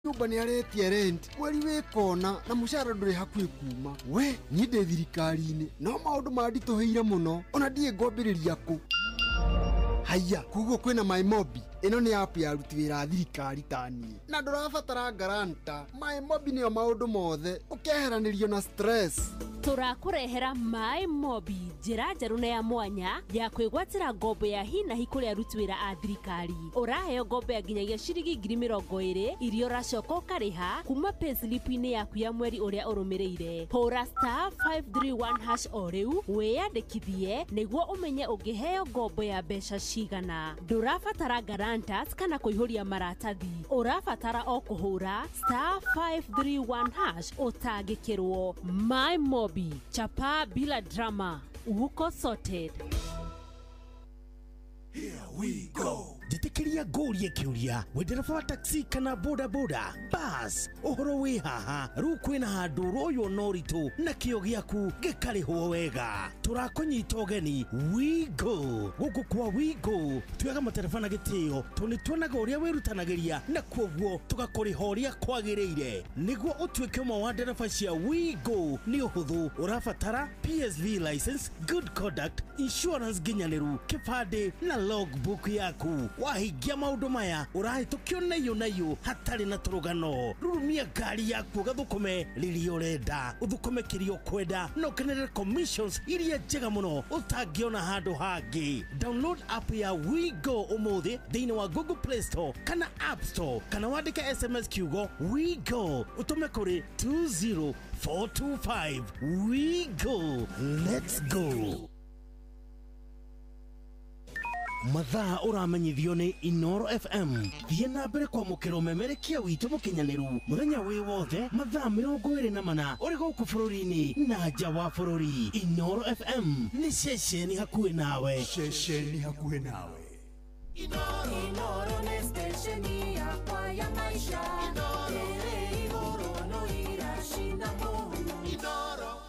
Nyumba ni aretie rent mweri wikona na mushara nduri hakuhi kuma we nyinde thirikari-ini no maundu mandituheire muno ona ndie ngobiriria ku haya kuguo kwina MyMobi ino ni app ya ruti wira thirikari tani na ndurabatara garanta MyMobi niyo maundu mothe ukeheranirio na stress turakurehera MyMobi njira njeru na ya mwanya ya kwigwatira ngombo ya hina hikuria aruti wira a thirikari uraheo ngombo ya nginyagia ciringi 20,000 irio racoka ukariha kuma payslip-ini yaku ya mweri uria urumireire hura *531# o riu wiyandikithie niguo umenye ungiheo ngombo ya mbeca cigana ndurabatara guarantors kana kuihuria maratathi urabatara o kuhura *531# utangikirwo MyMobi chapa bila drama uko sorted. Here we go. Jitikiria goria kiuria wendereva wa taxi kana boda boda bus uhoro wi haha ru kwina handu royo noritu na kio giaku gikarihwo wega turakunyita ugeni we go guku kwa we go tuyaga matereba na gitio tuni tuonaga uria wirutanagiria na kwoguo tugakurihoria kwagiriire niguo utuike umwe wa ndereba cia we go ni uhuthu urabatara PSV license good conduct insurance ginyaniru kipande na logbook yaku wahigia maundu maya urahitukio nayo hatari na turugano rurumia ngari yaku gathukume riri urenda uthukume kirio kwenda no kenere commissions iria njega muno utangiona handu hangi download app ya We Go umuthi thiini wa Google Play Store kana App Store kana wandike SMS kiugo We Go utume kuri 20425 We Go let's go. Mathaa uramenyithio ni Inoro FM thie na mbere kwa mukiro memerekia witu mukinyaniru muthenya wi wothe mathaa 24 uri guku bururi-ini na nja wa bururi. Inoro FM ni ceceni hakuhi nawe Inoro ni stesheni yakwa ya maisha Inoro no irashinda Inoro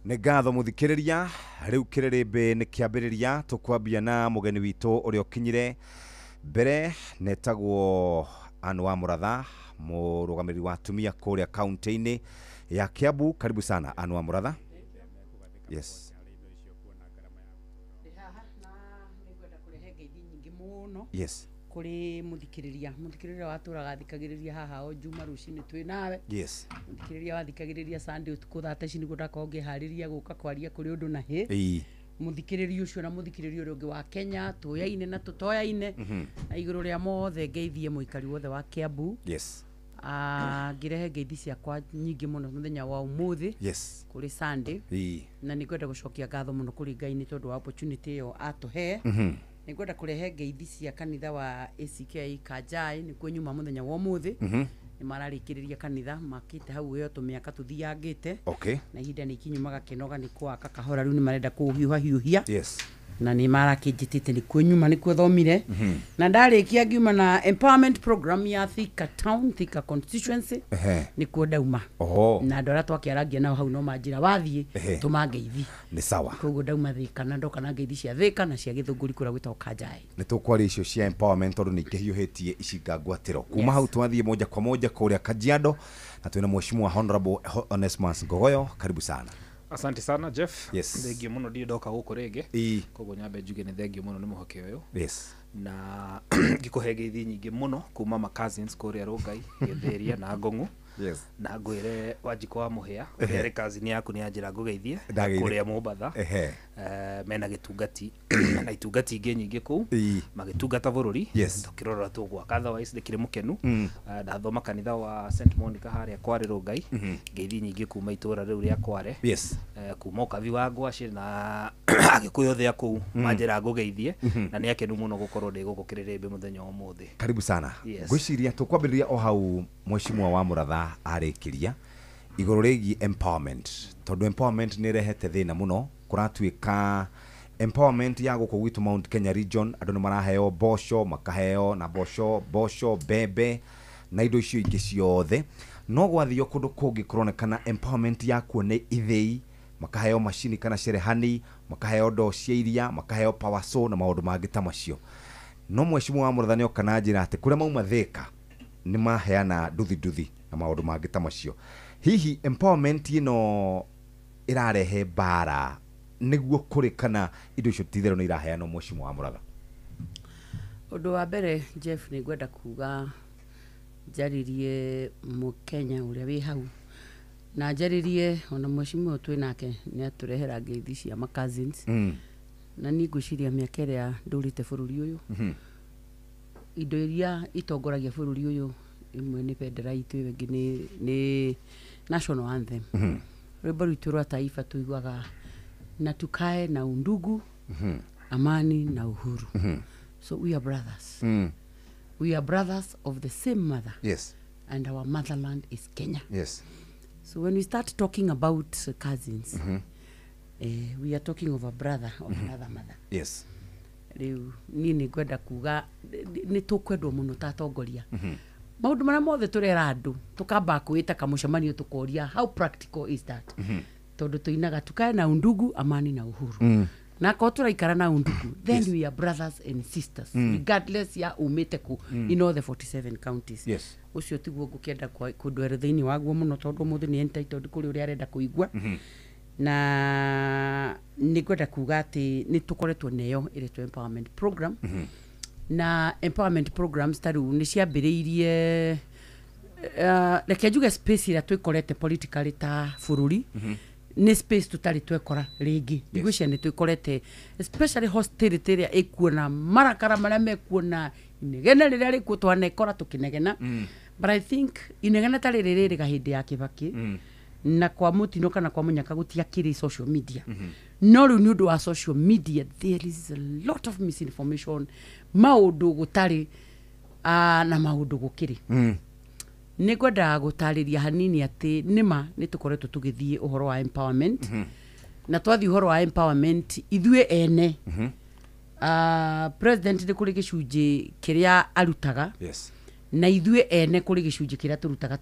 Nĩ ngatho muthikĩrĩria rĩu kĩrĩrĩmbĩ nĩ kĩambĩrĩria tũkwambia na mũgeni witũ ũrĩa ũkinyire mbere netagwo Anne wa Mũratha mũrũgamĩrĩri wa atumia kũrĩa kaunti-inĩ ya Kiambu. Karibu sana Anne wa Mũratha. Yes. Yes. Kuri muthikiriria waturaga thikagiriria haha o juma rucini twi nawe. Yes. Muthikiriria wathikagiriria Sunday utuku thata ici niguo ndakonge hariria guka kwaria kuri undu na hi. Muthikiriria ucio na muthikiriria uria ungi wa Kenya tuyaine na tutoyaine na iguru ria mothe ngeithie muikari wothe wa Kiambu. Yes. Ngirehe ngeithi ciakwa nyingi muno muthenya wa umuthi. Yes. Kuri Sunday. Na nikwenda gucokia ngatho muno kuri Ngai ni tondu wa opportunity yo atuhe. Ningwenda kurehe ngeithi cia kanitha wa ACK Kajai ni kwe nyuma muthenya wa umuthi ni mararikiriria kanitha makite hau yo tumiaka tuthiangite. Okay. Na ihinda ni kinyumaga kinoga ni kwa kakahora riu ni marenda kuhiuha. Yes. Na ni marakijitite ni kwe nyuma ni kwe thomire. Na ndarikia ngiuma na empowerment program ya Thika Town, Thika constituency. Ni kwe dauma. Na ndora twakiaragia nao hau no manjira wathie tumangeithi. Ni sawa. Koguo dauma Thika na ndoka na ngeithi cia Thika na cia Githunguri kura gwita Kajai. Ni tukwaria icio cia empowerment tondu ni kihiuhitie icinga ngwatiro. Kuma hau twathie moja kwa moja kuria Kajiado na twina mheshimiwa Honorable Onesmus Ngogoyo. Karibu sana. Asante sana Jeff. Yes. Thengio muno ndio ndoka guku rege. Koguo nyambe njuge ni thengio muno ni muhoke uyu. Yes. Na ngikuhege ithi nyingi muno kuma ma cousins kuria Rongai, Getheria na Ngongu. Yes. Na ngwire Wanjiko wa Muhia, ere cousin yaku ni anjira ngugeithie kuria Mombatha. Mena gitungati na itungati ingi nyingi ku magitungata bururi. Tukirora tugwa otherwise ndikire mukenu. Ndathoma kanitha wa St Monica haria Kware Rongai. Ngeithi nyingi kuma itura riu ria Kware. Yes. Kuma ukavi wa Ngwaci na agikuyo thia ku manjira ngugeithie na ni akenu muno gukorwo ndi guku kirirembe muthenya wa muthi. Karibu sana. Gwiciria tukwambiriria o hau mheshimiwa wa Mũratha arikiria iguru rigi empowerment tondu empowerment ni rehete thina muno kuratuika empowerment ya guku gwitu Mount Kenya region andu ni maraheo bosho makaheo na bosho bebe na indo icio ingi ciothe no gwathio kundu kungi kuronekana empowerment ya kuone ithei makaheo machine kana cerehani makaheo ndo cia iria makaheo power so na maundu mangi ta macio no mheshimiwa wa Mũratha ni okana njira ati kuria mauma Thika nĩ maheana nduthi na maũndũ mangĩ ta macio. Hihi empowerment ĩno ĩrarehe bara nĩguo kũrĩ kana indo icio titherũ nĩ iraheanwo Mheshimiwa wa Mũratha? Ũndũ wa mbere Jeff nĩ ngwenda kuga njaririe Mũkenya ũrĩa wĩ hau na njaririe ona Mheshimiwa twĩ nake nĩ atũrehera ngeithi cia ma cousins na niĩ ngwĩciria mĩaka ĩrĩa ndũrĩte bũrũri ũyũ indo iria itongoragia bũrũri ũyũ imwe nĩ bendera itũ ĩngĩ nĩ national anthem. Rwĩmbo rwitũ rwa taifa tuiguaga na tukae na undugu amani na uhuru. So we are brothers. We are brothers of the same mother. Yes. And our motherland is Kenya. Yes. So when we start talking about cousins, we are talking of a brother of another mother. Yes. Riu ni ngwenda kuga ni tukwendwo muno tatongoria. Maundu mara mothe turera andu tukamba kuita kamucemanio tukoria how practical is that? Tondu tuinaga tukae na undugu amani na uhuru. Na ko turaikara na undugu, then we are brothers and sisters regardless ya umite ku in all the 47 counties. Yes. Ucio tiguo ngukenda kundu eretheini waguo muno tondu muthe ni entitled kuri uri arenda kuigua. Na nikwenda kuga ati ni tukoretwo neyo iretwo empowerment program. Na empowerment programs taru ni ciambiriirie reke njuge space ira twikorete politically ta bururi ni space tutari twekora ringi igwicia ni twikorete especially hostility ria ikuona marakara maria mekuona inegena riria rikuo twanekora tukinegena but I think inegena tari riri gahindi ya Kibaki na kwa mutino kana kwa munyaka gutiakiri social media no riu ni undu wa social media there is a lot of misinformation maundu gutari na maundu gukiri ni gwenda gutariria hanini ati nima ni tukoretwo tugithie uhoro wa empowerment na twathi uhoro wa empowerment ithue ene president ni kuri gicunji kiria arutaga Yes. na ithue ene kuri gicunji kiria turutaga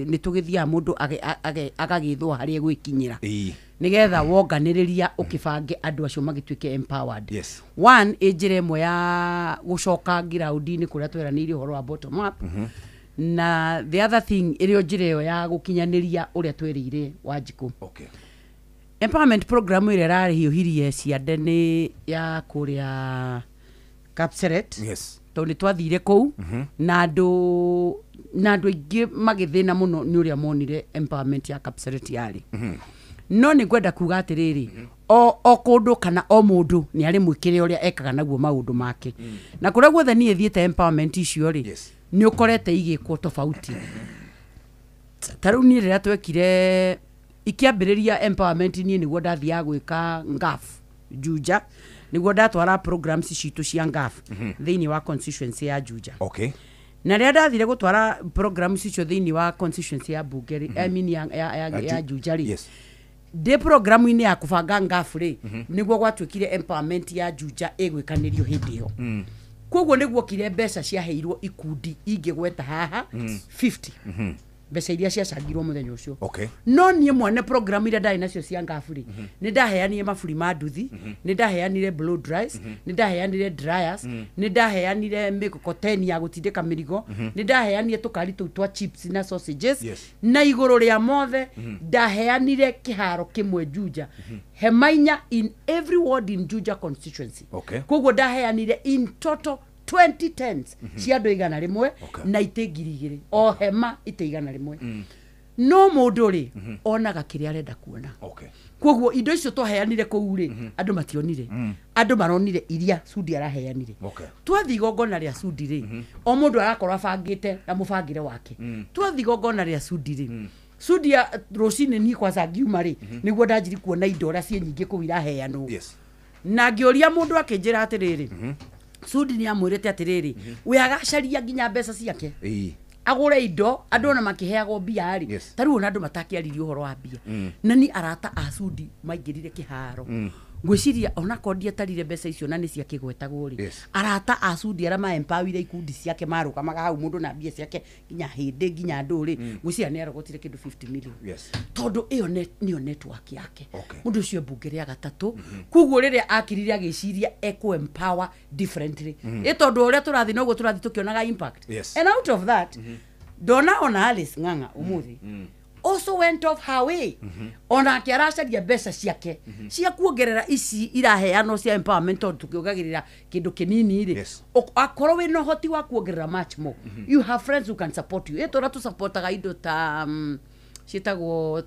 ni tugithia mundu agagithwo hari egwikinyira nigetha wonganiriria ukibange andu acio magituike empowered. Yes. One ejire emo ya gucoka ground ni kuria tweranire uhoro wa bottom up. Na the other thing irio njireo ya gukinyaniria uria twerire Wanjiku. Okay. Empowerment program ire rarihiohirie ciande ni ya kuria Kapseret. Yes. To ni twathire kou na andu ingi magithina muno ni uria monire empowerment ya Kapseret yari. No ni gwenda kuga atiriri o kundu kana o mundu ni ari mwikire uria ekaga naguo maundu make. Na kuria guothe ni ethiete empowerment icio ri ni ukorete igikwo tofauti. Taru ni rira twekire ikiambiriria empowerment ni niguo ndathia gwika ngaf Juja niguo ndatwara programs citu cia ngaf thiini wa constituency ya Juja. Okay. Na rĩa ndathire gutwara programs icio thiini wa constituency ya Bungeri I mean ya Juja ri. Yes. De programu-ini ya kubanga ngafu ri niguo gwatwikire empowerment ya Juja igwikanirio hindi yo. Koguo niguo kire mbeca ciaheirwo ikundi ingigweta haha 50 mbeca iria ciacangirwo muthenya ucio. Okay. No nie mwane program ira ndari nacio cia ngafuri ni ndaheanire maburi ma nduthi ni ndaheanire blow dries ni ndaheanire dryers ni ndaheanire mikokoteni ya gutindika mirigo ni ndaheanire tukari tu twa chips na sausages. Yes. Na iguru ria mothe ndaheanire kiharo kimwe Juja Hemainya in every ward in Juja constituency. Okay. Koguo ndaheanire in total 20 tents cia andu igana rimwe na itingirigire o hema itigana rimwe. No mundu ri onaga kiria arenda kuona. Okay. Koguo indo icio twaheanire kou ri andu mationire andu maronire iria Sudi araheanire. Okay. Twathi gongona ria Sudi ri o mundu arakorwa bangite na mubangire wake. Twathi gongona ria Sudi ri Sudi rocini ni kwa zangiuma ri niguo ndanjiri kuona indo ra cie nyingi kou iraheanwo. Yes. Na ngioria mundu akinjira atiriri Sudi ni amwirete atiriri we agacaria nginya mbeca ciake agure indo andu na makiheagwo mbia ari Yes. taru ona andu matakiaririo horo wa mbia na ni arata a Sudi maingirire kiharo ngwiciria ona kondia tarire mbeca icio na nĩ cia kĩgwetagwo rĩ arata acudi ara ma empower ikundi ciake marũkamaga hau mũndũ na mbia ciake nginya hĩndĩ nginya ndũrĩ ngwiciria nĩ arogotire kĩndũ 50 million tondũ ĩyo nĩyo network yake mũndũ ũcio mbunge rĩa gatatũ koguo rĩrĩa akirire agĩciria eco empower differently tondũ ũrĩa tũrathiĩ noguo tũrathiĩ tũkĩonaga impact and out of that dona ona Alice Ng'ang'a umuthi also went off her way ona kiaracaria mbeca ciake cia kuongerera ici iraheanwo cia empowerment tondũ tukiongagirira kindu kinini ri akorwo we no hoti wa kuongerera much more you have friends who can support you etora tu supportaga indo ta citagwo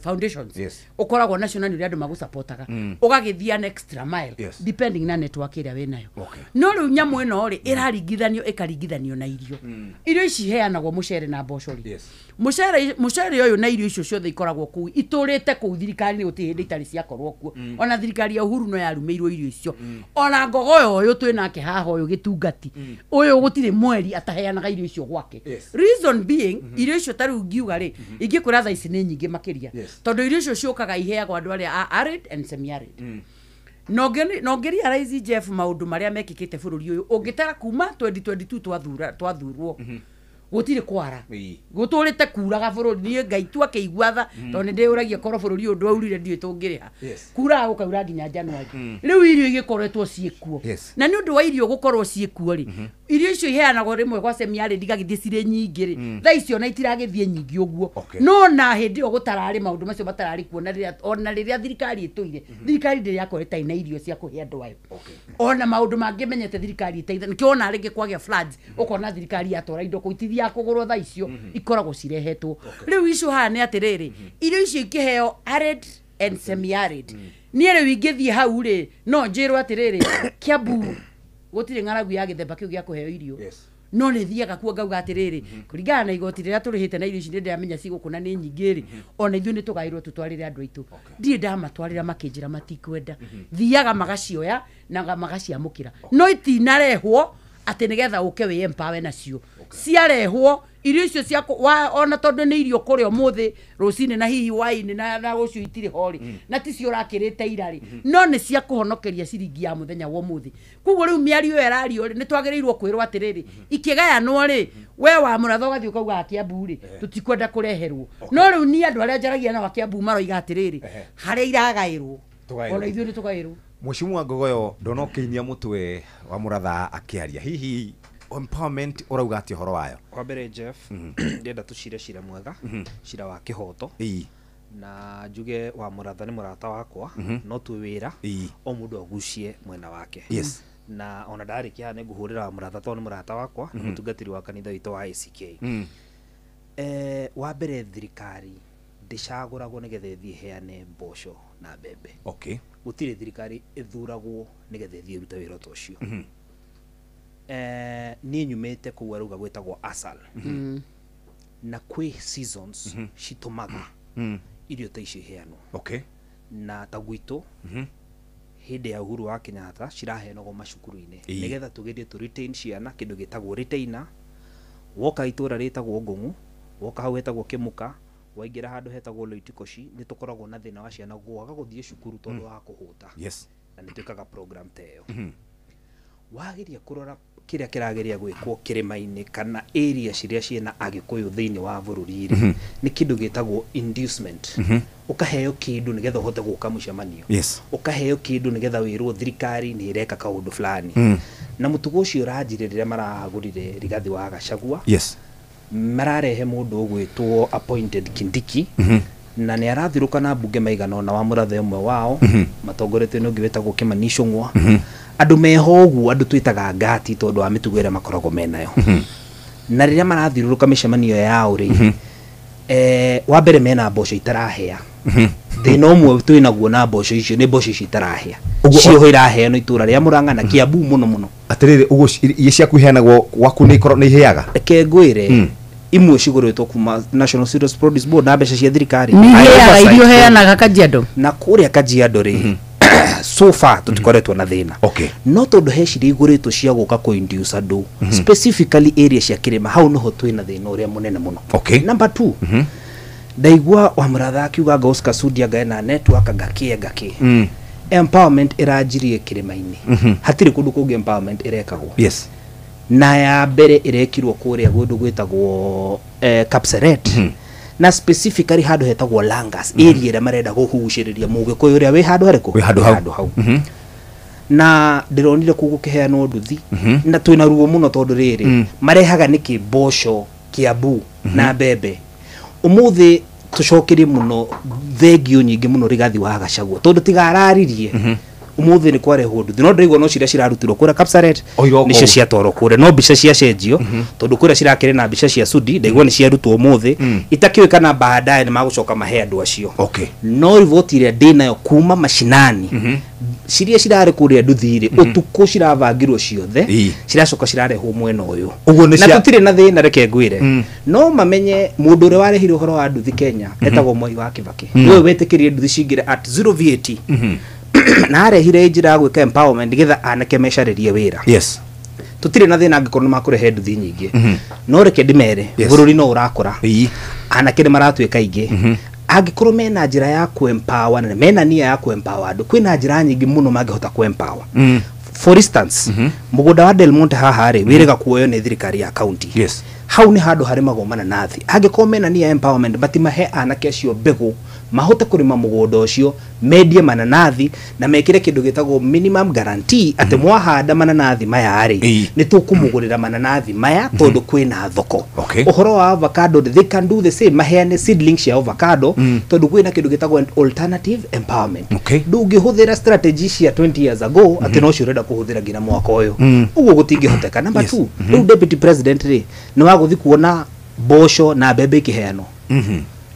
foundations ukoragwo national ni andu magusupportaga ugagithia an extra mile depending na network ira we nayo no riu nyamu ino ri iraringithanio ikaringithanio na irio ici heanagwo mucere na mboco ri mucere uyu na irio icio ciothe ikoragwo kuu iturite kuu thirikari ni guti hindi itari cia korwo kuo ona thirikari ya Uhuru no yarumeirwo irio icio ona ngogo uyu twinake haha uyu gitungati uyu gutire mweri ataheanaga irio icio gwake reason being irio icio tari ngiuga ri ingi kuratha ici ni nyingi makiria tondu irio icio ciukaga iheagwo andu aria arid and semi arid no ngeri araizi Jeff maundu maria mekikite bururi uyu ungitara kuma 2022 twathurwo gutire kwara guturite kuraga bururi ni ngai tu akiguatha tondu ndi uragia koro bururi undu aurire ndi tungiriha kura gukaura nginya January riu irio igikoretwo ciekuo na ni undu wa irio gukorwo ciekuo ri irio icio iheanagwo rimwe kwa semi arid gagithie cire nyingi ri tha icio na itiragithie nyingi uguo no na hindi o gutarari maundu macio matarari kuona riria ona riria thirikari ituire thirikari ndi yakoreta ina irio cia kuhe andu ayo ona maundu mangi menyete thirikari iteitha nikiona ringi kwagĩa floods ukona thirikari yatora indo kuitithia kugurwo tha icio ikoragwo cirehetwo riu icio ha ni atiriri irio icio ikiheo arid and semi arid ni riu ingithie hau ri no njirwo atiriri Kiambu gutire ng'aragu ya githemba kiu gya kuheo irio no ni thiaga kuo ngauga atiriri kuringana na igoti riria turihite na irio ici ndi ndamenya cigukuna ni nyingi ri ona ithu ni tugairwo tutwarire andu aitu ndi ndamatwarira makinjira matikwenda thiaga magacioya na magaciamukira no itinarehwo ati nigetha uke we empower nacio ciarehwo irio icio cia ona tondu ni irio kuri umuthi rucini na hihi waini na ucio itire hori na ticio urakirite irari no ni cia kuhonokeria ciringi ya muthenya wa umuthi kuguo riu miario erario ni twagirirwo kwirwo atiriri ikigayanwo ri we wa muratho gathi ukauga Kiambu ri tutikwenda kureherwo no riu ni andu aria njaragia na wa Kiambu maroiga atiriri haria iragairwo ona ithuĩ ni tugairwo Mheshimiwa Ngogoyo ndonokinyia mutwe wa muratha akiaria hihi empowerment urauga ati horo wayo kwa mbere Jeff ndenda tucire cira mwega cira wa kihoto na njuge wa muratha ni murata wakwa no tu wira o mundu agucie mwena wake na ona ndarikia ne nguhurira wa muratha to ni murata wakwa ni mutungatiri wa kanitha wito wa ACK wa mbere thirikari ndicaguragwo nigetha ithie heane mboco na mbembe gutire thirikari ithuragwo nigetha ithie ruta wira tocio ni nyumete kuwa ruga gwetagwo asal na kwi seasons citumaga irio ta icio heanwo na tagwito hindi ya Uhuru wa Kenyatta ciraheanwo macukuru-ini nigetha tugerie tu retain ciana kindu gitagwo retainer woka itura ritagwo Ng'ung'u woka hau hetagwo Kimuka waingira handu hetagwo Loitikoshi ni tukoragwo na thina wa ciana gwaga guthie cukuru tondu wa kuhuta na ni twikaga program teo wagiria kurora kiria kirageria gwikwo kirima-ini kana area ciria ciena agikuyu thiini wa bururi ri ni kindu gitagwo inducement ukaheo kindu nigetha uhote guka mucemanio ukaheo kindu nigetha wirwo thirikari ni ireka kaundu fulani na mutugo ucio uranjirira maragurire Rigathi wa Gachagua mararehe mundu ugwitwo appointed Kindiki na ni arathiruka na mbunge maigana ona wa murathe umwe wao matongoretwe no ngwetagwo Kimani Ichung'wa andu meho ugu andu twitaga ngati tondu wa mitugo ira makoragwo menayo na riria marathiruruka micemanio yao ri wa mbere mena mboco itarahea thina umwe twinaguo na mboco icio ni mboco icio itarahea cio irahea no itura ria Murang'a na Kiambu muno atiriri ugo cia kuheanagwo gwaku ni ikoro ni iheaga reke ngwire imwe ciguritwo kuma National Cereals Produce Board na mbeca cia thirikari ni irio heanaga Kajiado na kuria Kajiado ri so far tutikoretwo na thina no tondu he ciri iguritwo cia guka ku induce andu specifically area cia kirima hau noho twina thina uria munene muno number 2 ndaigua wa muratha akiuga Oscar Sudi agaena network ngaki empowerment irajirie kirima-ini hatiri kundu kungi empowerment irekagwo yes na ya mbere irekirwo kuria gundu gwitagwo Kapseret na specifically handu hetagwo Langas area ira marenda guhuciriria mugikuyu uria wi handu hariku wi handu hau na ndironire kugukiheanwo nduthi na twina ruo muno tondu riri marehaga niki mboco Kiambu na mbembe umuthi tucokerie muno thengio nyingi muno Rigathi wa Gachagua tondu tigararirie umuthi ni kwarehwo nduthi no ndirigwo no ciria cirarutirwo kura Kapseret nicio ciatwarwo kure no mbica cia cenjio tondu kura cirakire na mbica cia Sudi ndigwo ni ciarutwo umuthi itakiwe kana baadaye ni magucoka mahe andu acio no rivoti iria ndinayo kuma mashinani ciria cirare kuria nduthiri utuku ciravangirwo ciothe ciracoka cirarehwo mwena uyu na tutire na thina reke ngwire no mamenye mundu uri warehire uhoro wa nduthi Kenya etagwo Moi wa Kibaki niwe wetikirie nduthi cingire at 0 VAT na arehire njira gwika empowerment getha anake mecaririe wira yes tutire na thina angikorwo makurehe nduthi nyingi no reke ndimere bururi no urakura anake ni maratwika ingi angikorwo mena njira ya ku-empower na mena nia ya ku-empower andu kwina njira nyingi muno mangihota ku-empower for instance mugunda wa Del Monte haha ri wirega kuoyo ni thirikari ya county yes hau ni handu hari magomana nathi angikorwo mena nia empowerment batimahe anake acio mbegu mahote kurima mugunda ucio medie mananathi na mekire kindu gitagwo minimum guarantee ate mwahanda mananathi maya ari ni tukumugurira mananathi maya tondu kwina thoko uhoro wa avocado they can do the same maheane seedlings ya avocado tondu kwina kindu gitagwo alternative empowerment ndungihuthira strategy cia 20 years ago ate no cirenda kuhuthira ngina mwaka uyu uguo gutingihoteka number 2 riu deputy president ri ni waguthi kuona mboco na mbembe ikiheano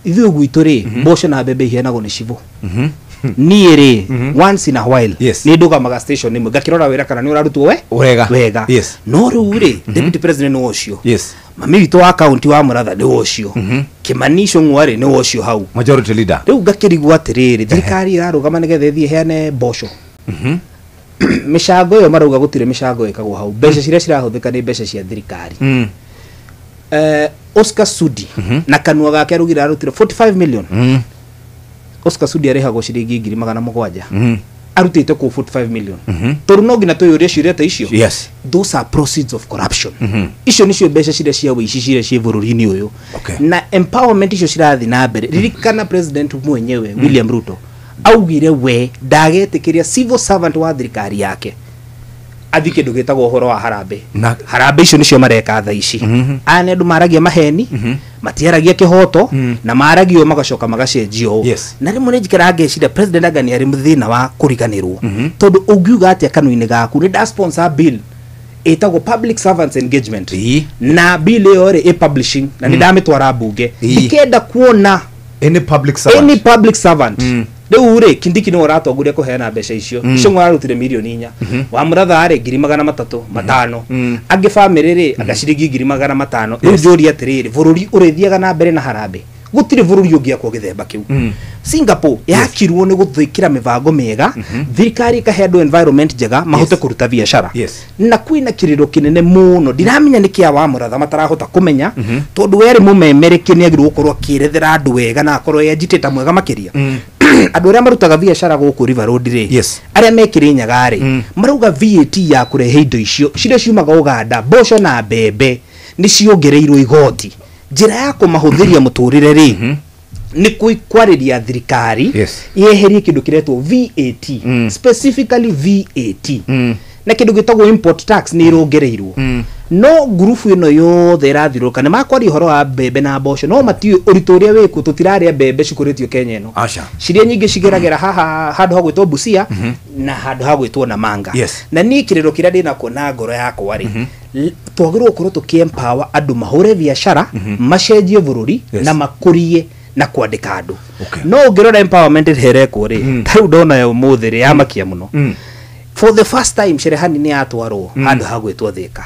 ithuĩ gwitũ ri mboco na mbembe iheanagwo ni cibo niĩ ri once in a while ni ndugamaga station imwe ngakirora wira kana ni urarutwo wega no riu ri deputy president ni wocio mami witũ wa county wa Mũratha ni wocio Kimanisho ngwari ni wocio hau majority leader riu ngakirigwo atiriri thirikari irarugama nigetha ithie heane mboco mishango yo marauga gutire mishango ikagwo hau mbeca ciria cirahuthika ni mbeca cia thirikari Oscar Sudi na kanua gake arugira arutire 45 million Oscar Sudi arehagwo ciringi 700 arutite ku 45 million toru no ngina tuyuria ciria ta icio those are proceeds of corruption icio nicio mbeca ciria cia wici ciria cia bururi-ini uyu na empowerment icio cirathi na mbere ririkana president mwenyewe William Ruto augire we ndagetikiria civil servant wa thirikari yake athike ndugitagwo uhoro wa harambe icio nicio mareka tha ici ane andu maragia maheni matiaragia kihoto na maragio magacoka magacenjio na rimwe ni njikira ngecira president agani ari muthina wa kuriganirwo tondu ungiuga atia kanuni gaku ni da sponsor bill etagwo public servants engagement na bill iyo ri publishing na ni ndamitwara bunge ikenda kuona any public servant riu ri Kindiki ni waratongoria kuheana mbeca icio icio mwararutire milioni 4 wa Mũratha ari 300,500 angi family ri agaciringi 500,000 riu njuri atiriri bururi urithiaga na mbere na harambe gutire bururi ungiakwo githemba kiu Singapore yakirwo ni guthikira mivango miega thirikari ikaheandwo environment njega mahote kuruta biashara na kwina kiriro kinene muno ndiramenya nikia wa Mũratha matarahota kumenya tondu weri mumemereki ni agirwo gukorwo kirethera andu wega na akorwo agitator mwega makiria andu aria marutaga biashara guku River Road ri aria mekire nyaga ri marauga VAT ya kurehe indo icio ciria ciumaga Uganda mboco na mbembe ni ciongereirwo igoti njira ya kumahuthiria muturire ri ni kwariria thirikari yeherie kindu kiretwo VAT specifically VAT na kindu gitagwo import tax ni irongereirwo no grupu ino yothe irathiruka ni makwari horo wa mbembe na mboco no matiwe urituria wiku tutiraria mbembe cikuritio Kenya ino ciria nyingi cigeragera haha handu hagwitwo Busia na handu hagwitwo Namanga na ni kiriro kiria ndinako na ngoro yakwa ri twagirwo korwo tukiempower andu mahure biashara macenjie bururi na makurie na kwandika andu no ngirora empowerment here kuri riu ndona yo muthiri ya makia muno for the first time Sherehani ni atwarwo handu hagwetwo Thika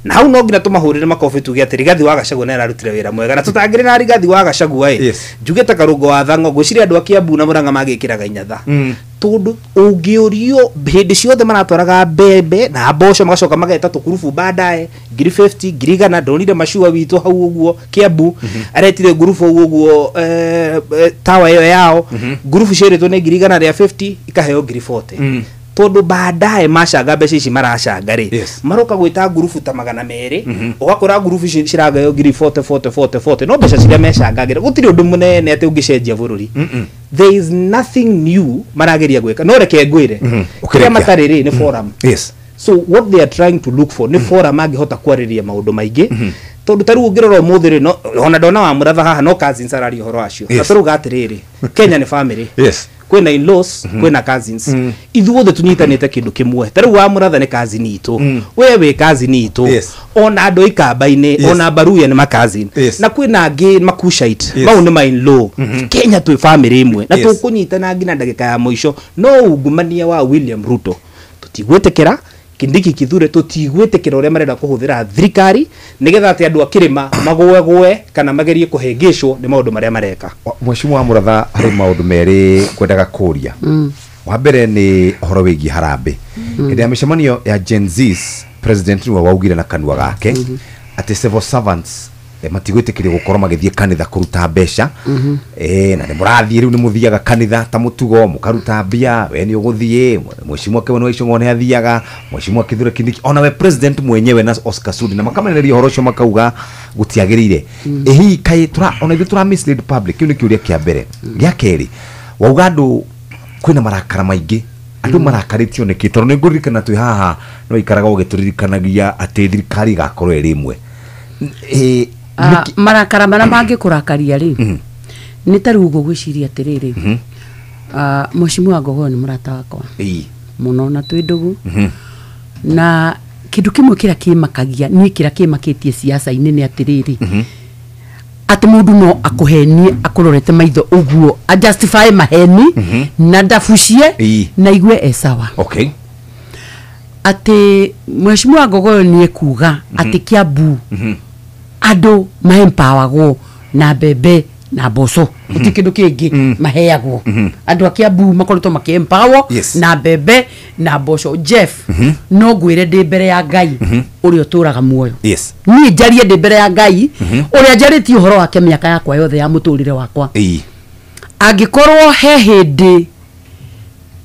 na hau no nginya tumahurire makofi tuge ati Rigathi wa Gachagua na ararutire wira mwega na tutangire na Rigathi wa Gachagua njugite karungo wa thango gwiciria andu akiambu na Murang'a magikiraga inyatha tondu ungiorio hindi ciothe maratwaraga mbembe na mboco magacoka mageta tukurubu baadaye 50 100 ndonire mashua witu hau uguo Kiambu aretire ngurubu uguo tawa iyo yao ngurubu ciritwo ni 100 ria 50 ikaheo 40 tondu baadaye macanga mbeca ici maracanga ri maroka gwita ngurubu ta 200 ugakora ngurubu ciragayo 40 no mbeca ciria mecangagire gutiri undu munene ati ungicenjia bururi there is nothing new marageria gweka no reke ngwire kria matariri ni forum so what they are trying to look for ni forum angihota kwariria maundu maingi tondu taru ungirora muthiri no ona ndona wa Muratha haha no cousins arari horo acio na taru gatiriri Kenya ni family kwena in-laws kwena cousins ithuothe tunyitanite kindu kimwe taru wa Muratha ni cousin itu wewe cousin itu ona andu ikamba-ini ona Baruya ni cousin na kwena angi makushite mau ni in-law Kenya twi family imwe na tukunyitana ngina ndagika ya muico no ungumania wa William Ruto tutigwetekera Kindiki Kithure tutigwetekera uria marenda kuhuthira thirikari nigetha ati andu akirima magwegwe kana magerie kuhengeshwo ni maundu maria mareka Mheshimiwa wa Muratha hari maundu meri kwendaga kuria wa mbere ni horo wigi harambe ende mishemanio ya Gen Z's president ni waugire na kanwa gake ati civil servants matigwetekire gukorwo magithie kanitha kuruta mbeca na ni murathie riu ni muthiaga kanitha ta mutugo mukaruta mbia we ni uguthie Mheshimiwa Kevin Waicung'wa ni athiaga Mheshimiwa Kithure Kindiki ona we president mwenyewe na Oscar Sudi na makamenereria horo cio makauga gutiagirire ehi kai tura ona ithu tura mislead public kiu ni kiuria kia mbere gia keri wauga andu kwina marakara maingi andu marakaritio ni kitoro ni nguririkana twi haha no ikaraga ugituririkanagia ati thirikari gakorwo iri imwe marakara mana mangi kurakaria ri ni taru gugwiciria atiriri Mheshimiwa Ngogo ni murata wakwa muno na twi ndugu na kindu kimwe kira kimakagia ni kira kimakitie siasa ini ni atiriri ati mundu no akuhenie akurorete maitho uguo a justify maheni na ndafucie na igwe esawa ati Mheshimiwa Ngogo ni ekuga ati Kiambu ado maempawagwo na bebe na boso utikindu kingi maheagwo andu a Kiambu makoretwo makiempower na bebe na boso Jeff no gwire ndi mbere ya Ngai uri oturaga muoyo ni njarie ndi mbere ya Ngai uri njariti uhoro wake miaka yakwa yothe ya muturire wakwa angikorwo he hindi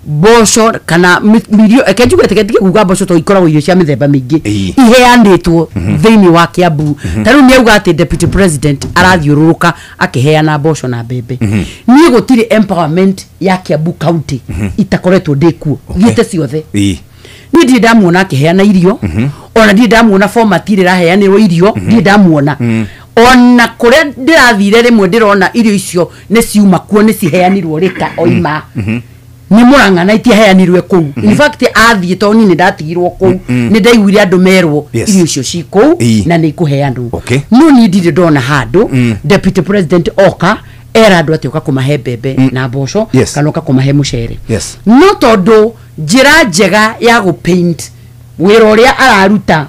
boso kana milio ekenjugete ketike kuga boso to ikoragwo irio cia mithemba mingi iheanitwo thiini wa Kiambu taru ni auga ati deputy president arathiururuka akiheana boso na bebe ni gutiri empowerment ya Kiambu county itakoretwo ndikuo giite ciothe ni ndi ndamuona akiheana irio ona ndi ndamuona format ire raheanirwo irio ndi ndamuona ona kuria ndirathire rimwe ndirona irio icio ni ciuma kuo ni ciheanirwo rika oima ni Murang'a na itiheanirwe kuu in fact athie to ni ndatigirwo kuu ni ndaiguire andu merwo irio icio ciku na ni ikuheanwo no ni ndire ndona handu deputy president oka era andu ati oka kumahe bebe na boco kana oka kumahe mucere no tondu njira njega ya go paint wira uria araruta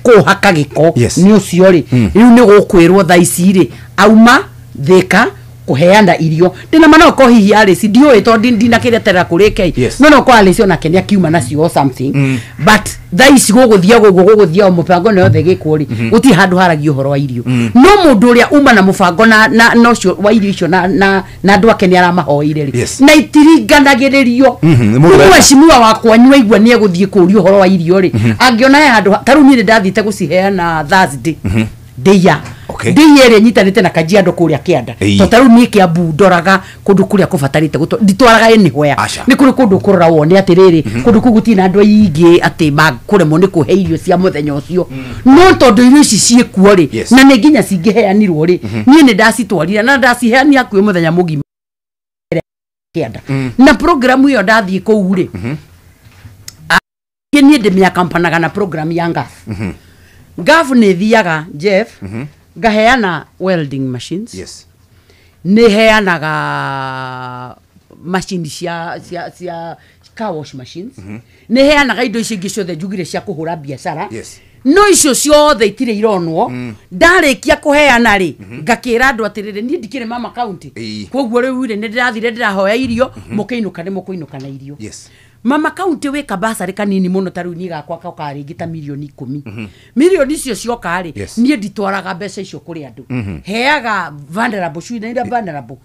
kuhaka giko ni ucio ri riu ni gukwirwo thaici ri auma Thika kuheana irio ndina mana ko hihi arisi dio to ndina kire tera kureke no ko alisi ona kenya kiuma nacio or something but thaici guguthia mubango no yothe gikuri uti handu haragio horo wa irio no mundu uria uma na mubango na nocio wa irio icio na andu ake ni aramahoire ri na itiringanagirerio Mheshimiwa wakwa nywa igwa ni eguthie kurio horo wa irio ri angiona handu taru ni ndathite guciheana Thursday deya ndiyere nyitanite na Kajiado kuria Kianda to taru ni Kiambu ndoraga kundu kuria kubatarite nditwaraga anywhere ni kuri kundu kurora wone atiriri kundu kugutina andu aingi ati kuremo ni kuhe irio cia muthenya ucio no tondu irio ici ciekuo ri na ni nginya cingiheanirwo ri ni ndacitwarira na ndaciheania kwi muthenya mugima Kianda na programu iyo ndathie kuu ri ni ndimia kampanaga na program ya Ngaf ni thiaga Jeff ngaheana welding machines ni heanaga machine cia car wash machines nä heanaga indo icio ingä ciothe njugire cia kå hå ra biacara no icio ciothe itirä ironwo ndarä kia kå heana rä ngakä ra andå atä rä rä niä ndikä rä mama kaunti koguo rä u rä nä ndä rathire ndä rahoya irio må kä inå ka nä må kå inå kana irio mama kaunti wä kabasarä kanini må no tarä u niä gakwa kaå ngä ta milioni 10 milioni icio cioka rä niä nditwaraga mbeca icio kå rä andå heaga vulnerable ciuina iria vulnerable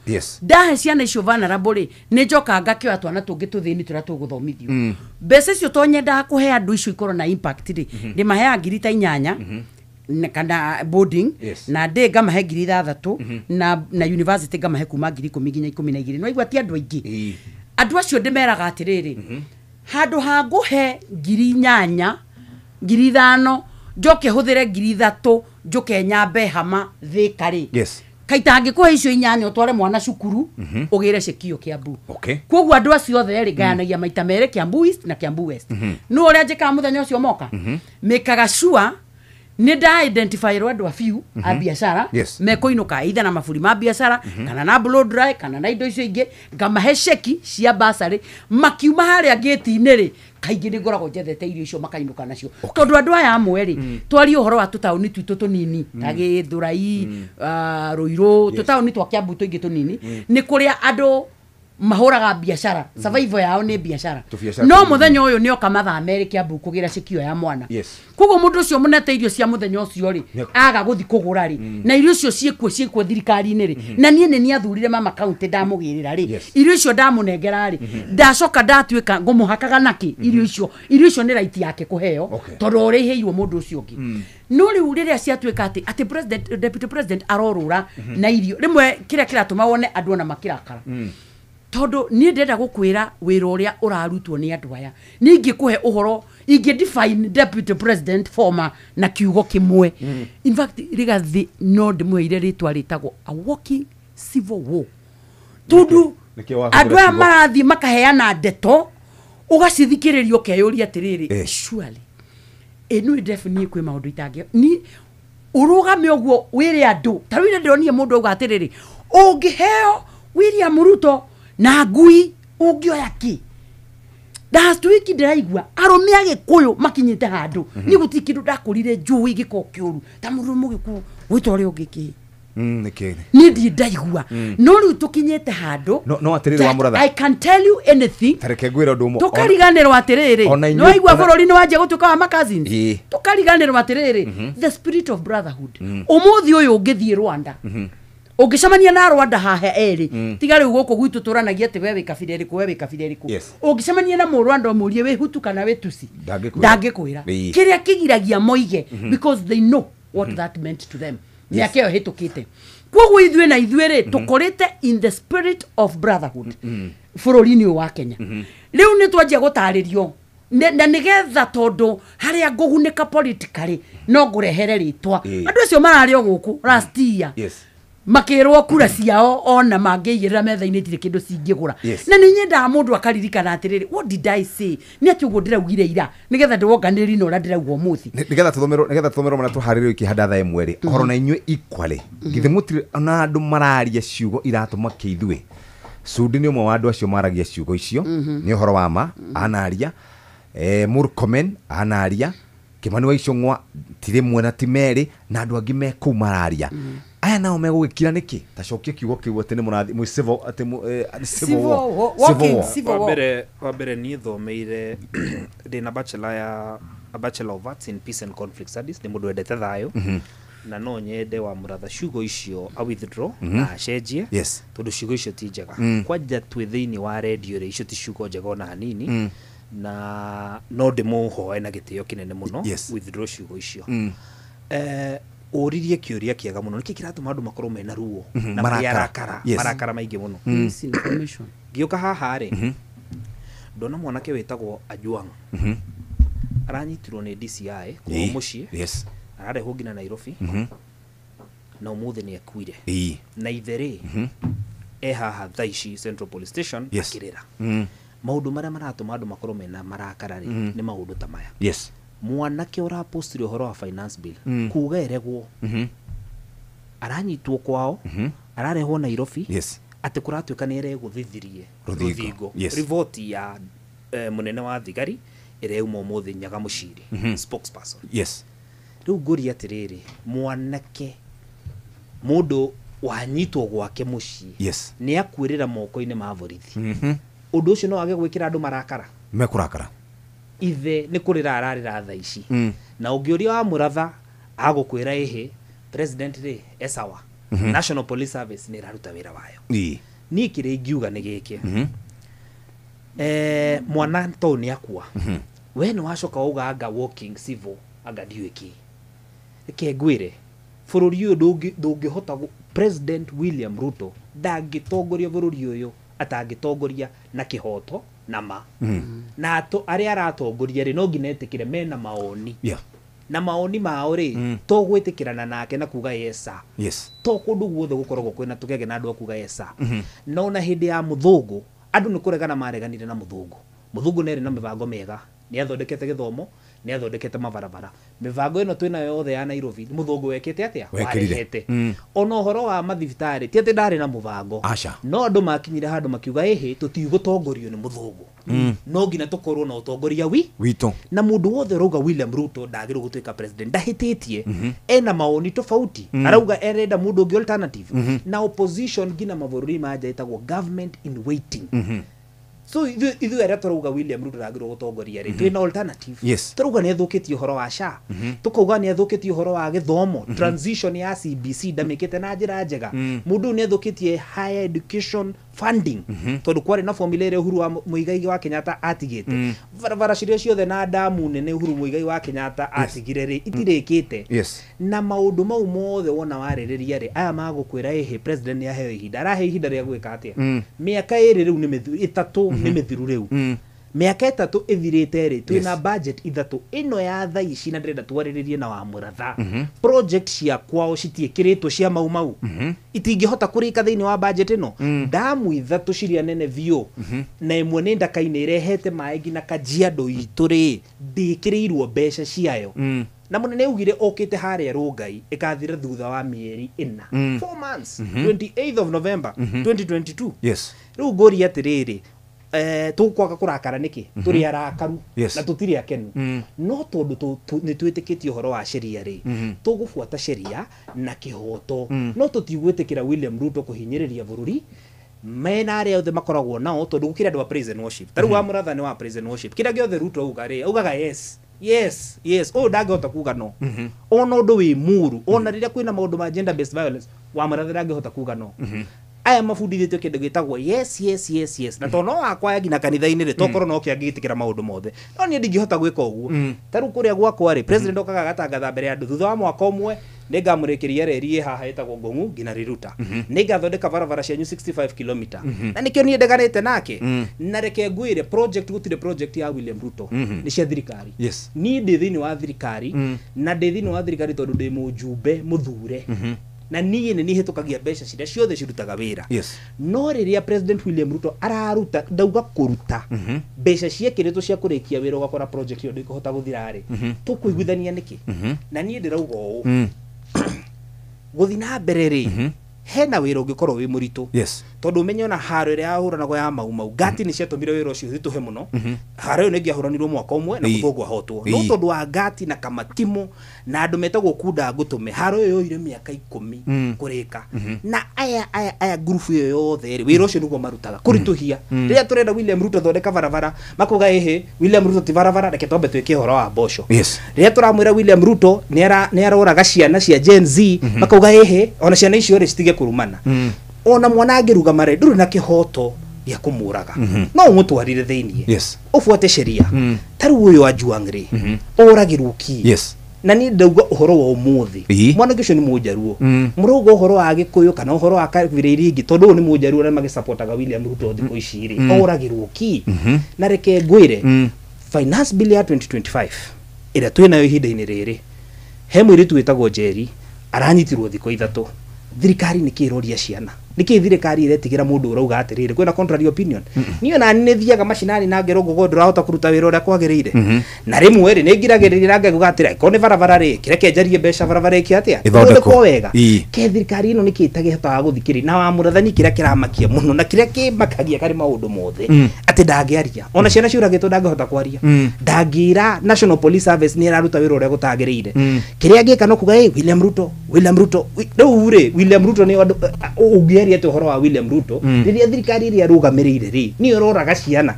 ndahe ciana icio vulnerable rä nä njoka ngakä oya twana tå ngä tå thä ni tå rä a tå gå thomithio mbeca icio to nyendaga kå he andå icio ikorwo na impact rä ndä maheaga 8,000 kana boarding na ndä ngamahe 6,000 na university ngamahe kuma 10,000 nginya 12 no igua ti andå aingä andå acio ndä meraga atä rä rä handå ha ngå he 8,000 5,000 njoke hå thä re 3,000 njoke nyambe hama thä karä kaita angä kå he icio 8 å tware mwana cukuru å gä re cekio kä ambu koguo andå acio othe rä ngayanagia maita merä kä ambu east na kä ambu west no å rä a njä kaga må thenya å cio moka mä kaga sure nä nda identify rwendo a few a biacara meko inuka either na maburi ma biacara kana na blow dry kana na indo icio ingĩ ngamahe ceki cia basarĩ makiuma harĩa gate-inĩ rĩ kaingĩ nĩ ngoragwo njethete irio icio makainuka nacio tondũ andũ aya amwe rĩ twari ũhoro wa tũtaũni twitũ tũnini ta Gĩthũrai Rũirũ tũtaũni twa Kiambu tũingĩ tũnini nĩ kũrĩa andũ mahũraga biacara survival yao nĩ biacara no muthenya ũyũ nĩ oka mathaa merĩ Kiambu kũgĩra cikio ya mwana koguo mũndũ ũcio mũnete irio cia mũthenya ũcio rĩ aga gũthi kũgũra rĩ na irio icio ciĩkuo thirikari-inĩ rĩ na niĩ nĩ niĩ athurire mama kaunti ndamũgĩrĩra rĩ irio icio ndamũnengera rĩ ndacoka ndatuĩka ngũmũhakaga naki irio icio nĩ right yake kũheo tondũ ũrĩa iheirwo mũndũ ũcio ũngĩ no rĩu rĩrĩa ciatuĩka atĩ president deputy president arorũra na irio rĩmwe kĩrĩa kĩratũma wone andũ ona makĩrakara todo ni ndenda gukwira wira uria urarutwo ni andu aya ningi kuhe uhoro ingi define deputy president former na kiugo kimwe in fact rigathi no ndimweire ritwa ritagwo a walking civil war tudu andu aya marathi makaheana ndeto ugacithikiririo keyuria atiriri surely enu defini kwi maundu itangi ni urugame uguo wire andu tarwire ndonie mundu uga atiriri ungiheo William Ruto na ngui ungioya ki last week ndiraigua arũme agĩkũyũ makinyĩte handũ ni gũtikindu ndakũrire njũĩ gĩko kĩũru ta mũrũme mũgĩkũ wĩtore ũngĩkĩ ni ndi ndaigua no rĩu tũkinyĩte handũ no atĩrĩrĩ wa mũratha I can tell you anything tareke ngwĩra ũndũ ũmwe tũkariganĩrwo atĩrĩrĩ no igua bũrũri nĩ wanjia gũtuĩka wa makazini tũkariganĩrwo atĩrĩrĩ the spirit of brotherhood ũmũthĩ ũyũ ũngĩthiĩ Rwanda Ungicamania na Rwanda haha eri tiga riu guku gwitu turanagia ati wewe kabira iriku ungicamania na Rwanda umurie we hutu kana we tusi ndangikwira kiria kigiragia moige because they know what that meant to them miakeo hitukite koguo ithwe na ithwere tukorete in the spirit of brotherhood bururi-ini wa Kenya riu ni twanjia gutaririo na nigetha tondu haria nguguneka politically no ngurehere ritwa andu acio marario guku last year makirwo kura ciao ona mangĩigĩrĩra metha-inĩ itirĩ kĩndũ cingĩgũra na nĩ nyendaga mũndũ akaririkana atĩrĩrĩ what did I say nĩ atĩ ũguo ndĩraugire ira nĩgetha ndĩwonganĩrĩri na ũrĩa ndĩrauga ũmũthĩ nĩgetha tũthomero mana tũharĩrĩrio ikĩhanda thaa ĩmwe rĩ ũhoro na inyuĩ equally githĩ mũtirĩ ona andũ mararia ciugo iratũma kĩithue Sudi nĩ ũmwe wa andũ acio maragia ciugo icio nĩ ũhoro wa ma anaria Murkomen anaria Kimani wa Icũng'wa ti rĩmwe na ti merĩ na andũ angĩ me kũu mararia aya nao megũgĩkira nĩkĩ tacokie kiugo kĩu atĩ nĩ mũrathi mũ civil atĩ civil wa mbere niĩ thomeire ndĩna bachelor of arts in peace and conflict studies nĩ mũndũ wendete thayũ na no nyende wa mũratha ciugo icio a withdraw na acenjie tondũ ciugo icio ti njega kwanja twĩ thĩinĩ wa radio rĩ icio ti ciugo njega ona hanini na no ndĩmũhoe na gĩtĩo kĩnene mũno withdraw ciugo icio oririe kĩũria kĩega mũno nĩkĩ kĩratũma andũ makorwo mena ruo na marakara maingĩ mũno misinformation gĩũka haha rĩ ndona mwanake wĩtagwo Ajwang aranyitirwo nĩ DCI kwa mũciĩ ararehwo nginya Nairobi na ũmũthĩ nĩ akuire na itherĩ haha thaa ici Central Police Station akĩrĩra maũndũ marĩa maratũma andũ makorwo mena marakara rĩ nĩ maũndũ ta maya mwanake ũrapostire ũhoro wa finance bill kuga eregwo aranyitwo kwao ararehwo Nairobi ati kuratuika ni ere guthithirie Ruthingo. Yes. report ya munene wa thigari ere uma umuthi Nyaga Muchiri spokesperson. Yes. Riu nguri atiriri mwanake mundu wanyitwo gwake mucii. Yes. Ni akwirira moko-ini ma borithi. Undu ucio no age gwikira andu marakara. Mekurakara. Ithe ni kurira ararira tha ici. Na ungiuria wa Muratha agukwira ihi president ri esawa. National Police Service ni raruta wira wayo. Ni kire ngiuga ni giki. Mwana to ni akua. We ni wacoka uga anga walking civil anga ndiwiki. Ke ngwire bururi uyu ndungihota President William Ruto ndangitongoria bururi uyu atangitongoria na kihoto na ma. Na to aria aratongoria ri no nginetikire mena maoni. Na maoni mao ri to gwitikirana nake na kuga yesa. Yes. To kundu guothe gukoragwo kwina tugege na andu akuga yesa. No na hindi ya muthungu andu ni kuregana mareganire na muthungu. Muthungu neri na mibango mega. Ni athondekete githomo, ni athondekete mabarabara. Mibango ino twina yothe ya Nairobi muthungu wekete atia? Warehete. Ono horo wa mathibitari ti ati ndari na mubango. No andu makinyire handu makiuga ehe tutigutongorio ni muthungu. No ngina tukorwo na utongoria wito. Na mundu wothe rauga William Ruto ndagirwo gutuika president ndahititie ena maoni tofauti. Arauga erenda mundu ungi alternative. Na opposition ngina mabururi maja itagwo government in waiting. So ithu era turauga William Ruto ndagirwo gutongoria ri twina alternative. Yes. Turauga ni athukitie uhoro wa SHA. Tukauga ni athukitie uhoro wa githomo, transition ya CBC ndamikite na njira njega. Mundu ni athukitie higher education funding. Tondu kwari na formula ire Uhuru wa Muigai wa Kenyatta atigite. Barabara ciria ciothe na damu nene Uhuru Muigai wa Kenyatta atigire ri itirikite. Na maundu mau mothe wona waririria ri aya magukwira ehe president ni aheo ihinda arahe ihinda ria gwika atia. Miaka iri riu ni itatu ni mithiru riu. Miaka itatu ithirite ri twina budget ithatu ino ya tha ici na ndirenda twariririe na wa Muratha. Project cia kwao citiekiritwo cia mau itingihota kurika thiini wa budget ino. Damu ithatu ciria nene vio na imwe ni ndakaine irehete mai ngina Kajiado itu ri ndikirirwo mbeca ciayo. Na munene ugire okite haria Rungai ikathira thutha wa mieri 4 months 28th of November 2022. Yes. Riu ngori atiriri tukwaga kurakara niki turi arakaru na tutiri akenu. No tondu ni twitikitie uhoro wa sheria ri tugufuata sheria na kihoto. No tutigwitikira William Ruto kuhinyiriria bururi mena aria othe makoragwo nao tondu gukira andu wa praise and worship. Taru wa Muratha ni wa praise and worship. Kira giothe Ruto auga ri augaga yes o ndangihota kuga no. Ona undu wi muru ona riria kwina maundu ma gender based violence wa Muratha ndangihota kuga no. Aya mafundithitio kindu gitagwo yes na tono wakwa ngina kanitha-ini ri tokorwo no kiangitikira maundu mothe no ni ndingihota gwika uguo. Taru kuria gwakwa ri president okaga gatangatha mbere ya andu thutha wa mwaka umwe ningamurikiria reri haha itagwo Ng'ong'u ngina Riruta. Ningathondeka barabara cianyu 65 km. Na nikio ni ndeganite nake. Na reke ngwire project gutire project ya William Ruto ni cia thirikari. Ni ndi thiini wa thirikari na ndi thiini wa thirikari tondu ndi mujumbe muthure. Na niye ni hitukagia mbeca ciria ciothe cirutaga wira. No riria president William Ruto araruta ndauga kuruta mbeca ciekiritwo cia kurikia wira ugakora project yo ndikuhota guthira ri tukuiguithania niki. Na niye ndirauga uu guthina mbere ri hena wira ungikorwo wi muritu. Tondu umenye ona haro iria yahuranagwo ya mau ngati ni ciatumire wira ucio thituhe muno. Haro iyo ningiahuranirwo mwaka umwe na muthungu ahotwo. No tondu wa ngati na kamatimu na andu metagwo kunda ngutume haro iyo yoire miaka 10 kurika. Na aya group iyo yothe ri wira ucio niguo marutaga kurituhia. Riria turenda William Ruto thondeka barabara makuga ehe William Ruto ti barabara reke tombe twike horo wa mboco. Riria turamwira William Ruto ni aroraga ciana cia Gen Z makuga ehe ona ciana icio ri citige kurumana. Ona mwana angiruga mare nduri na kihoto ya kumuraga. No umutwarire thiini. Ufuate sheria. Taru uyu ajuangri oragirwo ki. Na ni ndauga uhoro wa umuthi mwana gicio ni mujaruo murugo uhoro wa gikuyu kana uhoro wa kaviriri ingi tondu ni mujaruo na magisupportaga William Ruto thiko iciri oragirwo ki. Na reke ngwire finance bill ya 2025 ira twinayo ihinda-ini riri he mwiritu witagwo Njeri aranyitirwo thiko ithatu. Thirikari ni kiroria ciana niki thirikari iretigira mundu urauga atirire kwina contrary opinion niyo na nne thiaga macinani na ngero gogo ndurahota kuruta wira uria kwagirire na rimwe ri ningiragirira ngego atira ko ni barabara ri kireke njarie mbeca barabara iki atia ko wega ke thirikari ino niki itagihota guthikiri na wa murathani kiria kiramakia muno na kiria kimakagia kari maundu mothe ati ndagiaria ona ciana ciuragitwo ndangihota kwaria ndangira National Police Service ni iraruta wira uria gutagirire kiria ngika no kuga William Ruto riu ri William Ruto ni ugiaria te horo wa William Ruto riria thirikari ria rugamirire ri ni uroraga ciana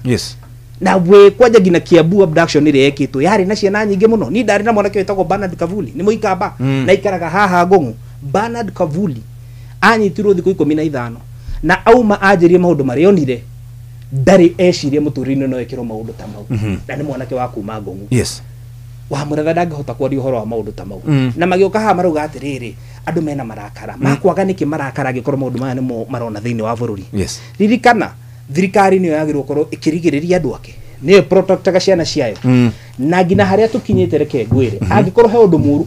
na we kwaja gina Kiambu abduction ire ekitwo yari na ciana nyingi muno ni ndari na mwanake wetagwo Bernard Kavuli ni muikamba na ikaraga haha Ngong'u Bernard Kavuli anyitirwo thiku 15 na auma ajirie maundu marionire ndari ecirie muturine no ekiro maundu ta mau na ni mwanake wa kuma Ngong'u wa muratha ndangihota kwaria horo wa maundu ta mau na magioka ha maruga atiriri andu mena marakara makwaga niki marakara gikorwo maundu maya nimo marona thiini wa bururi ririkana thirikari niyo yagirwo korwo ikirigiriria andu ake niyo protectaga ciana ciayo na ngina haria tukinyite reke ngwire angikorwo he undu muru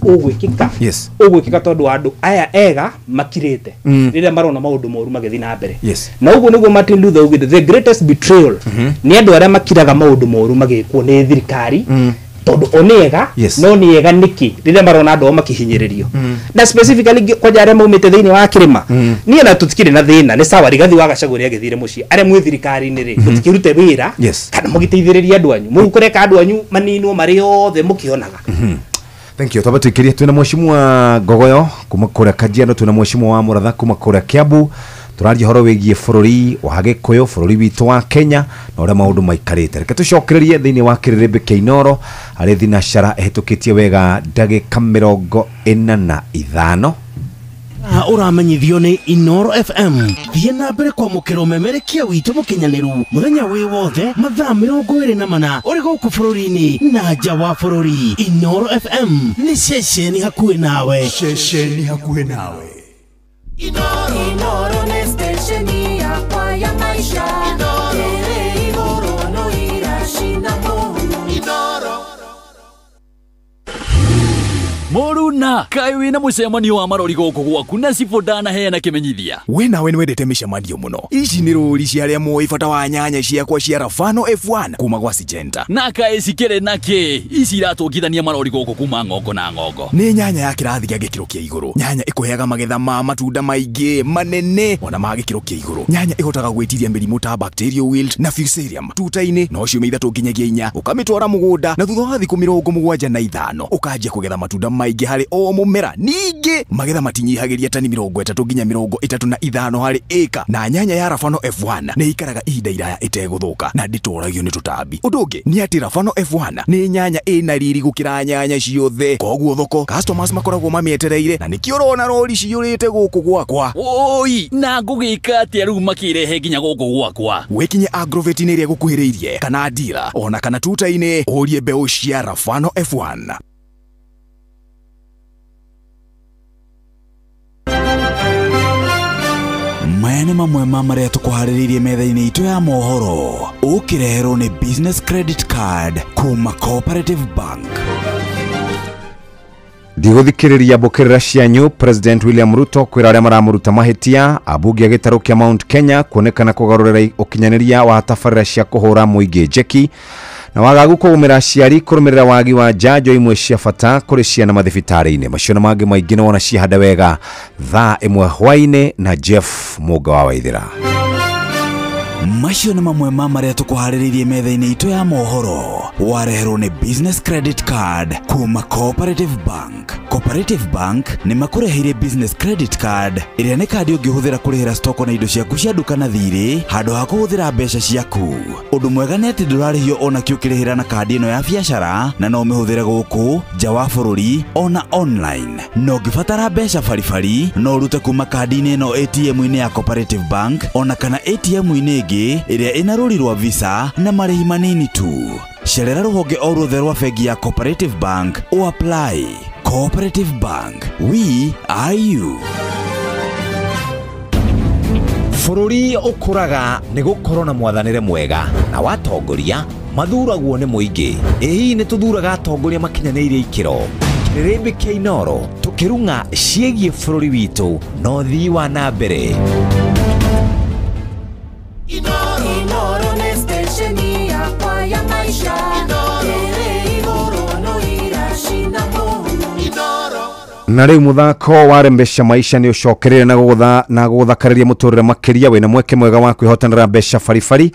ugwikika tondu andu aya ega makirite riria marona maundu moru magithi na mbere na uguo niguo Martin Luther ugite the greatest betrayal ni andu aria makiraga maundu moru magikwo ni thirikari tondu onega no niega niki riria marona andu makihinyiririo na specifically kwa jare maumite thiini wa kirima nie na tutikire na thina ni sawa rigathi wa Gachagua agithire muci aria mwi thirikari ni ri mutikirute wira kana mugiteithiriria andu anyu mukureka andu anyu maninwo mari othe mukionaga Thank you. Twaba tukiria twina mheshimiwa Gogoyo kuma kuria Kajiado, twina mheshimiwa wa Muratha kuma kuria Kiambu. Turaria horo wigie bururi wa Gikuyu, bururi witu wa Kenya na uria maundu maikarite. Reke tucokererie thiini wa Kiririmbi Keinoro ari thinacara ehitukitie wega ndagika 45. Uramenyithio ni Inoro FM. Thie na mbere kwa mukiro memerekia witu mukinyaniru muthenya wi wothe mathaa 24 uri guku bururi-ini na nja wa bururi. Inoro FM ni ceceni hakuhi nawe. Inoro ni stesheni yakwa ya maisha. Tere iguru no irashinda Mungu. Moruna kai wina mucemanio wa marori goko gwaku na cibodana heana kimenyithia we nawe niwendete micemanio muno. Ici ni ruri cia aria moi bata wa nyanya ciakwa cia Rafano F1 kuma gwa Syngenta na kai cikire nake ici iratungithania marori goko kuma ng'ongo na ng'ongo. Ni nyanya ya kirathi kia gikiro kia iguru. Nyanya ikuheaga magetha ma matunda maingi manene ona ma gikiro kia iguru. Nyanya ihotaga gwitiria mirimu ta bacterial wilt na fusarium tuta-ini no ciumia 3 nginyagia 4 ukamitwara mugunda na thutha wa thiku 75 ukanjia kugetha matunda maingi hari o mumera. Ningi magetha matinyihagiria tani 30 nginya 35 hari eka. Na nyanya ya Rafano F1 ni ikaraga ihinda iraya iteguthuka na nditoragio ni tutambi. Undu ungi ni ati Rafano F1 ni nyanya ina riri gukira nyanya ciothe, koguo thoko customers makoragwo mamietereire na nikio rona rori ciurite guku gwakwa. Oi na ngugika ati aru makirehe nginya guku gwakwa. Wekinye Agrovet ni ria gukuhiriirie kana dealer ona kana tuta-ini urie mbeu cia Rafano F1. Maya ni mamwe ma maria tukuhaririirie metha-ini itu ya mohoro. Ukireherwo ni business credit card kuma Cooperative Bank. Ndigũthikĩrĩria mbũkĩrĩra cianyu. President William Ruto kwĩra arĩa maramuruta mahĩtia abunge a gĩtarũ kĩa Mount Kenya kuonekana kũgarũrĩra ũkinyanĩria wa tabarĩra cia kũhũra mũingĩ njeki na wagagu kũgũmĩra aciari kũrũmĩrĩra wagi wa njanjo imwe cia bata kũrĩ ciana mathibitarĩ-inĩ. Macio na mangĩ maingĩ no wona cihanda wega thaa 1 hwaĩ-inĩ na Jeff Mũnga wa Waithĩra. Macio na mamwe ma maria tukuhaririirie metha-ini itu ya mohoro. Wareherwo ni business credit card kuma Cooperative Bank. Cooperative Bank ni makureheire business credit card iria ni kandi ungihuthira kurihira stoko na indo ciaku cia duka na thiri handu ha kuhuthira mbeca ciaku. Undu mwega ni ati ndurarihio ona kiukirihira na kandi ino ya biacara na no mihuthire guku nja wa bururi ona online. No ngibatara mbeca baribari no urute kuma kandi-ini ino ATM-ini ya Cooperative Bank ona kana ATM-ini ingi iria ina ruri rwa visa na marihi manini tu. Cerera ruhonge o ruothe rwa bengi ya Cooperative Bank o apply. Cooperative Bank, we are you. Bururi ukuraga ni gukorwo na mwathanire mwega na watongoria mathuragwo ni muingi. Hihi ni tuthuraga atongoria makinyanĩirie ikiro. Kiririmbi Keinoro tukirunga ciegie bururi witu no thii wa na mbere. Inoro nĩ stesheni yakwa ya maisha ĩrĩ igũrũ no iracina mũno. Na rĩu muthako wa rembesha maisha ni ucokerere na gũthakariria mũtũrĩre makĩria wĩna mweke mwega wa kwĩhotanĩra mbeca baribari.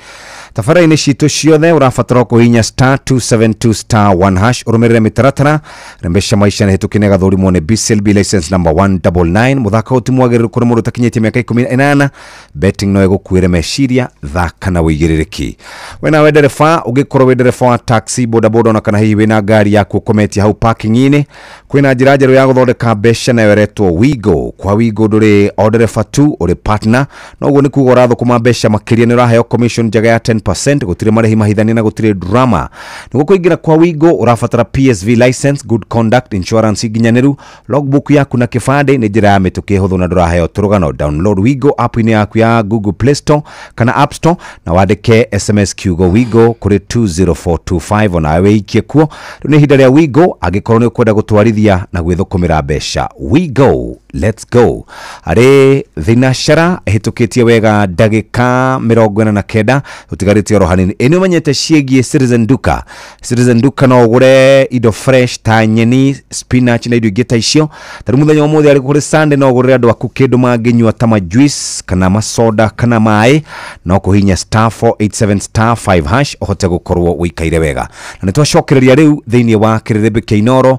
Tafadhali citu ciothe urabatara kuhinya *272*1# urumirire mitaratara. Rembesha maisha nihĩtũkie gathũrimwo nĩ BCLB license number 199. Muthako utimwagĩrĩru kũrĩ mũndũ ũtakinyĩtie mĩaka 18. Betting no ĩgũkuĩre meciria, thaka na wĩigĩrĩrĩki. Wena we ndereba ũngĩkorwo wĩ ndereba wa taxi, bodaboda na kana hihi wĩna ngari yaku ũkometie hau parking-inĩ, kwĩna njĩra njerũ ya gũthondeka mbeca nayo ĩretwo Wigo. Kwa Wigo ndũrĩ o ndereba tu, ũrĩ partner, na ũguo nĩ kuuga ũrathũkũma mbeca makĩria nĩ ũraheo commission njega ya 10%. Gutire marehi mahithania na gutire drama. Niguo kuingira kwa Wigo urabatara PSV license, good conduct, insurance iginyanĩru, logbook yaku na kibande nĩ njĩra ya mĩtũkĩ hũthũ na ndũraheo tũrũgano. Download Wigo app-inĩ yaku ya Google Play Store kana App Store na wandĩke SMS kiugo Wigo kuri 20425 ona wĩikie kuo. Rĩu nĩ ihinda rĩa Wigo angĩkorwo nĩ ũkwenda gũtwarithia na gwĩthũkũmĩra mbeca. Wigo, let's go. Arĩ thinashara hĩtũkĩtie wega ndagĩka 49 utigarĩtie oro hanini. Eni ũmenyete ciĩgiĩ Citizen Duka. Citizen Duka no ũgũre indo fresh ta nyeni, spinach na indo ingĩ ta icio. Tarĩ mũthenya wa mũthĩ arĩ kũrĩ Sunday no ũgũrĩre andũ aku kĩndũ mangĩnyua ta majuice kana masoda kana maĩ, no kũhinya *487*5# ũhote gũkorwo wĩikaire wega. Na nĩtwacokereria rĩu thĩinĩ wa kĩrĩrĩmbĩ kĩa Inoro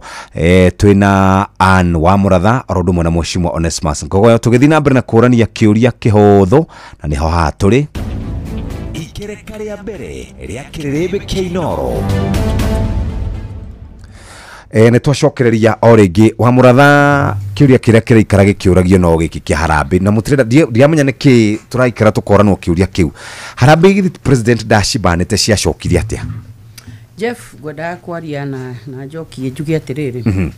twĩna Ann wa Mũratha oro ũndũ ũmwe na Mheshimiwa Onesmus Ngogoyo, tũgĩthiĩ na mbere na kũrania kĩũria kĩhũthũ na nĩho haha tũrĩ ikereka rĩa mbere rĩa kĩrĩrĩmbĩ kĩa Inoro. Nĩtwacokereria o rĩngĩ wa Mũratha kĩũria kĩrĩa kĩraikara gĩkĩũragio no gĩkĩ kĩa Harambee, na mũtĩrĩra ndiamenya nĩkĩ tũraikara tũkoranwo kĩũria kĩu. Harambee gĩthĩ President ndacibanĩte ciacokirie atĩa? Jeff, ngwendaga kwaria na njokie njuge atĩrĩrĩ.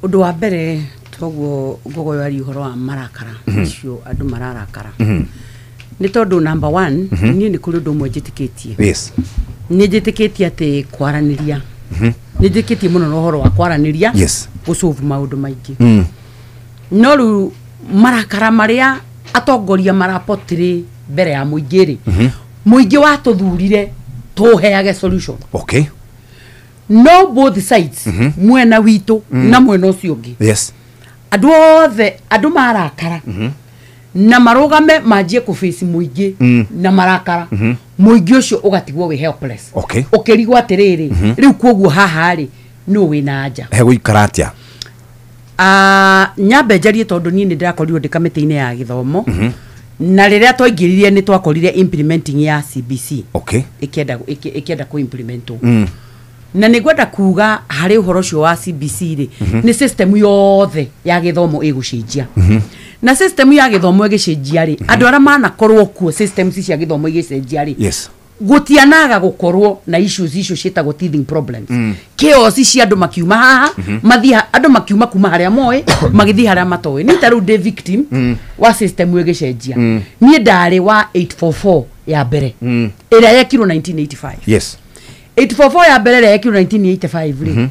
Ũndũ wa mbere toguo Ngogoyo ari ũhoro wa marakara icio andũ mararakara. Nĩ tondũ number 1 niĩ nĩ kũrĩ ũndũ ũmwe njĩtĩkĩtie. Yes. Nĩ njĩtĩkĩtie atĩ kwaranĩria. Nĩ njĩtĩkĩtie mũno na ũhoro wa kwaranĩria. Yes. Gũsolve maũndũ maingĩ. No rĩu marakara marĩa atongoria marapotire mbere ya mũingĩ-rĩ, mũingĩ watũthurire tũheage solution. Okay. No both sides, mwena witũ na mwena ũcio ũngĩ. Yes. Andũ othe andũ marakara na marũgame manjie kũface mũingĩ na marakara. Mũingĩ ũcio ũgatigwo wĩ helpless. Okay. Ũkĩrigwo atĩrĩrĩ, rĩu kwoguo haha-rĩ no wĩna anja. He gũikara atĩa? Nyambe njarie tondũ niĩ nĩ ndĩrakorirwo ndĩ kamĩtĩ-inĩ ya gĩthomo. Na rĩrĩa twaingĩrire nĩ twakorire implementing ya CBC. Okay. Ikienda ku implementwo. Na nĩ ngwenda kuga harĩ ũhoro ũcio wa CBC-rĩ, nĩ system yothe ya gĩthomo ĩgũcenjia. Na system ya gĩthomo ĩgĩcenjia-rĩ, andũ arĩa manakorwo kuo systems cia gĩthomo igĩcenjia-rĩ, yes, gutianaga gukorwo na issues ciĩtagwo teething problems. Chaos cia andũ makiuma haha, mathia andũ makiuma kuma harĩa moĩ, magĩthiĩ harĩa matoĩ. Nĩ tarũ ndĩ victim wa system ĩgĩcenjia. Niĩ ndarĩ wa 844 ya mbere. Ĩrĩa yekirwo 1985. Yes. 844 ya mbere ĩrĩa yekirwo 1985-rĩ.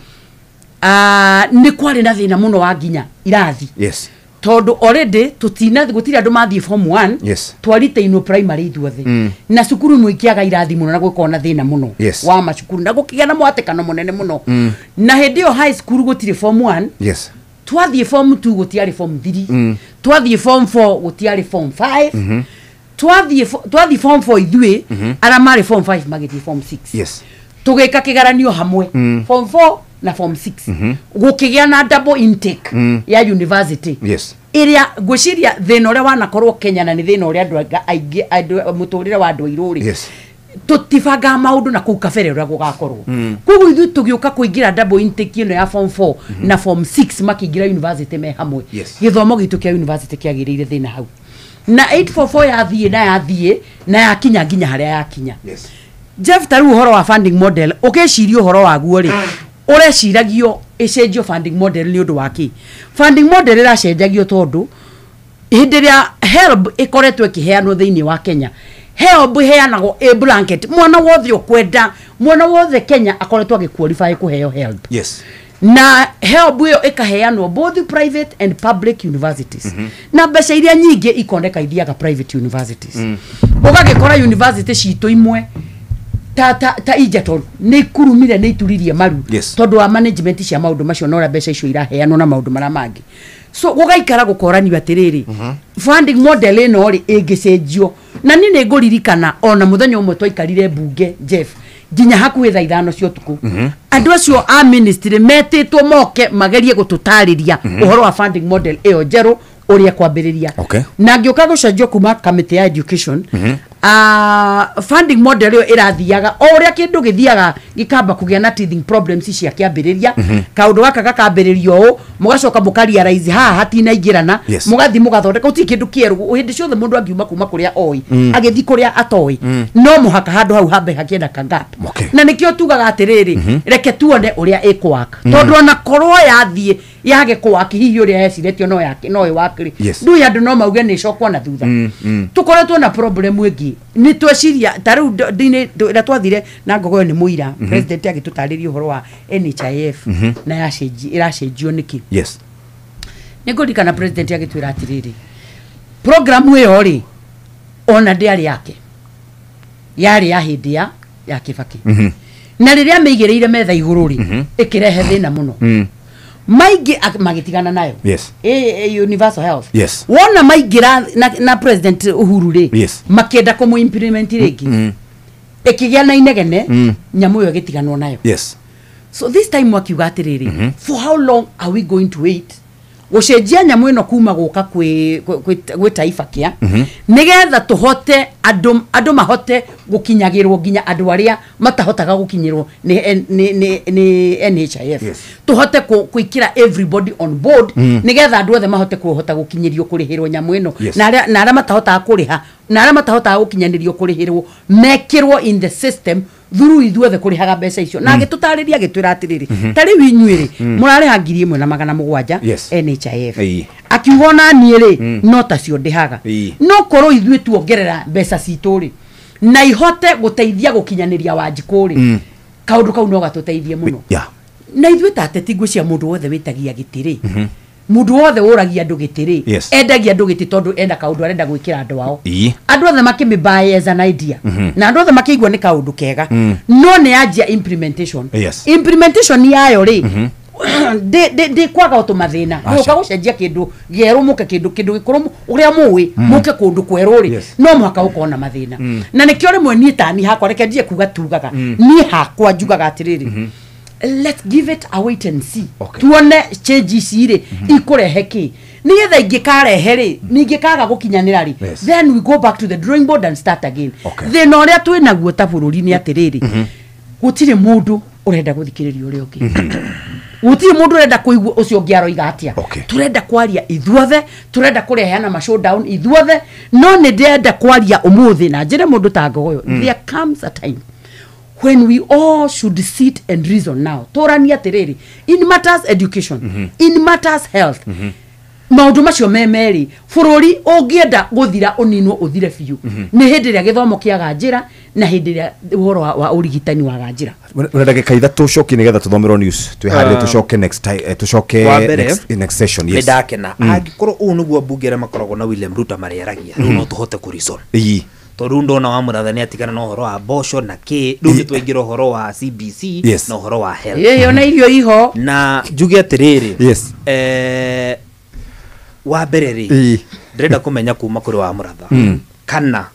Nĩ kwarĩ na thĩna mũno wa nginya irathi. Yes. Tondũ already gũtirĩ andũ mathiĩ form 1. Yes. Twaritainwo primary ithuothe. Na cukuru imwe ikiaga irathi mũno na gũkorwo na thĩna mũno wa macukuru na gũkĩgĩa na mũhatĩkano mũnene mũno. Na hĩndĩ ĩyo high school gũtirĩ form 1. Yes. Twathiĩ form 2 gũtiarĩ form 3. Twathiĩ form 4 gũtiarĩ form 5. Twathiĩ form 4 ithuĩ arĩa marĩ form 5 magĩthiĩ form 6. Yes. Tũgĩka kĩgeranio hamwe form 4 na form 6. Gũkĩgĩa na double intake ya university. Yes. Ĩrĩa ngwĩciria thĩna ũrĩa wanakorwo Kenya na nĩ thĩna ũrĩa andũ aingĩ mũtũrĩre wa andũ airũ-rĩ. Yes. Tũtibangaga maũndũ na kũu kabere ũrĩa gũgakorwo. Koguo ithuĩ tũgĩũka kũingĩra double intake ĩno ya form 4 na form 6 makĩingĩra university me hamwe. Gĩthomo gitũ kĩa university kĩagĩrĩire thĩna hau. Na 844 na yakinya nginya harĩa yakinya. Yes. Jeff, tarũ ũhoro wa funding model ũkĩciria ũhoro waguo-rĩ, ũreciragio ĩcenjio funding model nĩ ũndũ wa kĩ? Funding model ĩracenjagio tondũ hĩndĩ ĩrĩa HELB ĩkoretwo ĩkĩheanwo thĩinĩ wa Kenya, HELB ĩheanagwo a blanket, mwana wothe ũkwenda, mwana wothe Kenya akoretwo agĩqualify kũheo HELB. Yes. na help hiyo ikaheanwo both private and public universities na mbeca iria nyingi ikondeka ithiaga private universities ugagikora university cito imwe ta Egerton ni kurumire ni ituririe maru tondu wa management cia maundu macio no mbeca icio iraheanwo na maundu mara mangi so gugaikara gukorani atiriri funding model ino ri ingicenjio na ni nguririkana ona muthenya umwe twaikarire bunge Jeff ginya hakuhe thaa ithano cio tuku andu acio a ministry metitwo moke magerie gututariria uhoro wa funding model eo jeru uria kwambiriria na ngioka gucenjio kuma committee ya education funding model io irathiaga o uria kindu githiaga gikamba kugia na teething problems cia kiambiriria kaundu gaka gakambiririo u mugacoka mukarealize hatina ingirana mugathi mugathondeka uti kindu kieru hindi ciothe mundu angiuma kuma kuria oi agithi kuria atoi no muhaka handu hau hambe hakienda kangap na nikio tugaga atiriri reke tuone uria ikwaka tondu ona korwo yathie yage kwaki hihi uria yeciretio no yake no iwakiri ndu yandu no mauge ni cokwa na thutha tukoretwo na problem ingi ni tweciria taru ndine ira twathire na ngogoyo ni muira president agitutariria uhoro wa NHIF na iracenjio niki ningurikana president agitwira atiriri program iyo ri ona ndiari yake yari ya hindi ya Kibaki na riria meigireire metha iguru ri ikirehe thina muno maigi magitigana nayo universal health wona maigira na president Uhuru ri makenda komu implement rigi ikigia na inegene nyamu yo gitiganwo nayo so this time wakiuga atiriri for how long are we going to wait gucenjia nyamu ino kuma guka kwi taifa kia nigetha tuhote andu mahote gukinyagirwo ginya andu aria matahotaga gukinyirwo ni NHIF tuhote kuikira everybody on board nigetha andu othe mahote kuhota gukinyirio kurihirwo nyamu ino na aria matahotaga kuriha na aria matahotaga gukinyanirio kurihirwo mekirwo in the system thuru ithuothe kurihaga mbeca icio na agitutariria agitwira atiriri tari winyuiri murare ha 1700 NHIF akiugona niere no tacio ndihaga no koro ithuĩ tuongerera mbeca cituri na ihote guteithia gukinyaniria Wanjikuri kaundu kau no gatuteithie muno na ithuĩ tateti ngũ cia mundu wothe witagia gitiri mundu wothe uragia andu gitiri endagia andu giti tondu enda kaundu arenda gwikira andu ao andu othe makimibaye as an idea na andu othe makigwa ni kaundu kega no ne ajia implementation yayo ri de kwaga utumathina uka gucenjia kindu geru muke kindu gikuru uria muwi muke kundu kweru ri no mwaka ukona mathina na nikio rimwe ni tani hakwa reke ndie kuga tugaga ni hakwa njugaga atiriri let's give it a wait and see tuone changes ire ikurehe ki nigetha ingikarehe ri ningikaga gukinyanira ri then we go back to the drawing board and start again then oria twinaguo ta bururi ni atiriri gutire mundu urenda guthikiririo uri uki gutire mundu urenda kuigua ucio ngiaro igatia turenda kwaria ithuothe turenda kureheana ma showdown ithuothe no ni ndenda kwaria umuthi na njire mundu ta ngogoyo there comes a time when we all should sit and reason now torania tereri in matters education in matters health maundu macio memeri fururi ungienda guthira uninwo uthire fiu ni hindi ria githomo kiaga njira na hindi ria uhoro wa urigitani wa ganjira una ndagika ithatu coki nigetha tuthomerwo news twiharire tucoke next time tucoke next session ndakena angikorwo u niguo mbungere makoragwo na William Ruto mariaragia no tuhote ku resolve tondu ndona wa murathani atigana na uhoro wa bosho na ki ndu nitwaingira uhoro wa CBC na uhoro wa health yo na irio iho na njuge atiriri wa bereri ndrenda kumenya kuma kuri wa muratha kana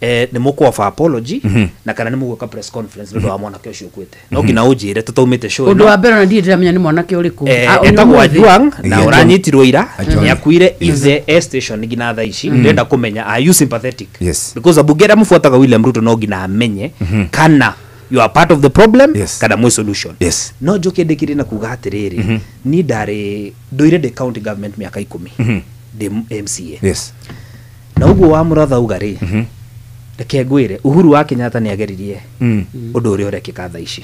ni mukwa apology na kana ni mugweka press conference ndo wa mwana ke ucio kwete no ngina ujire tutaumite show ndo wa bero na ndire ndamenya ni mwana ke uriku etagwa Juang na uranyitirwo ira ni akuire ize station ngina tha ici ndenda kumenya are you sympathetic because abugera mufuataga William Ruto no ngina amenye kana you are part of the problem kana mwe solution no joke ndekire na kuga atiriri ni ndare ndoire the county government miaka 10 the MCA na ugo wa muratha ugari reke ngwire Uhuru wa Kenyatta ni ageririe undu uri urekika tha ici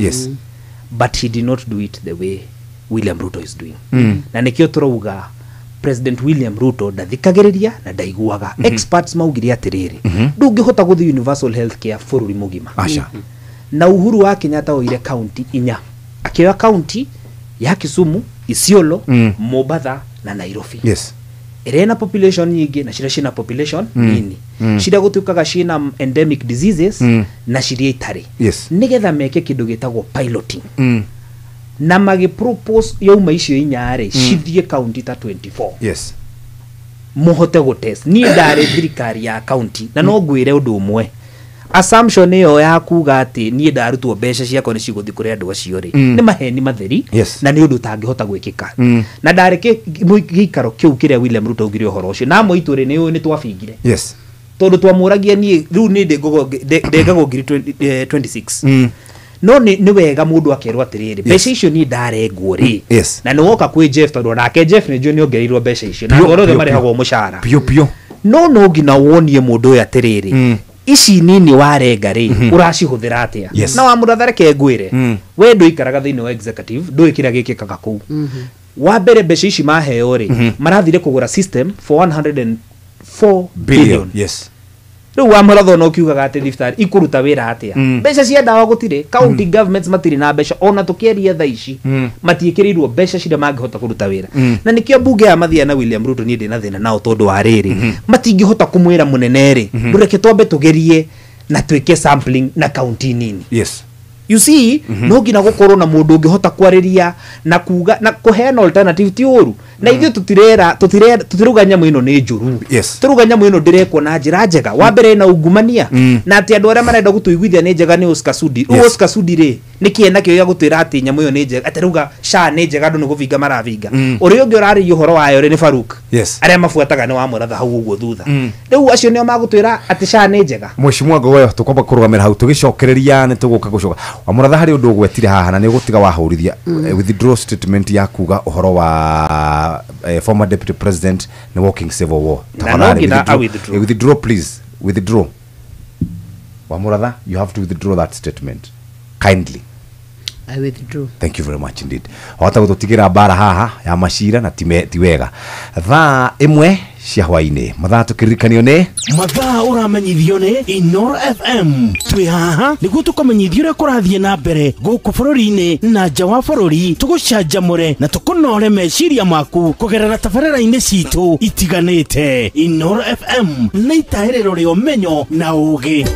but he did not do it the way William Ruto is doing na nikio turouga President William Ruto ndathikagiriria na ndaiguaga experts maugiria atiriri ndungihota guthi universal health care bururi mugima na Uhuru wa Kenyatta oire county inya akioya county ya Kisumu, Isiolo, Mombasa na Nairobi. Yes. Irena population nyingi na shina population nini. Shida gutukaga shina endemic diseases na shida itari. Yes. Nigetha meke kindu gitagwo piloting. Na magi propose yauma icio inyare shithie county ta 24. Yes. Muhote go test. Ni ndare thirikari ya county na no ngwire undu umwe. Assumption yo ya kuga ati ni ndarutwo mbeca ciakwa ni ciguthi kuri andu acio ri ni maheni matheri na ni undu tangihota gwikika na ndareke gikaro kiu kiria William Ruto ugire horo ucio na moituri ni twabingire yes tondu twamuragia ni riu ni ndengago ngiri 26 no ni wega mundu akerwa atiriri mbeca icio ni ndarengwo ri na ni woka kwi Jeff tondu nake Jeff ni junior ngerirwo mbeca icio na ngoro marehagwo mushara pio no ngina wonie mundu uyu atiriri ici nini warenga ri uracihuthira atia na wa murathareke ngwire we ndu ikaraga thiini wa executive ndu ikira gikikaga ku wa mbere mbeca ici maheo ri marathire kugura system for 104 billion yes riu wa muratho no kiugaga ati thibitarĩ ikuruta wira atia mbeca cia ndawa gutire county governments matiri na mbeca ona tukieria tha ici matiikirirwo mbeca cire mangihota kuruta wira na nikio bunge ya mathia na William Ruto ni ndina thina nao tondu wa riri matingihota kumwira munene ri ndureke twambe tugerie na twike sampling na county nini yes you see no ngina gukorwo na mundu ungihota kwariria na kuga na kuheana alternative ti uru na ithu tutiruga nyamu ino ni njuru turuga nyamu ino ndirekwo na njira njega wa mbere na ungumania na ati andu aria marenda gutuiguithia ni njega ni Oscar Sudi ri nikienda kio ya gutwira ati nyamu ino ni njega atiruga sha ni njega ndu ni guvinga maravinga uri ungi urari uhoro wayo ri ni Faruk aria mafuataga ni wa muratha hau uguo thutha riu acio nio magutwira ati sha ni njega mweshimwa goyo tukomba kurugamira hau tugicokereria ni tuguka gucoka wa muratha hari undu gwetire haha na ni gutiga wahurithia withdraw statement ya kuga uhoro wa former deputy president ni walking civil war withdraw please withdraw wa muratha you have to withdraw that statement kindly. I withdraw. Thank you very much indeed. Hota gututigira bara haha ya mashira na tiwega thaa imwe cia hwaini mathaa tukirikanio ni mathaa uramenyithio ni Inoro FM twi haha niguo tukomenyithio ria kurathie na mbere guku bururi-ini na nja wa bururi tugucanjamure na tukunore meciria maku kugerera tabarĩra-inĩ citu itiganite. Inoro FM na itaĩrĩro ria ũmenyo na ũũgĩ.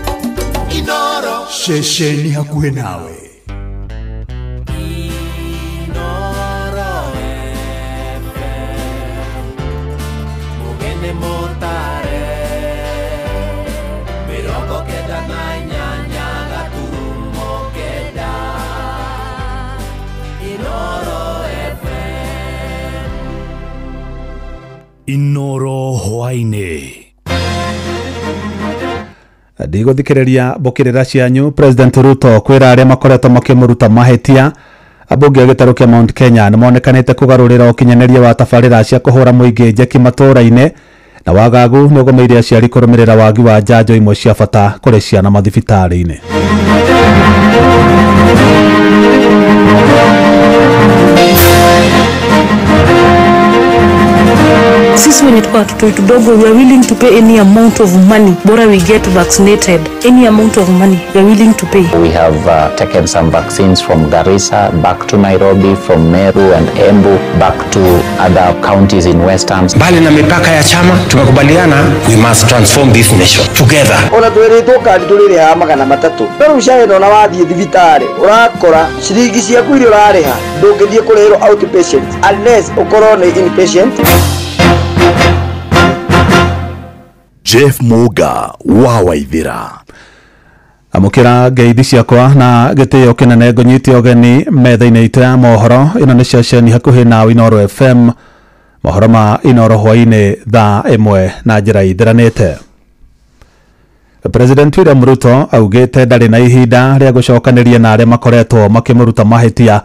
Inoro ceceni hakuhĩ nawe. Inoro hwaini ndiguthikireria mbukirira cianyu. President Ruto kwira aria makoretwo makimuruta mahetia abunge gitaru kia Mount Kenya ni monekanite kugarurira ukinyaneria wa tabarira cia kuhura muingi njeki matura-ini na wagagu ni ugomeire aciari kurumirira wagi wa njanjo imwe cia bata kuri ciana mathibitari-ini. Sisi wenye tuko watoto kidogo, we are willing to pay any amount of money bora we get vaccinated. Any amount of money we are willing to pay. We have taken some vaccines from Garissa back to Nairobi, from Meru and Embu back to other counties in Western. Bali na mipaka ya chama tumekubaliana, we must transform this nation together. Ona tweretwo kandi turire ha magana matatu pero ushaenda na wathie thibitari urakora ciringi ciaku iria urariha ndungithie kurehero outpatient unless ukorwo ni inpatient. Jeff Muga wa Waithira amukira ngeithi ciakwa na gitio kinene ngonyiti ogeni metha-ini itu ya mohoro ino ni ceceni hakuhi na Inoro FM mohoro ma Inoro hwaini thaa imwe na njira ithiranite. President William Ruto augite ndari na ihinda ria gucokaniria na aria makoretwo makimuruta mahetia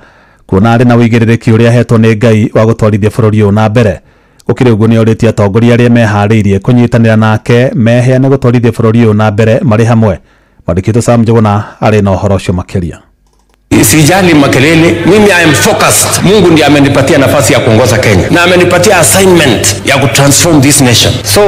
kuona ari na wigiririkia uria hetwo ni Ngai wa gutwarithia bururi uyu na mbere. Ukiri uguo ni oritie atongoria aria mehariirie kunyitanira nake meheane gutwarithia bururi uyu na mbere mari hamwe. Mwandĩki Sam Njuguna arĩ na ũhoro ũcio makĩria. Sijali makelele, mimi I am focused. Mungu ndiye amenipatia nafasi ya kuongoza Kenya na amenipatia assignment ya kutransform this nation. So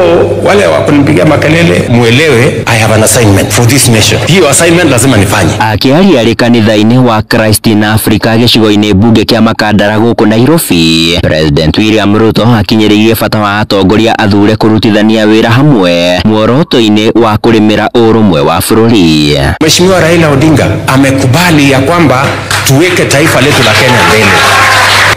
wale wakunipigia makelele, muelewe I have an assignment for this nation. Hiyo assignment lazima nifanye. Akiaria ari kanitha-ini wa Christ in Africa gicigo-ini bunge kia Makandara guku Nairobi, President William Ruto akinyiririe bata wa atongoria athure kurutithania wira hamwe muoroto-ini wa kurimira urumwe wa bururi. Mheshimiwa Raila Odinga amekubali ya kwamba tuweke taifa letu la Kenya mbele.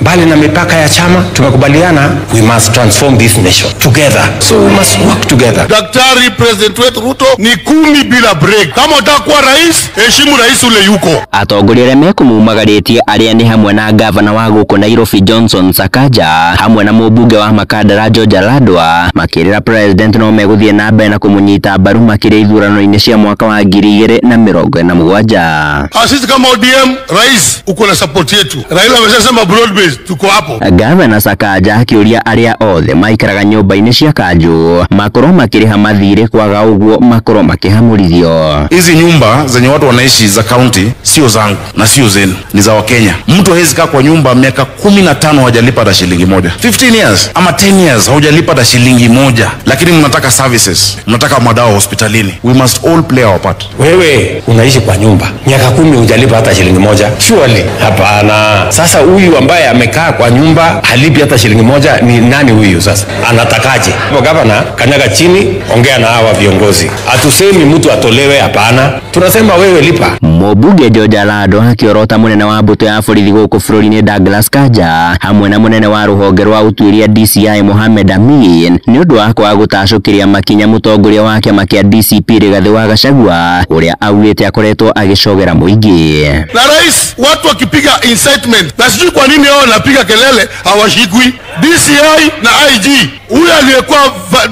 Bali na mipaka ya chama tumekubaliana we must transform this nation together. So we must work together. Daktari President wetu Ruto ni 10 bila break. Kama utakuwa rais, heshimu rais ule yuko. Atongoria arĩa mekumumagaritie arĩa ni hamwe na gavana wa guku Nairobi Johnson Sakaja hamwe na mũmbunge wa Makandara George Aladwa makĩrĩra president no megũthiĩ na mbere na kũmũnyita mbaru makĩria ithurano-inĩ cia mwaka wa 2027. Sisi kama ODM, rais uko na support yetu. Raila amesema broad base tuko hapo. Gavana Sakaja akĩũria arĩa othe maikaraga nyũmba-inĩ cia kanjũ makorwo makĩrĩha mathirĩ kwaga ũguo makorwo makĩhamũrithio. Hizi nyumba zenye watu wanaishi za county sio zangu na sio zenu, ni za Wakenya. Mtu hawezi kaa kwa nyumba miaka 15 hajalipa hata shilingi moja, 15 years ama 10 years hujalipa hata shilingi moja, lakini mnataka services, mnataka madawa hospitalini. We must all play our part. Wewe unaishi kwa nyumba miaka 10 hujalipa hata shilingi moja? Surely hapana. Sasa huyu ambaye amekaa kwa nyumba halipi hata shilingi moja ni nani huyu sasa? Anatakaje? Gavana, kanyaga chini, ongea na hawa viongozi. Hatusemi mtu atolewe, hapana. Tunasema wewe lipa. Mũmbunge George Aladwa akiorota munene wa mbũtũ ya borithi gũkũ bũrũri-inĩ Douglas Kanja hamwe na munene wa rũhonge rwa ũtuĩria DCI Mohamed Amin nĩ ũndũ wa kwaga gũtacũkĩria makinya mũtongoria wa kĩama kĩa DCP Rigathĩ wa Gachagua ũrĩa augĩte akoretwo agĩcogera mũingĩ. Na rais watu wakipiga incitement, na sijui kwa nini wao wanapiga kelele hawashikwi. DCI na IG, huyu aliyekuwa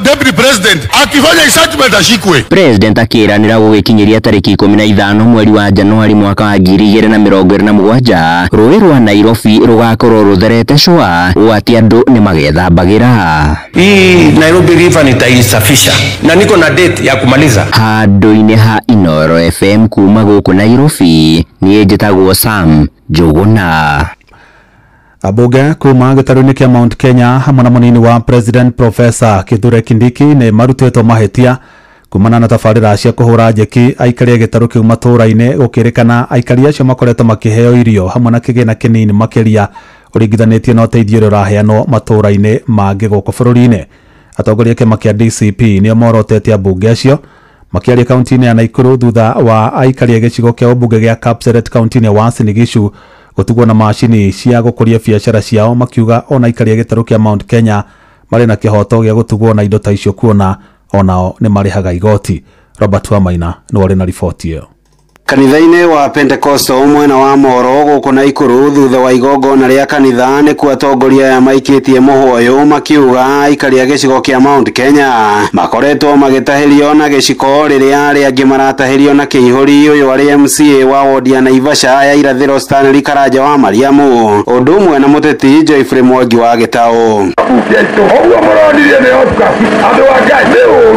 deputy president akifanya incitement ashikwe. President akĩranĩra gũgĩkinyĩria tarĩki 15 mweri wa Januari mwaka wa 2027 rũĩ rwa Nairobi rũgakorwo rũtherete cũa ũgati andũ nĩ magethambagĩra. Hii Nairobi River nitaisafisha na niko na date ya kumaliza. Handũ-inĩ ha Inoro FM kuma gũkũ Nairobi niĩ njĩtagwo Sam Njũgũna. Abunge kuma gĩtarũ-inĩ kĩa Mount Kenya hamwe na mũnini wa President Professor Kithure Kindiki nĩ marutĩtwo mahĩtia kumana na tabarĩra cia kũhũra njeki aikari a gĩtarũ kĩu matũũra-inĩ gũkĩrĩkana aikari acio makoretwo makĩheo irio hamwe na kĩgĩna kĩnini makĩria ũringithanĩtie na ũteithio ũrĩa ũraheanwo matũũra-inĩ mangĩ gũkũ bũrũri-inĩ. Atongoria a kĩama kĩa DCP nĩo morotete abunge acio makĩaria kaunti-inĩ ya Naikuru thutha wa aikari a gĩcigo kĩa ũmbunge gĩa Kapseret kaunti-inĩ ya Uasin Gishu gũtugwo na macini cia gũkũria biacara ciao makiuga ona aikari a gĩtarũ kĩa Mount Kenya marĩ na kĩhoto gĩa gũtugwo na indo ta icio kuona onao nĩ marĩhaga igoti. Robert Wamaina nĩ warĩ na riboti ĩyo. Kanitha-inĩ wa Pentecostal mwena wa Moro gũkũ Naikuru thutha wa igongona rĩa kanitha nĩ kuo atongoria aya maikĩtie mũhoyo makiuga aikari a gĩcigo kĩa Mount Kenya makoretwo magĩtahĩrio na gĩciko rĩrĩa arĩa angĩ maratahĩrio na kĩihũri ũyũ arĩ MCA wa wodi ya Naivasha ya irathĩro Stanley Karanja wa Mariamu ũndũ ũmwe na mũteti Joyfrey Mwangi wa Gĩtaũ. Ũguo mũronirie nĩ Oscar andũ a Ngai nĩ ũru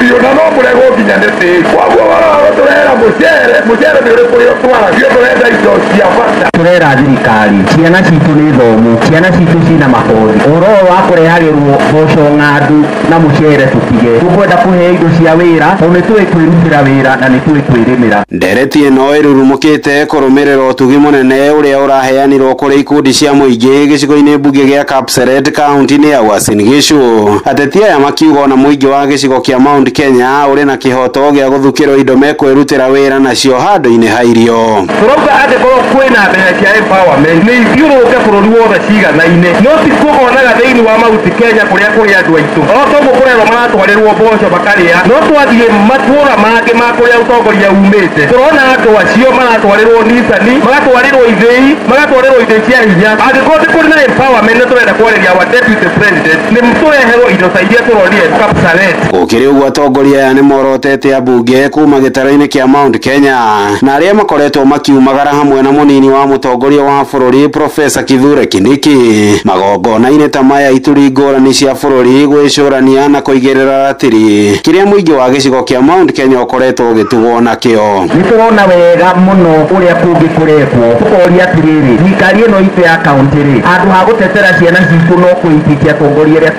biũ na no mũregwo nginya nĩ tĩri koguo warotũrera mũciĩ mũcere nĩ ũrĩ kũrĩa twara cio tũrenda indo cia bata. Turera thirikari ciana citũ nĩ thomu, ciana citũ cina makothi ũhoro wa kũrehagĩrwo mboco ng'andu na mũcere tũtige tũkwenda kũhe indo cia wĩra tondũ nĩ tũĩ kwĩrutĩra wĩra na nĩ tũĩ kwĩrĩmĩra. Ndereti ĩno ĩrurumũkĩte kũrũmĩrĩra ũtugi mũnene ũrĩa ũraheanirwo kũrĩ ikundi cia mũingĩ gĩcigo-inĩ mbunge gĩa Kapseret kaunti-inĩ ya Uasin Gishu. Ateti aya makiuga ona mũingĩ wa gĩcigo kĩa Mount Kenya ũrĩ na kĩhoto gĩa gũthukĩrwo indo mekwĩrutĩra wĩra nacio handũ-inĩ ha irio. Turauga angĩkorwo kwĩna mbere cia empowerment nĩ ithiũrũrũke bũrũri wothe ciganaine no ti kũgonaga thĩinĩ wa Mount Kenya kũrĩa kũrĩ andũ aitũ o toguo kũrerwo maratwarĩrwo mboco makarĩa no twathiĩ matũũra mangĩ ma kũrĩa ũtongoria umĩte tũrona andũ acio maratwarĩrwo Nisani magatwarĩrwo ithĩi magatwarĩrwo indo cia hinya angĩkorwo ti kũrĩ na empowerment nĩ tũrenda kwarĩria wa deputy president nĩ tũreherwo indo ta iria tũronire Kapseret. Gũkĩrĩ ũguo atongoria aya nĩ morotete abunge kuma gĩtaro-inĩ gĩcigo-inĩ kĩa Mount Kenya na arĩa makoretwo makiumagara hamwe na mũnini wa mũtongoria wa bũrũri Profesa Kithure Kindiki magongona-inĩ ta maya ituri ngũrani cia bũrũri gwĩcũrania na kũigĩrĩra ratiri kĩrĩa mũingĩ wa gĩcigo kĩa Mount Kenya ũkoretwo ũgĩtugwo nakĩo. Nĩtũrona wega mũno ũrĩa kũngĩkoretwo tũkoria atĩrĩrĩ thirikari ĩno itũ ya kaũntĩ-rĩ handũ ha gũtetera ciana citũ no kũhingĩkia atongoria arĩa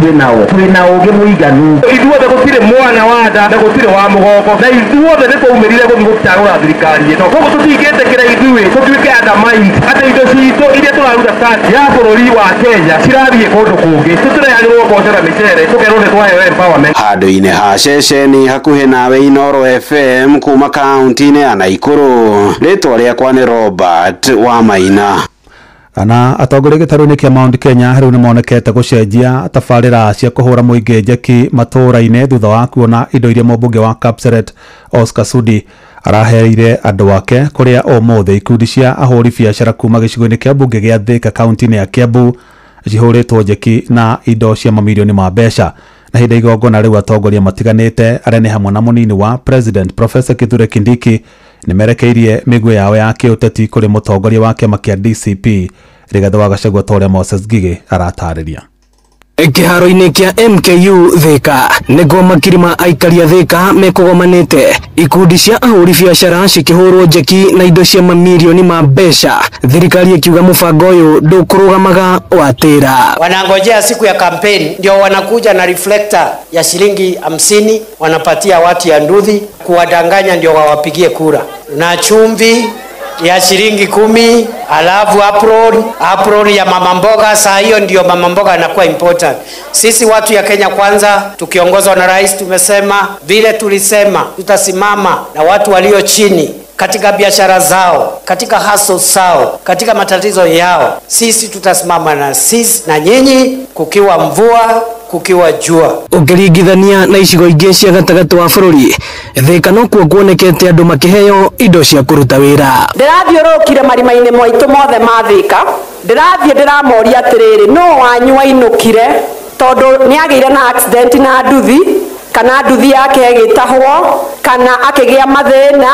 twĩna ũũgĩ mũiganu. Ithuothe gũtirĩ mwana wa nda na gũtirĩ wa mũgongo na ithuothe nĩtwaumĩrire gũthiĩ gũcagũra thirikari ĩno, koguo tũtingĩtĩkĩra ithuĩ tũtuĩke andamai atĩ indo citũ iria tũraruta tax ya bũrũri wa Kenya cirathiĩ kũndũ kũngĩ tũtĩreanĩrwo mboco na mĩcere tũkerwo nĩ twaheo empowerment. Handũ-inĩ ha ceceni hakuhĩ nawe Inoro FM kuma kaunti-inĩ ya Naikuru, rĩtwa rĩakwa nĩ Robert Wamaina. Ana atongoria gĩtarũ-inĩ kĩa Mount Kenya rĩu nĩmonekete gũcenjia tabarĩra cia kũhũra mũingĩ njeki matũũra-inĩ thutha wa kuona indo iria mũmbunge wa Kapseret Oscar Sudi araheire andũ ake kũrĩa ũmũthĩ ikundi cia ahũri biacara kuma gĩcigo-inĩ kĩa mbunge gĩa Thika kaunti-inĩ ya Kiambu cihũrĩtwo njeki na indo cia mamirioni ma mbeca. Na hĩndĩ igongona rĩu atongoria matiganĩte arĩa nĩ hamwe na mũnini wa President Professor Kithure Kindiki nĩmerekeirie mĩguĩ yao ya kĩũteti kũrĩ mũtongoria wa kĩama kĩa DCP Rigathĩ wa Gachagua ta ũrĩa Moses Ngigĩ aratarĩria. Kĩharo-inĩ kĩa MKU Thika nĩguo makiri ma aikari a Thika mekũgomanĩte ikundi cia ahũri biacara cikĩhũrwo njeki na indo cia mamirioni ma mbeca, thirikari ikiuga mũbango ũyũ ndũkũrũgamaga watĩra. Wanangojea siku ya kampeni ndio wanakuja na reflector ya shilingi 50 wanapatia watu ya nduthi kuwadanganya ndio wawapigie kura na chumvi ya shilingi 10 alafu apron ya mama mboga. Saa hiyo ndio mama mboga anakuwa important. Sisi watu ya Kenya Kwanza tukiongozwa na rais tumesema vile tulisema tutasimama na watu walio chini katika biashara zao, katika hustle zao, katika matatizo yao. Sisi tutasimama na sisi na nyinyi kukiwa mvua kukiwa jua. Ũkĩringithania na icigo ingĩ cia gatagatĩ wa bũrũri, Thika no kuo kuonekete andũ makĩheo indo cia kũruta wĩra. Ndĩrathiũrũrũkire marima-inĩ moitũ mothe ma Thika, ndĩrathiĩ ndĩramoria atĩrĩrĩ no wanyu wainũkire tondũ nĩagĩire na accident na nduthi kana nduthi yake ĩgĩtahwo kana akĩgĩa mathĩna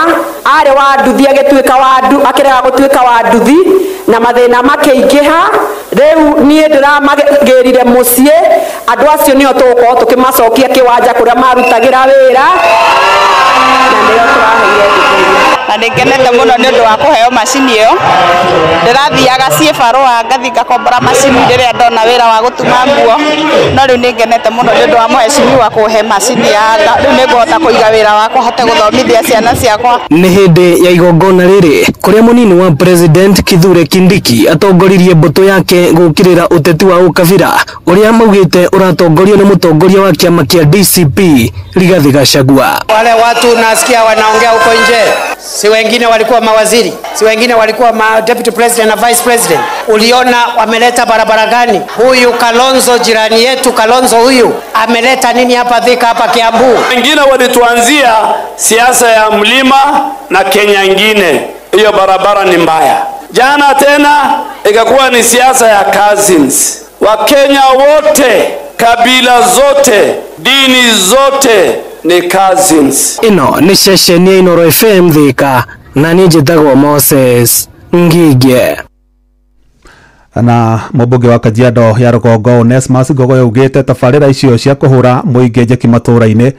arĩ wa nduthi akĩrega gũtuĩka wa nduthi na mathĩna makĩingĩha. Rĩu niĩ ndĩramagĩrire mũciĩ andũ acio nĩo tũgũkorwo tũkĩmacokia kĩwanja kũrĩa marutagĩra wĩra na nĩo tũraheire thikĩrĩria. Na nĩngenete mũno nĩ ũndũ wa kũheo macini ĩyo. Ndĩrathiaga ciĩ barũa ngathi ngakombora macini rĩrĩa ndona wĩra wa gũtuma nguo, no rĩu nĩngenete mũno nĩ ũndũ wa mũhecimiwa kũhe macini ya rĩu nĩngũhota kũiga wĩra wakwa hote gũthomithia ciana ciakwa. Nĩ hĩndĩ ya igongona rĩrĩ kũrĩa mũnini wa President Kithure Kindiki atongoririe mbũtũ yake gũkirĩra ũteti wa ũkabira ũrĩa maugĩte ũratongorio nĩ mũtongoria wa kĩama kĩa DCP Rigathĩ Gachagua. Wale watu nasikia wanaongea huko nje, si wengine walikuwa mawaziri, si wengine walikuwa deputy president na vice president. Uliona wameleta barabara gani? Huyu Kalonzo jirani yetu Kalonzo huyu ameleta nini hapa Thika hapa Kiambu? Wengine walituanzia siasa ya mlima na Kenya ingine. Hiyo barabara ni mbaya. Jana tena ikakuwa ni siasa ya cousins. Wakenya wote, kabila zote, dini zote ni cousins. Ino nĩ ceceni ya Inoro FM Thika na niĩ njĩtagwo Moses Ngigĩ. Na mũmbunge wa Kajiado ya rũgongo Onesmus Ngogoyo augĩte tabarĩra icio cia kũhũra mũingĩ njeki matũũra-inĩ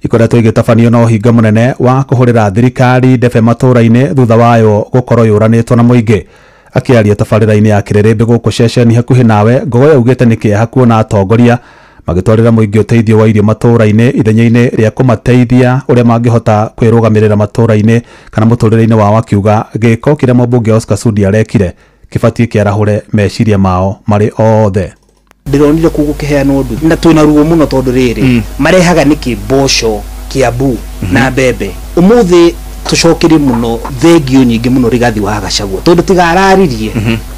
ikoretwo igĩtabanio na ũhinga mũnene wa kũhũrĩra thirikari ndebe matũũra-inĩ thutha wayo gũkorwo yũranĩtwo na mũingĩ. Akĩaria tabarĩra-inĩ ya Kĩrĩrĩmbĩ gũkũ ceceni hakuhĩ nawe, Ngogoyo augĩte nĩ kĩeha kuona atongoria magĩtwarĩra mũingĩ ũteithio wa irio matũũra-inĩ ithenya-inĩ rĩa kũmateithia ũrĩa mangĩhota kwĩrũgamĩrĩra matũũra-inĩ kana mũtũrĩre-inĩ wao, akiuga gĩko kĩrĩa mũmbunge Oscar Sudi arekire kĩbatiĩ kĩarahũre meciria mao marĩ othe. Ndĩronire kugu kĩheanwo ũndũ na twĩna ruo mũno tondũ rĩrĩ marehaga nĩkĩ mboco, Kiambu na mbembe. Ũmũthĩ tucokerie muno thengio nyingĩ muno Rigathĩ wa Gachagua tondu tigararirie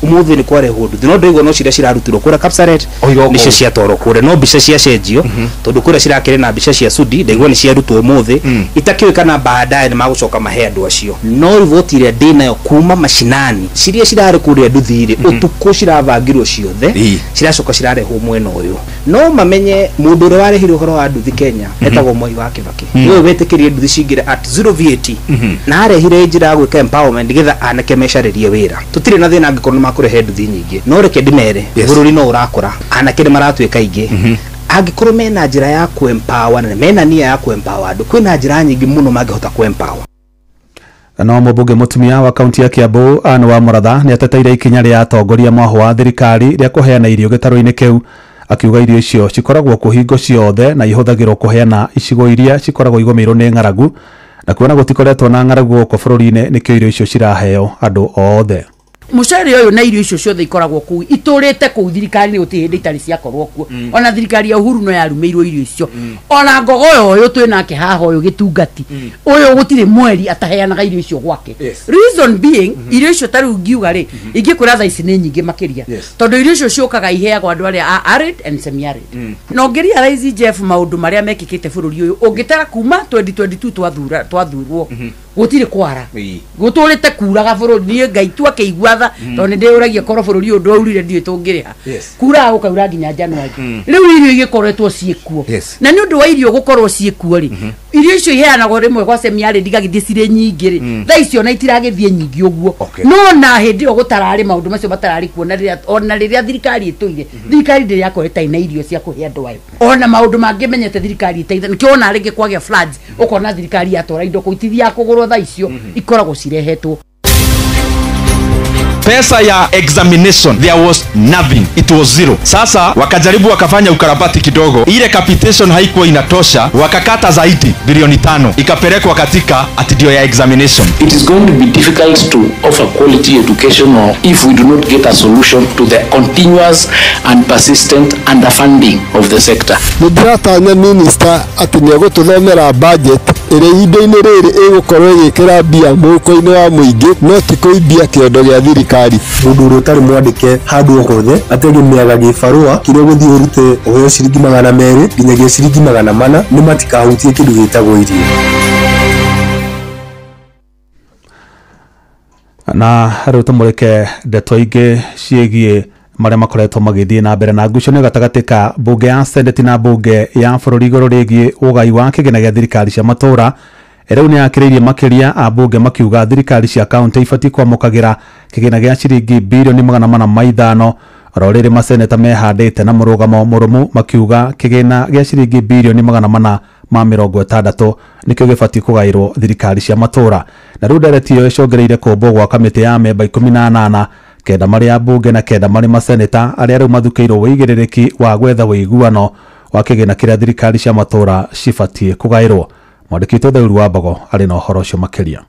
umuthi ni kwarehwo nduthi no ndoigo no ciria cirarutirwo kura Kapsaret nicio ciatwarwo kure no mbica cia cenjio tondu kura cirakire na mbica cia Sudi ndaigwa ni ciarutwo umuthi itakiwikana baadaye ni magucoka mahe andu acio no rivoti iria ndinayo kuma mashinani ciria cirare kuria nduthi ri utuku ciravangirwo ciothe ciracoka cirarehwo mwena uyu no mamenye mundu uri warehire uhoro wa nduthi Kenya etagwo Moi wa Kibaki niwe wetikirie nduthi cingire at 0 VAT na arehire njira ya gwika empowerment getha anake mecaririe wira tutire na thina angikorwo makurehe nduthi nyingi no reke ndimere bururi no urakura anake ni maratuika ingi angikorwo mena njira ya ku empower na mena nia ya ku empower andu kwina njira nyingi muno mangihota ku empower. No mũmbunge mũtumia wa kaunti ya Kiambu Anne wa Mũratha nĩ ateteire ikinya rĩa atongoria mohwo wa thirikari rĩa kũheana irio gĩtarũ-inĩ kĩu, akiuga irio icio cikoragwo kũhingo ciothe na ihũthagĩrwo kũheana icigo iria cikoragwo igũmĩirwo nĩ ng'aragu, na kuona gũtikoretwo na ng'aragu gũkũ bũrũri-inĩ nĩkĩo irio icio ciraheo andũ othe. Mucere uyu na irio icio ciothe ikoragwo kuu iturite kuu thirikari ni utihinde itari ciakorwo kuo ona thirikari ya Uhuru no yarumeirwo irio icio ona ngogo uyu twinake haha uyu gitungati uyu gutire mweri ataheanaga irio icio gwake. Reason being irio icio taru ngiuga ri ingikwira tha ici ni nyingi makiria tondu irio icio ciukaga iheagwo andu aria arid and semi arid no ngeria raizi Jeff maundu maria mekikite bururi uyu ungitara kuma 2022 twathurwo gutire kwara guturite kuraga bururi ni ngai tu akigwa tondu ndiuragia korwo bururi undu aurire ndiwe tungiriha kura ukaura nginya January riu irio igikoretwo ciekuo na ni undu wa irio gukorwo ciekuo ri irio icio iheanagwo rimwe gwa semi arid igagithie cire nyingi ri tha icio na itiragithie nyingi uguo no na hindi o gutarari maundu macio batarari kuona riria ona riria thirikari ituire thirikari ndiri yakoreta ina irio cia kuhe andu ayo ona maundu mangi menyete thirikari iteitha nikiona ringi kwagya floods ukona thirikari yatora indo kuitithia kugurwo tha icio ikoragwo cirehetwo. Pesa ya examination there was nothing, it was zero. Sasa wakajaribu wakafanya ukarabati kidogo, ile capitation haikuwa inatosha, wakakata zaidi bilioni 5 ikapelekwa katika atidio ya examination. It is going to be difficult to offer quality education or if we do not get a solution to the continuous and persistent underfunding of the sector. Mudiratanya minister atinia gututhomera budget iri indo-ini riri igukorwo igikira bia muko-ini wa muingi no ti kuibia kiondo gia thirikari. Mundu uri utari mwandike handu hothe ategemeaga gibarua kiria guthii urute uheo ciringi 200 nginyagia ciringi 400 ni matikahutie kindu gitagwo irio. Na riu tumurike ndeto ingi ciegie maria makoretwo magithie na mbere na ngucanio gatagatĩ ka mbunge ya Senate na mbunge ya bũrũri igũrũ rĩgiĩ ũgai wa kĩgĩna gĩa thirikari cia matũra. Rĩu nĩ yakĩrĩirie makĩria ambunge makiuga thirikari cia kaunti ibatie kwamũkagĩra kĩgĩna gĩa ciringi birioni 405 oro rĩrĩ maseneta mehandĩte na mũrũgamo mũrũmu makiuga kĩgĩna gĩa ciringi birioni 460 nĩkĩo gĩbatie kũgaĩrwo thirikari cia matũra. Na rĩu ndereti ĩyo ĩcongereire kũmbwo gwa kamĩtĩ ya memba 18 kenda marĩ ambunge na kenda marĩ maseneta arĩa rĩu mathukĩirwo wĩigĩrĩrĩki wa gwetha wĩiguano wa kĩgĩna kĩrĩa thirikari cia matũra cibatie kũgaĩrwo. Mwandĩki witũ Theuru wa Mbogo arĩ na ũhoro ũcio makĩria.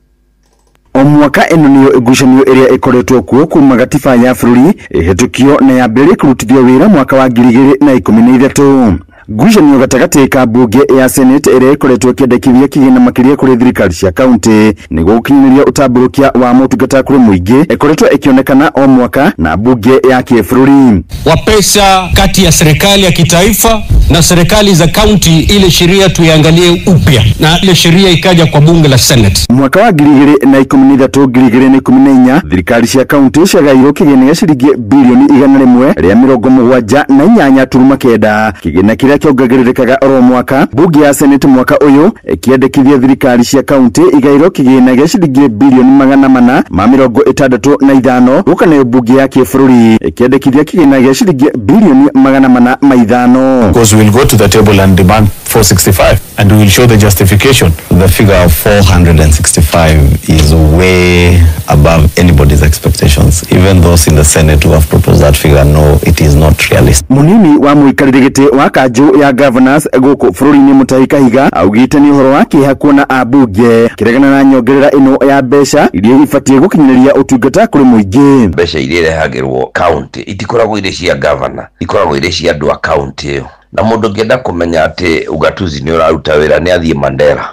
O mwaka ĩno nĩyo ngucanio ĩrĩa ĩkoretwo kuo kuma gatiba ya bũrũri ĩhĩtũkio na yambĩrĩrie kũrutithio wĩra mwaka wa 2013. Ngucanio gatagatĩ ka mbunge ya Senate ĩrĩa ĩkoretwo ĩkĩendekithia kĩgĩna makĩria kũrĩ thirikari cia kaunti nĩguo gũkinyanĩria ũtambũrũkia wa motungata kũrĩ mũingĩ ĩkoretwo ĩkĩonekana o mwaka na mbunge ya kĩbũrũri. Wa pesa kati ya serikali ya kitaifa na serikali za kaunti, ile sheria tuiangalie upya na ile sheria ikaja kwa bunge la Senate. Mwaka wa 2013-2014 thirikari cia kaunti ciagairwo kĩgĩna gĩa ciringi birioni 178.9 kĩgĩna kĩrĩa kĩongagĩrĩrĩkaga oro mwaka. Bunge ya Senate mwaka ũyũ ĩkĩendekithia thirikari cia kaunti igairwo kĩgĩna gĩa ciringi birioni 465 gũka nayo bunge ya kĩbũrũri ĩkĩendekithia kĩgĩna gĩa ciringi birioni 405. Because we will go to the table and demand 465 and we will show the justification. The figure of 465 is way above anybody's expectations. Even those in the Senate who have proposed that figure, no, it is not realistic. Munini wa mũikarĩri gĩtĩ wa kanjũ ya governors gũkũ bũrũri-inĩ Mutahi Kahiga augĩte nĩ ũhoro wa kĩeha kuona ambunge kĩregana na nyongerera ĩno ya mbeca iria ibatie gũkinyĩrĩria ũtungata kũrĩ mũingĩ. Mbeca iria irehagĩrwo county itikoragwo irĩ cia governor, ikoragwo irĩ cia andũ a county ĩyo. Na mundu ngenda kumenya ati ugatuzi ni uraruta wira ni athie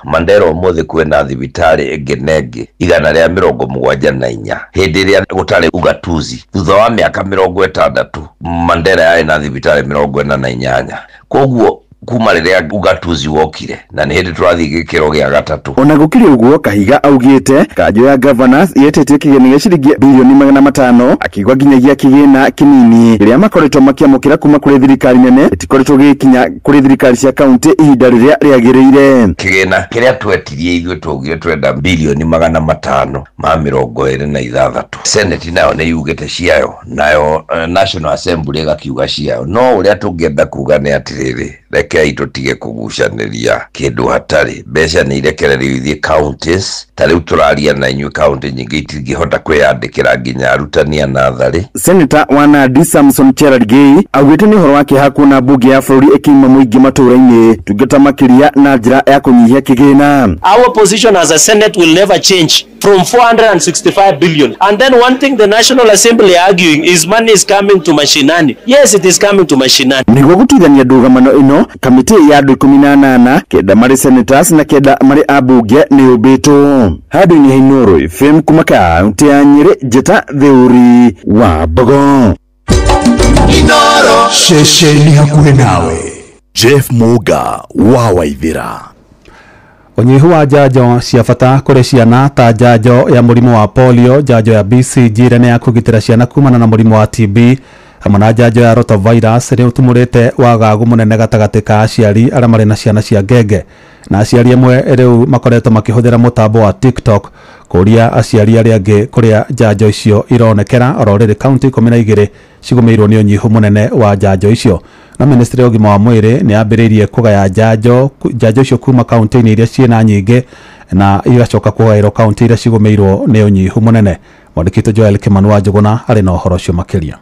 Mandera umuthi kwena thibitari engenenge 174 hindi ria gutari ugatuzi thutha wa miaka 60 Mandera yari na thibitari 48. Koguo kuma riria ugatuzi wokire na ni hindi turathi gikiro gia gatatu. Ona gukiri uguo Kahiga augite kanjo ya governors yetetie kigeni gya ciringi bilioni 500 akigwa nginyagia kigina kinini riria makoretwo makiamukira kuma kuri thirikari nene itikoretwo gikinya kuri thirikari cia county ihinda riria riagiriire. Kigina kiria twetirie ithwe twogire twenda bilioni 500 ma 26. Senate nayo ni yugite ciayo nayo National Assembly gakiuga ciayo no uria tungienda kuga ni atiriri rekei tutige kugucaniria kindu hatari mbeca ni irekererio ithie counties tariu turaria na inywe county nyingi itingihota kwiyandikira nginya arutania nathari. Senator wa Nandi Samson Cherargei augite ni horo wake hakuna bunge ya bururi ikima muingi matura-ini tungeta makiria na njira ya kunyihia kigina. Our position as a Senate will never change from 465 billion. And then one thing the National Assembly arguing is money is coming to mashinani. Yes, it is coming to mashinani. Niguo gutithania ndugamano ino kamiti ya andu 18 kenda mari senators na kenda mari abunge ni ubito hadu ni Inoro FM kuma kaunti ya Nyeri Jeta Theuri wa Bogo. Inoro shesheni hakuhe nawe Jeff Muga wa Waithira. Unyihu wa njanjo cia bata kuri ciana ta njanjo ya murimu wa polio, njanjo ya BCG ria ya kugitira ciana kumana na murimu wa TB hamwe na njanjo ya rotavirus ria utumurite wagagu munene gatagati ka aciari aria mari na ciana cia ngenge na aciari amwe riu makoretwo makihuthira mutambo wa TikTok kuria aciari aria angi kuria njanjo icio ironekera ororiri county 12 cigumirwo ni unyihu munene wa njanjo icio na ministry of gima wa mwiri ni ambiririe kugaya njanjo icio kuma county-ini iria ciena nyingi na igacoka kugairwo county iria cigumirwo ni unyihu munene. Mwandikito Joel Kimanu wa Njuguna ari na uhoro ucio makiria.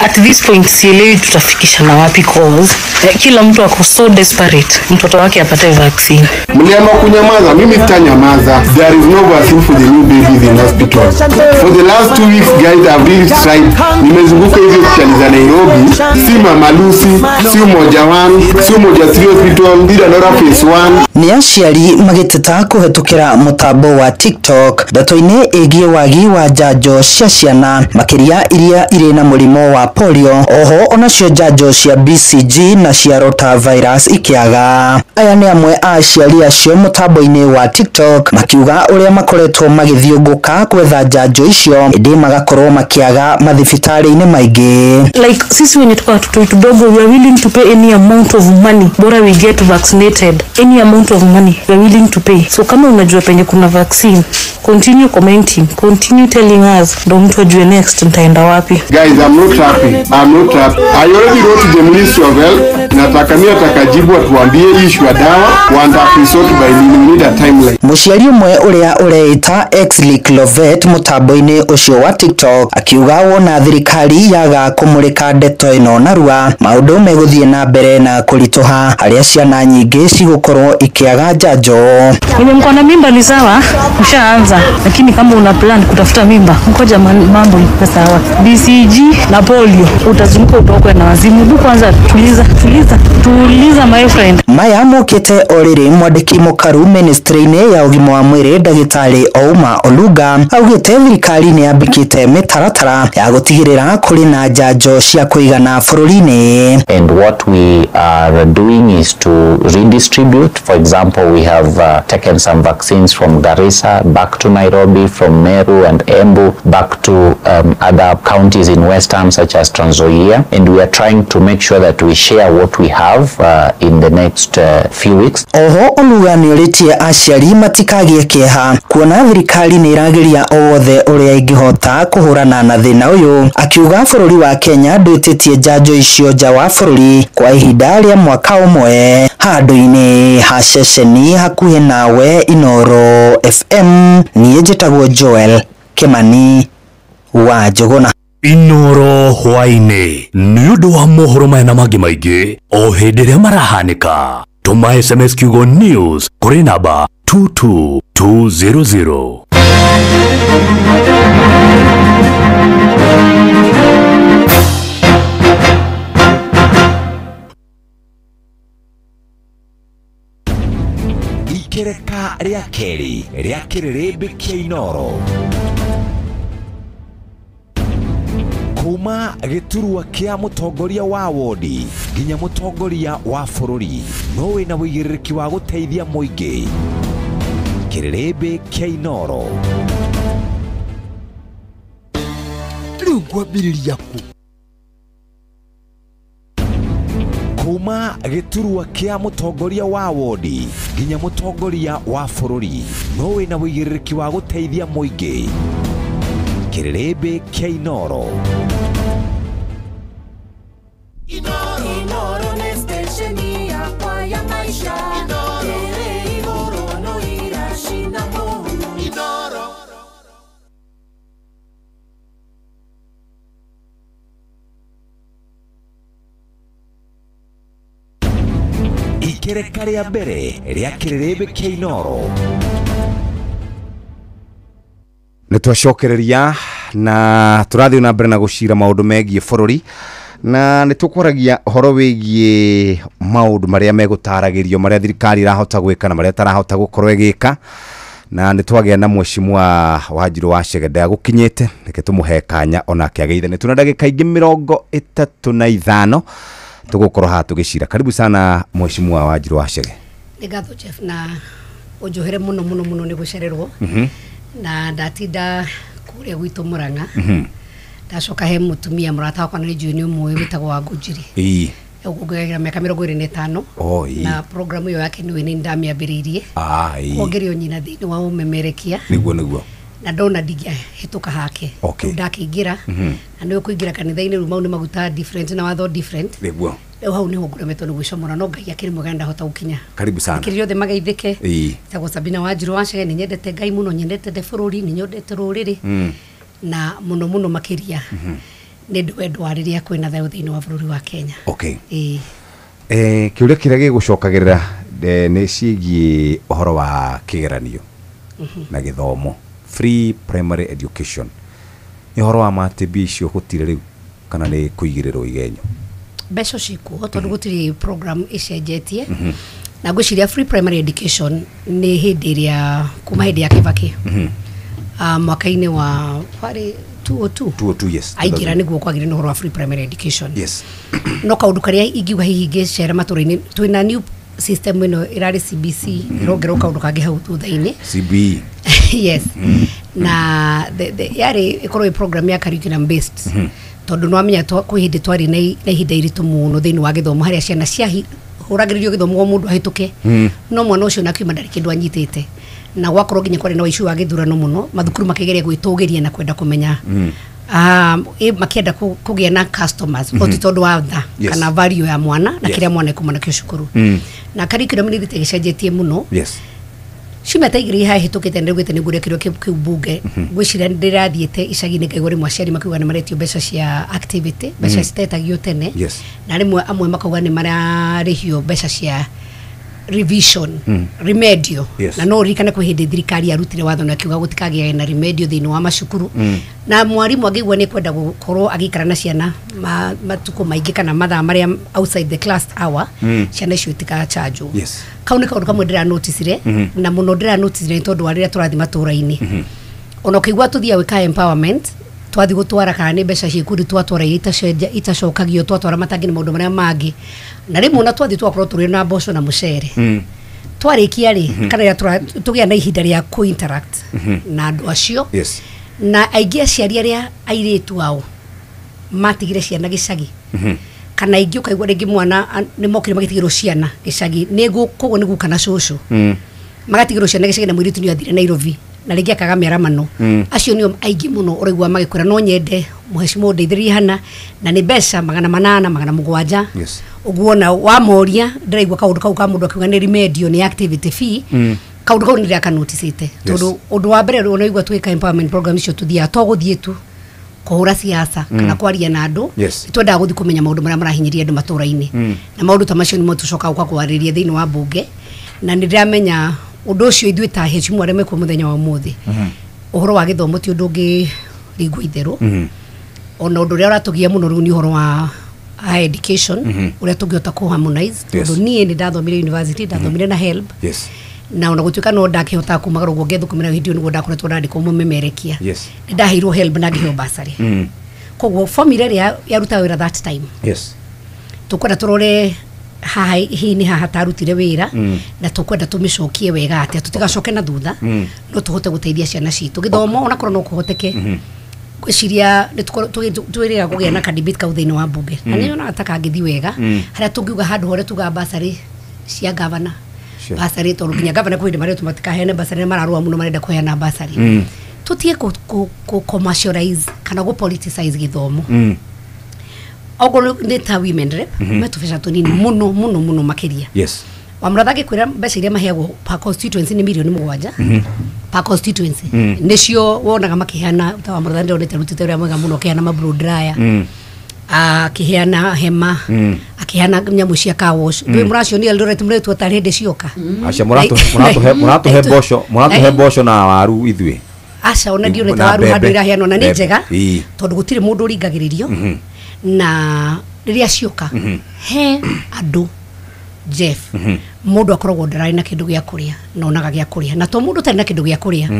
At this point sielewi tutafikisha na wapi cause kila mtu ako so desperate mtoto wake apate vaccine. Mliama kunyamaza, mimi sitanyamaza. There is no vaccine for the new babies in hospital. For the last 2 weeks guys have really tried. Nimezunguka hizo hospitali za Nairobi, si Mama Lucy, si Umoja 1, si Umoja 3 hospital, ndira Nora phase 1. Ni aciari magiteta kuhetukira mutambo wa TikTok ndeto-ini igie wagi wa njanjo cia ciana makiria iria iri na murimo wa polio oho onacio njanjo cia BCG na cia rotavirus ikiaga. Aya ni amwe a aciari acio mutambo-ini wa TikTok makiuga uria makoretwo magithiunguka kwetha njanjo icio indi magakorwo makiaga mathibitari-ini maingi. Like sisi wenye tuko watoto kidogo we are willing to pay any amount of money bora we get vaccinated, any amount of money we are willing to pay. So kama unajua penye kuna vaccine continue commenting, continue telling us ndo mtu ajue next nitaenda wapi. Guys, I'm not happy. I already wrote to the Ministry of Health. Nataka mimi atakajibu atuambie issue ya dawa wanda resort by need a timeline. Muciari umwe uria ureita Exlick Lovet mutambo-ini ucio wa TikTok akiuga wona thirikari yaga kumurika ndeto ino narua maundu meguthie na mbere na kurituha haria ciana nyingi cigukorwo ikiaga njanjo. Mwenye mko na mimba ni sawa, ushaanza, lakini kama una plan kutafuta mimba ngoja mambo iko sawa. BCG na polio utazunguka utokwe na wazimu. Hebu kwanza tuliza my friend. Maya mokete oriri mwandiki mukaru ministry-ini ya ugima wa mwiri ndagitari Ouma Oluga augite thirikari ni yambikite mitaratara ya gutigirira kuri na njanjo cia kuigana bururi-ini. And what we are doing is to redistribute. For example, we have taken some vaccines from Garissa back to Nairobi, from Meru and Embu back to other counties in Western such as Trans Nzoia, and we are trying to make sure that we share what we have in the next few weeks. Oho Oluga ni oritie aciari matikagie kieha kuona thirikari ni irageria othe uria ingihota kuhurana na thina uyu akiuga bururi wa Kenya ndwititie njanjo icio nja wa bururi kwa ihinda ria mwaka umwe. Handu-ini ha ceceni hakuhe nawe Inoro FM niĩ njĩtagwo Joel Kimani wa Njuguna. Inoro hwaini ni undu wa mohoro maya na mangi maingi o hindi ria marahanika. Tuma SMS kiugo news kuri namba 22200. Ikereka ria keri ria kiririmbĩ kia Inoro. kuma giturwa kia mutongoria wa wodi nginya mutongoria wa bururi no wina wigiriki wa guteithia muingi kirebe kia Inoro rugwabiriria ku kuma giturwa kia mutongoria wa wodi nginya mutongoria wa bururi no wina wigiriki wa guteithia muingi kirebe kia Inoro Inoro ni stesheni yakwa ya maisha. Tere Igoro no irashinda muhuru. Inoro ikereka ria mbere ria kirebe kia Inoro nitwacokereria na turathii na mbere na gucira maundu megie bururi na nitukwaragia horo wigie maundu maria megutaragirio maria thirikari irahota gwika na maria tarahota gukorwo igika na nitwagia na mheshimiwa Wanjiru Wachege gukinyite reke tumuhe kanya ona kiageithe nituna ndagika ingi 35 tugukorwo ha tugicira. Karibu sana mheshimiwa Wanjiru Wachege. Ngatho Jeff na ujuhere muno ni gucererwo na ndatinda kuria gwitu Muranga ndacoka he mutumia murata wakwa ni junior mwe witagwo wa Ngujiri ugugira miaka 25 na program yo yake ni wini ndamiambiririe kuongerio nyina thini wa umemerekia niguo na ndona ndigia hituka hake ndakiingira na ni ukuingira kanitha-ini rumau ni maguta different na watho different niguo hau ni nguremetwo ni gwicomora no ngai akiri muganda hota gukinya. Karibu sana kiri yothe magaithike tagwo Sabina Wanjiru Wachege ni nyendete ngai muno nyendete de bururi ni nyendete ruriri na muno makiria ni ndwendo wariria kwina thayo thiini wa bururi wa Kenya. Kiuria kiria gigucokagirira ni ciigi uhoro wa kigeranio na githomo free primary education ni uhoro wa matibi cio gutire riu kana ni kuigirirwo igenyo beso ciku tondu gutiri program icenjetie na gwiciria free primary education ni hindi iria kuma hindi ya Kibaki mwaka-ini wa kwari 202 yes aigira niguo kwagire no horo wa free primary education yes no kaundu karia ingiuga hihi ngecera maturi-ini twina new system ino irari CBC irongera kaundu kangi hau thutha-ini CBE yes na the yari ikorwo program ya curriculum based tondu no amenya kwihindi twari na ihinda iritu muno thiini wa githomo haria ciana cia huragiririo githomo gwa mundu ahituke no mwana ucio nakiuma ndari kindu anyitite na gwakorwo nginya kwari na issue wa githurano muno mathukuru makigeria gwitugiria na kwenda kumenya makienda kugia na customers oti tondu wa tha kana value ya mwana na kiria mwana ikuma nakio cukuru na curriculum ni thite gicenjetie muno cimeta igiri ha hitukite ndegwite ni guria kirio kiu bunge gwicira ndirathiete icagi-ini ngaigua rimwe aciari makiuga ni maretio mbeca cia activity mbeca citetagio tene na rimwe amwe makauga ni mararihio mbeca cia revision remedio na no rikane kwa hindi thirikari yarutire watho na kiuga gutikagia na remedio thiini wa macukuru na mwarimu agigwa ni kwenda gukorwo agikara na ciana matuko maingi kana mathaa maria outside the class hour ciana icio itikachanjwo kauni kaundu kamwe ndira notice na muno ndira notice ni tondu ariria turathi matura-ini ona kigwa tuthia wika empowerment twathi gutwara kana ni mbeca ciikuri twatwara itacokagio twatwara matangi na maundu maria mangi na rimwe na twathi twakorwo turi na mboco na mucere twarikia ri kana tugia na ihinda ria ku interact na andu acio na aingi aciari aria airitu ao matigire ciana gicagi kana ingi ukaigua ringi mwana ni mokire magitigirwo ciana gicagi ni koguo ni gukana cucu magatigirwo ciana gicagi na mwiritu ni athire Nairobi na ringi akaga miaramano acio nio aingi muno uraigua magikwira no nyende mheshimiwa ndeithirie hana na ni mbeca 800 700 uguona wa moria ndiraigua kaundu kau ka mundu akiuga ni remedio ni activity fee kaundu kau ndira kanoticite tondu undu wa mbere unaigua twika empowerment program icio tuthia to guthie tu kuhura siasa kana kwaria na andu twenda guthi kumenya maundu maria marahinyiria andu matura-ini na maundu ta macio ni mo tucoka kwa kwariria thiini wa bunge na ndiramenya undu ucio ithuĩ ta hecimu arĩa mekuo muthenya wa umuthi uhoro wa githomo ti undu ungi ringwo itheru ona undu uria uratugia muno riu ni uhoro wa higher education uria tungiota ku harmonize tondu nie ni ndathomire university ndathomire na HELB na ona gutuika no ndakihota kumagara uguo ngethukumira video niguo ndakoretwo ndandikwo mumemerekia ni ndaheirwo HELB na ngiheo bursary koguo formula ria yaruta wira that time yes tukwenda turore haha hihi ni haha tarutire wira na tukwenda tumicokie wega atia tutigacoke na thutha no tuhote guteithia ciana citu githomo ona korwo no kuhoteke gwiciria twirira kugia na kadibit ka uthaini wa bunge na ni ona ataka ngithi wega haria tungiuga handu hore tuga basari cia governor basari to nginya governor kwende mari tumatika hene basari mararua muno marenda kuheana basari tutie ku commercialize kana go politicize githomo ogolo neta women rep metufisha tunini muno makiria yes wamrathage kwira mbeca iria maheagwo pa constituency ni milioni 7 pa constituency nicio wonaga makiheana ta wamrathage ndonete rutite uria mwega muno kiheana mabro dryer akiheana hema akiheana nyamu cia kawosh ndwe muracio ni Eldoret mretu atarende cioka acha muratu he bosho na waru ithwe acha ona ndio reta waru handu iraheanwo na ni njega tondu gutire mundu uringagiririo na riria cioka he andu Jeff mundu akoragwo ndarai na kindu gia kuria na onaga gia kuria na to mundu tari na kindu gia kuria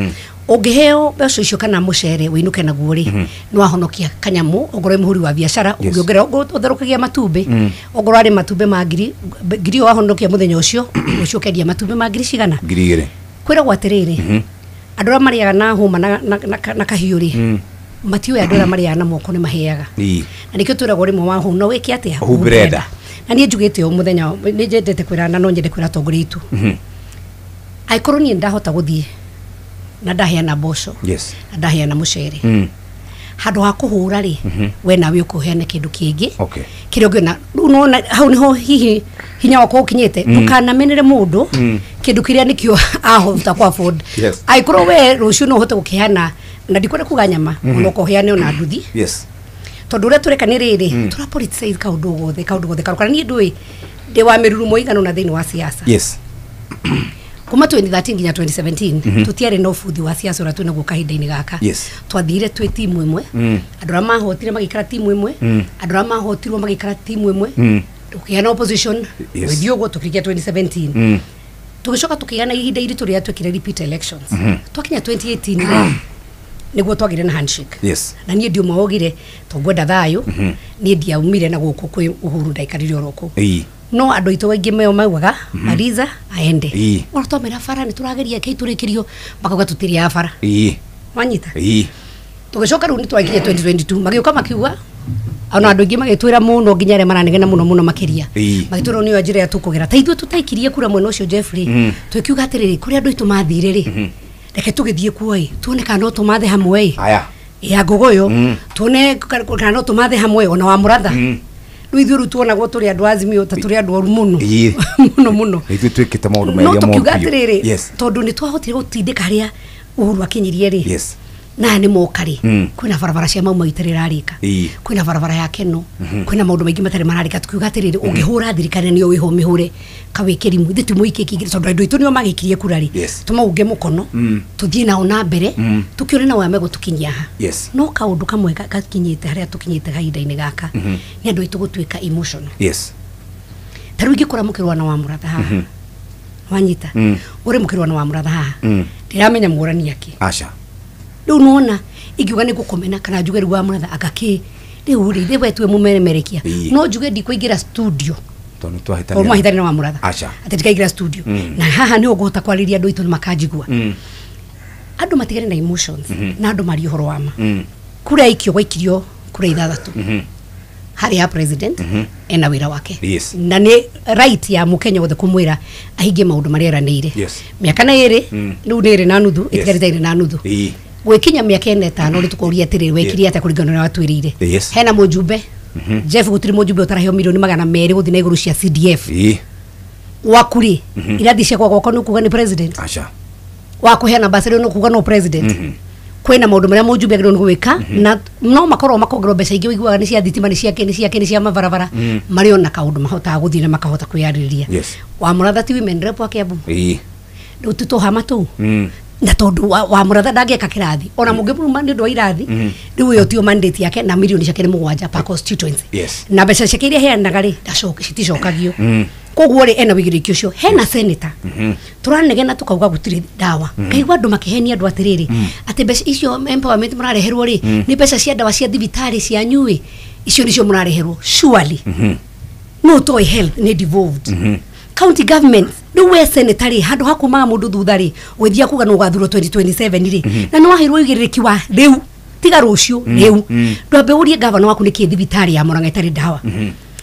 ungiheo mbeca icio kana mucere winuke naguo ri no ahonokia kanyamu ongoro muhuri wa biashara ungiongera utherukagia matumbi ongoro ari matumbi ma ngiri ahonokia muthenya ucio ucio kendia matumbi ma ngiri cigana ngiri kwira gwatiriri andu ra mariaga na huma na kahiuri matiwe andu ra mariaga na moko ni maheaga na nikio twiragwo rimwe wa hu no wiki atia hubreda na nie njugite o muthenya ni njendete kwira na no njende kwira tongori itu aikorwo ni ndahota guthie na ndaheana mboco yes ndaheana mucere handu ha kuhura ri we nawe ukuheane kindu kingi okay kirio ngina unaona hau niho hihi hinya wako ukinyete tukana menere mundu kindu kiria nikio ahota kwa afford aikorwo we rucio no hote gukiheana na ndikwenda kuga nyama onoko heane ona nduthi yes tondu ria tureka ni riri tura politicize kaundu gothe karukana ni ndui ndi wa miruru moigano na thiini wa siasa yes kuma 2013 nginya 2017 tutiare no futhi wa siasa ura twina guka hinda-ini gaka yes twathire twi timu imwe andu ra mahotire magikara timu imwe andu ra mahotirwo magikara timu imwe tukiana opposition withio go tukirikia 2017 tugicoka tukiana ihinda iritu ria twekire repeat elections twakinya 2018 niguo twagire na handshake yes na nie ndio maogire tongwenda thayo nie ndiaumire na guku kwi Uhuru ndaikarire oroku no andu itu wengi meo maugaga Mariza aende oratomera fara ni turageria kai turikirio bakauga tutiria fara wanyita tugicoka riu ni twakinya 2022 magioka makiuga ona andu ingi magitwira muno nginya re maranegena muno makiria magitwira ni njira ya tukugera ta ithu tutaikirie kura mwena ucio Jeffrey twikiuga atiriri kuri andu itu mathire ri reke tugithie kuoi tuone kana no tumathe hamwe aya ya gogoyo tuone kana no tumathe hamwe ona wa muratha ruithuru tuona gwo turi andu azimio ta turi andu oru muno ithu twikite maundu meria mo tondu ni twahotire gutindika haria Uhuru akinyirie ri yes na ni mokari kwina barabara cia mau maitirira rika kwina barabara ya Keno kwina maundu maingi matari mararika tukiuga atiriri ungihura thirikari niyo wiho mihure kawikiri mu thitu muike kigiri tondu andu itu niyo magikirie kurari tumauge mukono tuthie na ona mbere tukione na wame gutukinyia ha no kaundu kamwe gakinyite haria tukinyite gahinda-ini gaka ni andu itu gutwika emotional taru ingikora mukirwa na wa muratha ha wanyita uri mukirwa na wa muratha ha ndiramenya murani yake acha riu nona ingiuga ni gukomena kana njuge riu wa muratha agaki riu ri wetwe mumeremerekia no njuge ndikuingira studio tondu twahitania mahitania na wa muratha acha atikaingira studio na haha ni uguhota kwariria andu itu makajigua andu matigane na emotions na andu mari uhoro wama kura ikio gwaikirio kura ithathatu hari ya president ena wira wake na ni right ya mukenya wothe kumwira ahingie maundu maria eranire miaka na iri riu ni iri na nuthu itigarite iri na nuthu gwikinya miaka 5 ritukuria atiriri wekiri ate kuringana na watwirire hena mujumbe Jeff gutiri mujumbe utaraheo milioni 200 guthina iguru cia CDF wakuri irathi cia gwako no kuga ni president acha wakuheana basari no kuga no president kwena maundu maria mujumbe agirwo gwika na no makorwo makongerwo mbeca ingi wiguaga ni cia thitima ni cia mabarabara mario na kaundu mahota guthina makahota kwiyaririria wa muratha ti women rep wa Kiambu riu tutohama tu na tondu wa muratha ndangeka kirathi ona mungi muruma ni ndo irathi riu yo tio mandate yake na milioni ciake ni 7 per constituency na mbeca ciake iria heanaga ri ndacoka citicokagio koguo ri ena wigiriki ucio hena senator turanegena tukauga gutiri dawa kaigwa andu makihenia andu atiriri ati mbeca icio empowerment murareherwo ri ni mbeca cia dawa cia thibitari cia nyui icio nicio murareherwo surely no toy health ni devolved county government no we senatary handu hakumaga mundu thutha ri withia kuga no gathuro 2027 ri na no wahirwo igiriki wa riu tiga rucio riu ndwambe urie governor waku ni thibitari ya Murang'a itari dawa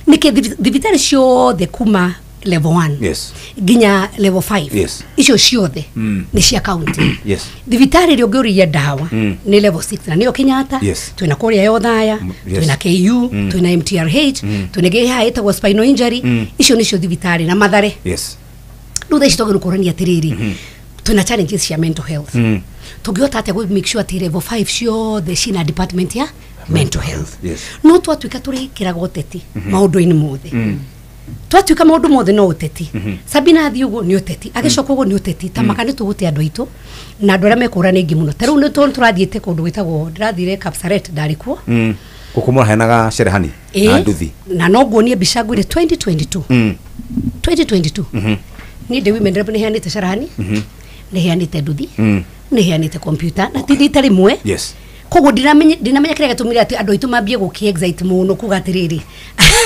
ni thibitari ciothe kuma level 1 ginya level 5 icio ciothe ni cia county thibitari ri ungiuria dawa ni level 6 na niyo Kenyatta twina kuria yothaya twina KU twina MTRH twina geha etagwo spinal injury icio nicio thibitari na Mathare ndu thaici togiru kurania atiriri twina challenges cia mental health tugihota atia go make sure ati level 5 ciothe cina department ya mental health no twatuika turi kiraga uteti maundu-ini mothe twatuika maundu mothe no uteti Sabina athi uguo ni uteti agicoka uguo ni uteti tamaka ni tugutia andu aitu na andu aria mekurana ingi muno taru ni turathiete kundu gwitagwo ndirathire Kapsaret ndarikuo ukumura henaga Sherehani na nduthi na no guonie mbica ngwire 2022 ni de women rep ni heanite Sherehani ni heanite nduthi ni heanite computer na tithita rimwe koguo ndinamenya kiria gatumire ati andu aitu mambie guki excite muno kuga atiriri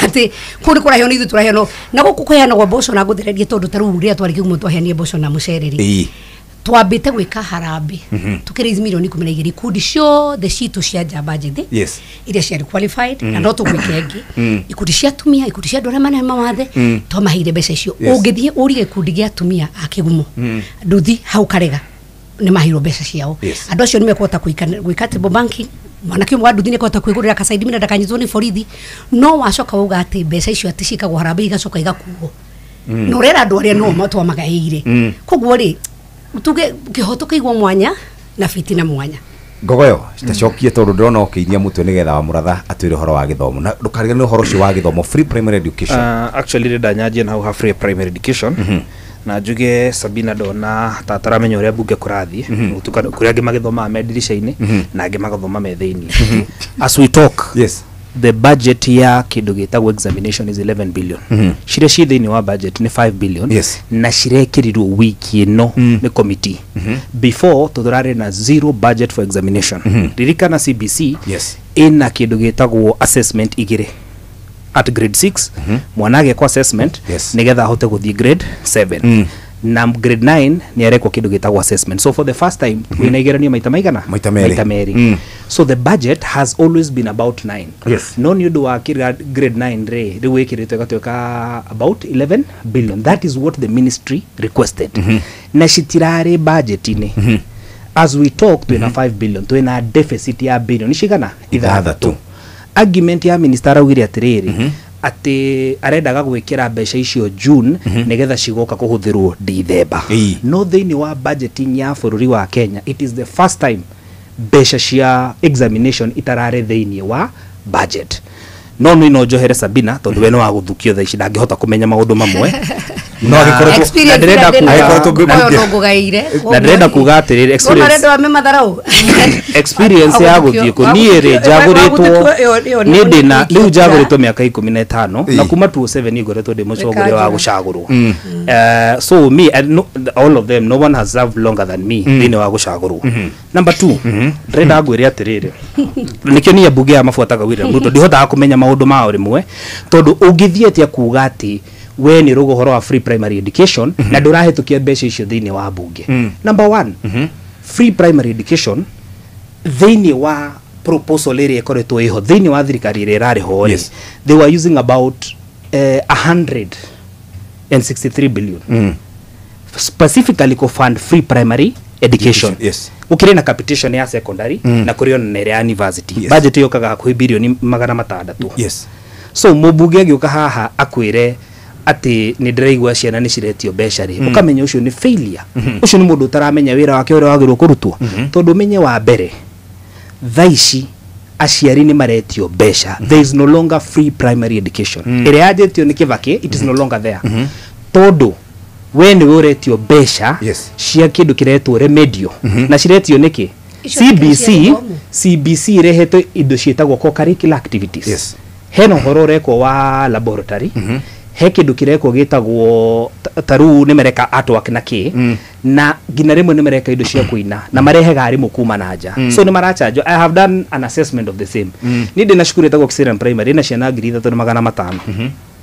ati kuri kurahio ni ithu turahio na guku kuheana gwa mboco na guthereria tondu taru ria twari kiumo twaheanie mboco na mucereri twambite gwika harambe tukirizi milioni 12 kudi ciothe citu cia njamba njithi iria ciari qualified na no tugwikengi ikundi cia tumia ikundi cia ndora mana mawathe to mahire mbeca icio ungithie urie kundi gia tumia akigumo nduthi hau karega ni mahiro mbeca ciao andu acio ni mekota gwika table banking mwanake mwa nduthi ni kota kwigurira kasaidi mina ndakanyitwo ni borithi no wacoka uga ati mbeca icio ati cikagwo harambe igacoka igakuo no rera andu aria no matwa magaire koguo ri tuge kihoto kigwo mwanya na fitina mwanya ngogoyo citacokie tondu ndona okiiria mutwe nigetha wa muratha atwire horo wa githomo na ndukarigane horo cio wa githomo free primary education actually ndanyanjie na ha free primary education na njuge Sabina ndona tataramenya uria bunge kurathie kuria angi magithoma me dirisha-ini na angi magathoma me thiini as we talk the budget ya kindu gitagwo examination is 11 billion shire ci thiini wa budget ni 5 billion na cirekirirwo wiki ino ni committee before tuthurare na zero budget for examination ririkana CBC ina kindu gitagwo assessment igire at grade 6 mwanage kwa assessment nigetha ahote guthie grade 7 na grade 9 ni arekwo kindu gitagwo assessment so for the first time wina igerania maita maigana maita meri so the budget has always been about 9 no ni undu wa grade 9 riu ikiritwe gatuika about 11 billion that is what the ministry requested na citirari budget-ini as we talk twina 5 billion twina deficit ya billion cigana ithathatu argument ya minister augire atiriri ati arendaga gwikira mbeca icio June nigetha cigoka kuhuthirwo December no thiini wa budgeting ya bururi wa Kenya it is the first time mbeca cia examination itarare thiini wa budget no no njohere Sabina tondu we no wa guthukio tha ici ndangihota kumenya maundu mamwe no agikorwo na ndrenda kuga atiriri experience ya guthie ko nie ri jaguritwo ni ndina riu jaguritwo miaka 15 na kuma 27 igoretwo ndi mucogore wa gucagurwo so me all of them no one has served longer than me ndine wa gucagurwo number 2 ndrenda ngwire atiriri nikio ni bunge ya mafuataga William Ruto ndihota kumenya maundu mao rimwe tondu ungithie atia kuga ati we ni rugo horo wa free primary education na ndurahitukia mbeca icio thiini wa bunge number 1 free primary education thiini wa proposal area ikoretwo iho thiini wa thirikari ire rari ho they were using about 163 billion specifically to fund free primary education ukire na capitation ya secondary na kurio na area university budget yo kaga ku bilioni 600 so mubunge agiuka haha akwire ati ni ndiraigwa ciana ni ciretio mbeca ri ukamenya ucio ni failure ucio ni mundu utaramenya wira wake uri wagirwo kurutwo tondu menye wa mbere thaici aciari ni maretio mbeca there is no longer free primary education ire ajetio ni Kibaki it is no longer there tondu we nĩ ũretio mbeca cia kĩndũ kĩretwo remedio na ciretio nĩkĩ CBC irehetwo indo ciĩtagwo co-curricular activities hena ũhoro ũrekwo wa laboratory he kĩndũ kĩrekwo gĩtagwo taru nĩ mereka artwork na kĩ na ngina rĩmwe nĩ mereka indo cia kũina na marehega arimũ kuma na nja so nĩ marachanjwo. I have done an assessment of the same niĩ ndĩ na cukuru ĩtagwo Kiserian Primary na ciana 3,500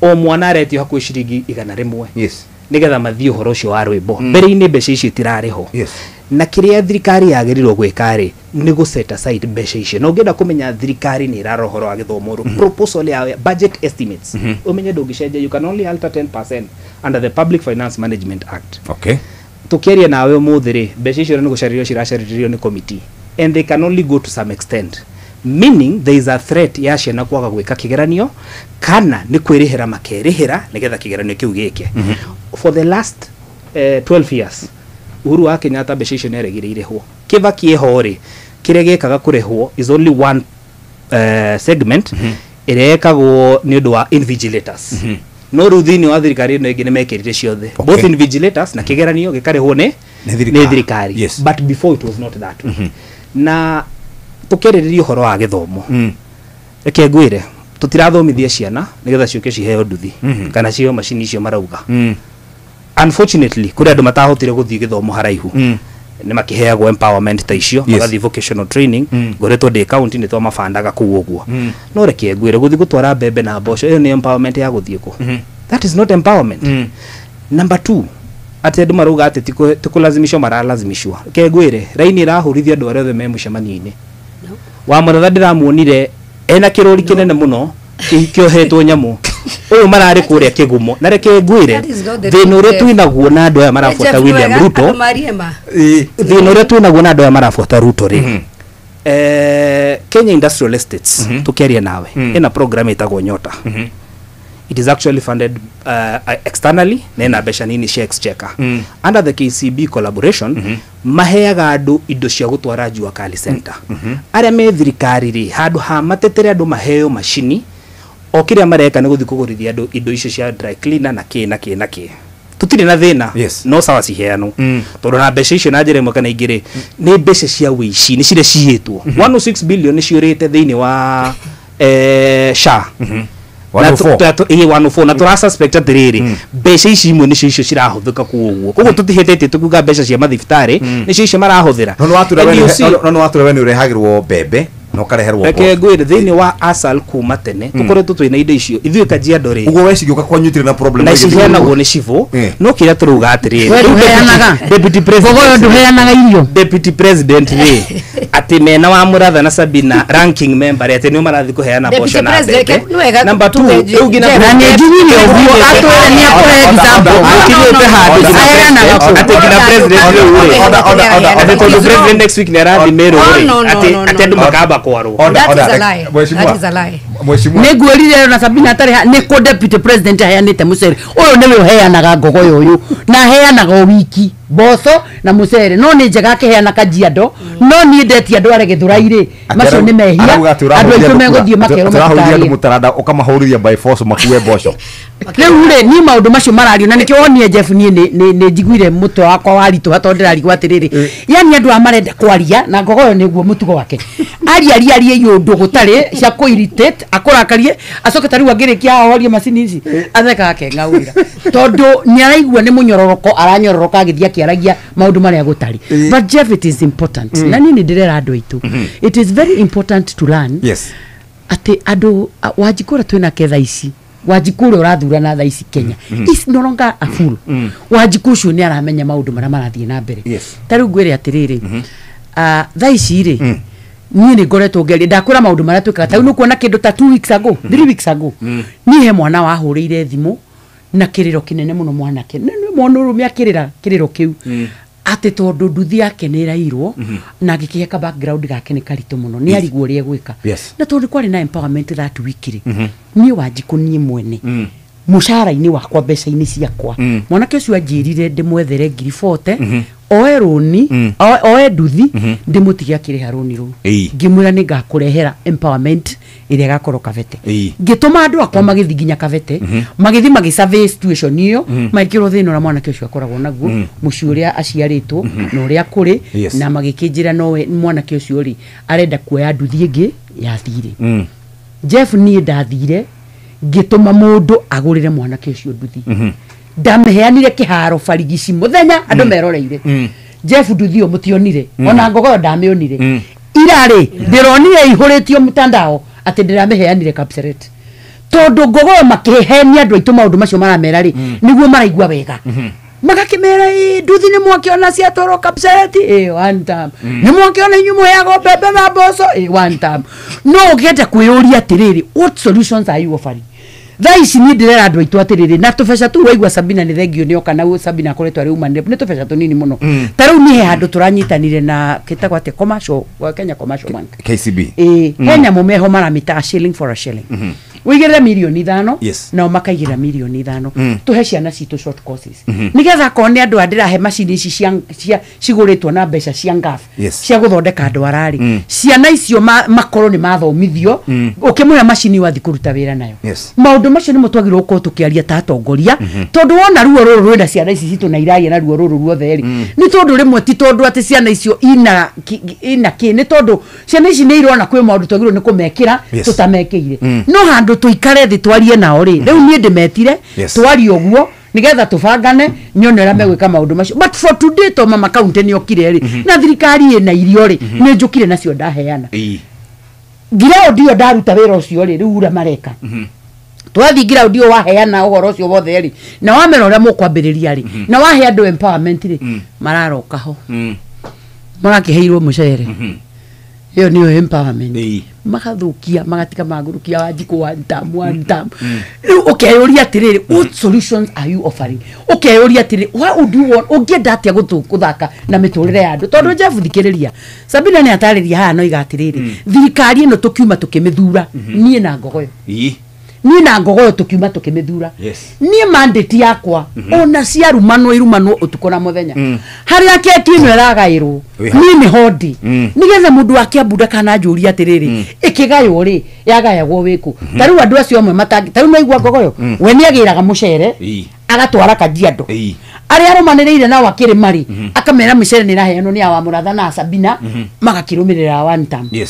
o mwana aretio hakuhĩ ciringi 100 nigetha mathiĩ ũhoro ũcio wa rwĩmbo mbere-inĩ mbeca icio itirarĩho na kĩrĩa thirikari yagĩrĩirwo gwĩka rĩ nĩ gũ set aside mbeca icio na ũngĩenda kũmenya thirikari nĩ ĩrarora ũhoro wa gĩthomo proposal ya budget estimates ũmenye ndũngĩcenjia you can only alter 10% under the Public Finance Management Act. Tũkĩaria nawe ũmũthĩ rĩ mbeca icio nĩ gũcarĩrio ciracaririo nĩ committee and they can only go to some extent, meaning there is a threat ya ciana kwaga gwĩka kĩgeranio kana nĩ kwĩrĩhĩra makerĩhĩra nĩgetha kĩgeranio kĩu gĩke. For the last 12 years Uhuru wa Kenyatta mbeca icio nĩ aregĩrĩirwo Kibaki eho rĩ kĩrĩa gĩkaga kũrĩhwo is only one segment ĩrĩa ĩkagwo nĩ ũndũ wa invigilators no rĩu thĩinĩ wa thirikari ĩno ĩngĩ nĩ mekĩrire ciothe both invigilators na kĩgeranio gĩkarĩhwo nĩ thirikari but before it was not that way. Na tũkĩrĩrĩria ũhoro wa gĩthomo reke ngwĩre tũtirathomithia ciana nĩgetha ciũke ciheo nduthi kana ciheo macini icio marauga. Unfortunately kuri andũ matahotire gũthiĩ gĩthomo haraihu nĩ makĩheagwo empowerment ta icio magathiĩ vocational training ngoretwo ndĩ county nĩ twamabandaga kũu ũguo no reke ngwĩre gũthiĩ gũtwara mbembe na mboco ĩyo nĩ empowerment ya gũthiĩ kũ that is not empowerment. Number 2 atĩ andũ marauga atĩ tikũlazimishwo maralazimishwa reke ngwĩre raini ĩrahũrithia andũ arĩa othe me mũcemanio-inĩ wa mũratha ndĩramuonire ena kĩrũri kĩnene mũno kĩohetwo nyamũ uyu marari kuria kigumo na reke ngwire thina uria twinaguo na andu aya marafuata William Ruto thina uria twinaguo na andu aya marafuata Ruto ri Kenya Industrial Estates tukiaria nawe ina program itagwo Nyota. It is actually funded externally na ina mbeca nini cia exchequer under the KCB collaboration maheaga andu indo cia gutwara Jua Kali Center aria me thirikari ri handu ha matetere andu maheo machini o kiria mareka nĩ gũthiĩ kũgũrithia andũ indo icio cia dry cleaner na kĩ tutirĩ na thĩna no sawa ciheanwo tondũ na mbeca icio na njĩra ĩmwe kana ingĩ nĩ mbeca cia wĩici nĩ cirĩ cihĩtwo 106 billion nĩ ciũrĩte thĩinĩ wa SHA 104 na tũra suspect atĩrĩrĩ mbeca ici imwe nĩcio icio cirahũthĩka kũu ũguo koguo tũtihĩtĩtie tũkuga mbeca cia mathibitarĩ nĩcio icio marahũthĩra no watũra we nĩ ũrehagĩrwo mbembe no kareherwo reke ngwĩre thĩinĩ wa ASAL kuma tene tũkoretwo twĩna indo icio ithuĩ Kajiado rĩ ũguo wecigĩũka kwanyitire na problem na ciheanagwo nĩ civil no kĩrĩa tũrauga atĩrĩrĩ deputy president rĩ atĩ mena wa Mũratha na Sabina ranking member atĩ nĩo marathiĩ kũheana mboco na mbembe. Number 2 rĩu ngina nĩ njugire ũguo atwĩra nĩ akũhe example ũkinyĩte handũ atĩ ngina president rĩu rĩ president next week nĩ arathiĩ Meru rĩ atĩ andũ makamba nĩngwĩrire na Sabina atarĩ nĩ kũ deputy president aheanĩte mũcere ũyũ nĩwe ũheanaga ngogo ũyũ na aheanaga o wiki mboco na mũcere no nĩ njega akĩheana Kajiado no niĩ ndetia andũ arĩa Gĩthũrai-rĩ macio nĩ mehia andũ aitũ megũthiĩ makerwo tũrahũrithia mũtaranda ũkamahũrithia by force makue mboco rĩu-rĩ niĩ maũndũ macio marario na nĩkĩo wonie Jeff niĩ nĩ njiguire mũtwe wakwa waritũha tondũ ndĩrarigwo atĩrĩrĩ yani andũ aya marenda kwaria na ngogo ũyũ nĩguo mũtugo wake ariarie yũndũ gũtarĩ cia kũ-irritate akũrakarie acoke tarĩu angĩrĩkia ahorie macini ici atheka akeng'aũira tondũ nĩ araigua nĩ mũnyororoko aranyororoka agĩthiĩ akĩaragia maũndũ marĩa gũtarĩ but Jeff it is important na niĩ nĩ ndĩrera andũ aitũ it is very important to learn atĩ andũ Wanjikũ twĩna ketha ici Wanjikũ ũrĩa ũrathurana thaa ici Kenya is no longer a fool Wanjikũ ũcio nĩ aramenya maũndũ marĩa marathiĩ na mbere tarĩu ngwĩre atĩrĩrĩ thaa ici rĩ niĩ nĩ ngoretwo ngĩaria ndakwĩra maũndũ marĩa twĩkaga tarĩu nĩ kuona kĩndũ ta 2 weeks ago 3 weeks ago niĩ he mwana wahũrĩire thimũ na kĩrĩro kĩnene mũno mwanake mwana ũrũme akĩrĩra kĩrĩro kĩu atĩ tondũ nduthi yake nĩ ĩrairwo na agĩkĩheka background gake nĩ karitũ mũno nĩ arigwo ũrĩa gwĩka na tondũ kwarĩ na empowerment that week rĩ niĩ Wanjikũ niĩ mwene mũcara-inĩ wakwa mbeca-inĩ ciakwa mwanake ũcio anjĩrire ndĩmwethere 40 oe rũni oe nduthi ndĩmũtige akĩrĩha rũni rũu ngĩmwĩra nĩ ngakũrehera empowerment ĩrĩa ĩgakorwo Kabete ngĩtũma andũ akwa magĩthi nginya Kabete magĩthi magĩsurvey situation ĩyo magĩkĩrwo thĩna ũrĩa mwanake ũcio akoragwo naguo mũciĩ ũrĩa aciarĩtwo na ũrĩa kũrĩ na magĩkĩnjĩra no mwanake ũcio rĩ arenda kuoya nduthi ĩngĩ ya thirĩ Jeff niĩ ndathire ngĩtũma mũndũ agũrĩre mwanake ũcio nduthi ndameheanire kĩharo barigici mũthenya andũ meroreire Jeff nduthi ĩyo mũtionire ona ngogoyo ndamĩonire irarĩ ndĩronire ihũrĩtio mtandao atĩ ndĩrameheanire Kapseret tondũ ngogoyo makĩhenia andũ aitũ maũndũ macio maramera rĩ nĩguo maraigua wega magakĩmera nduthi nĩ mwakiona ciatwarwo Kapseret one time nĩ mwakiona inyuĩ mũheagwo mbembe na mboco one time no ũngĩenda kwĩyũria atĩrĩrĩ what solutions are you offering Thaici ni ndĩrera andũ aitũ atĩrĩrĩ na tũbeca tu waigua Sabina nĩ thengio nĩ oka na Sabina akoretwo arĩ uma nĩ tũbeca tũnini mũno ta rĩu niĩ he handũ tũranyitanire na kĩtagwo atĩ commercial wa Kenya Commercial Bank KCB Kenya mũmeho maramĩta shilling for a shilling wĩigĩrĩre milioni 5 nao makaigĩra milioni 5 tũhe ciana citũ short courses nĩgetha kone andũ andĩrahe macini ici cia cigũrĩtwo na mbeca cia ngaf cia gũthondeka andũ arari ciana icio makorwo nĩ mathomithio ũkĩmũra macini wathi kũruta wĩra nayo maũndũ macio nĩ mũtwagĩrĩrwo gũkorwo tũkĩaria ta atongoria tondũ wona ruo rũrũ rwenda ciana ici citũ na iraria na ruo rũrũ ruothe rĩ nĩ tondũ rĩmwe ti tondũ atĩ ciana icio ina nĩ tondũ ciana ici nĩ irona kwĩ maũndũ twagĩrĩrwo nĩ kũmekĩra tũtamekĩire no handũ tũikare thĩ twarie nao rĩ rĩu niĩ ndĩmetire twarie ũguo nigetha tũbangane nyone ũrĩa megwĩka maũndũ macio but for today to mama county nĩ okire rĩ na thirikari ĩna irio rĩ nĩ njũkire nacio ndaheana ground ĩyo ndaruta wĩra ũcio rĩ rĩu ura mareka twathi ground ĩyo waheana ũhoro ũcio wothe rĩ na wamera ũrĩa mũkwambĩrĩria rĩ na wahe andũ empowerment rĩ mararoka ho marakĩheirwo mũcere ĩyo nĩyo empowerment magathukia magatika magurukia Wanjikũ one time ukeyũria atĩrĩrĩ what solutions are you offering ukeyũria atĩrĩrĩ what would you want ũngĩenda atĩa gũthaka na mĩtũrĩre ya andũ tondũ Jeff thikĩrĩria Sabina nĩ atarĩria haha no iga atĩrĩrĩ thirikari ĩno tũkiuma tũkĩmĩthura niĩ na ngogoyo niĩ na ngogoyo tũkiuma tũkĩmĩthura niĩ mandate yakwa ona ciarumanwo irumanwo ũtukũ na mũthenya harĩa keki ĩno ĩragaĩrwo niĩ nĩ hondi nĩgetha mũndũ akĩambunda kana njũria atĩrĩrĩ ĩkĩgaywo rĩ yagayagwo wĩkũ ta rĩu andũ acio amwe matangi ta rĩu naigua ngogoyo we nĩ agĩraga mũcere agatwara Kajiado arĩa arũmanĩrĩire nao akĩrĩma rĩ akamera mũcere nĩ ĩraheanwo nĩ awa Mũratha na Sabina magakĩrũmĩrĩra one time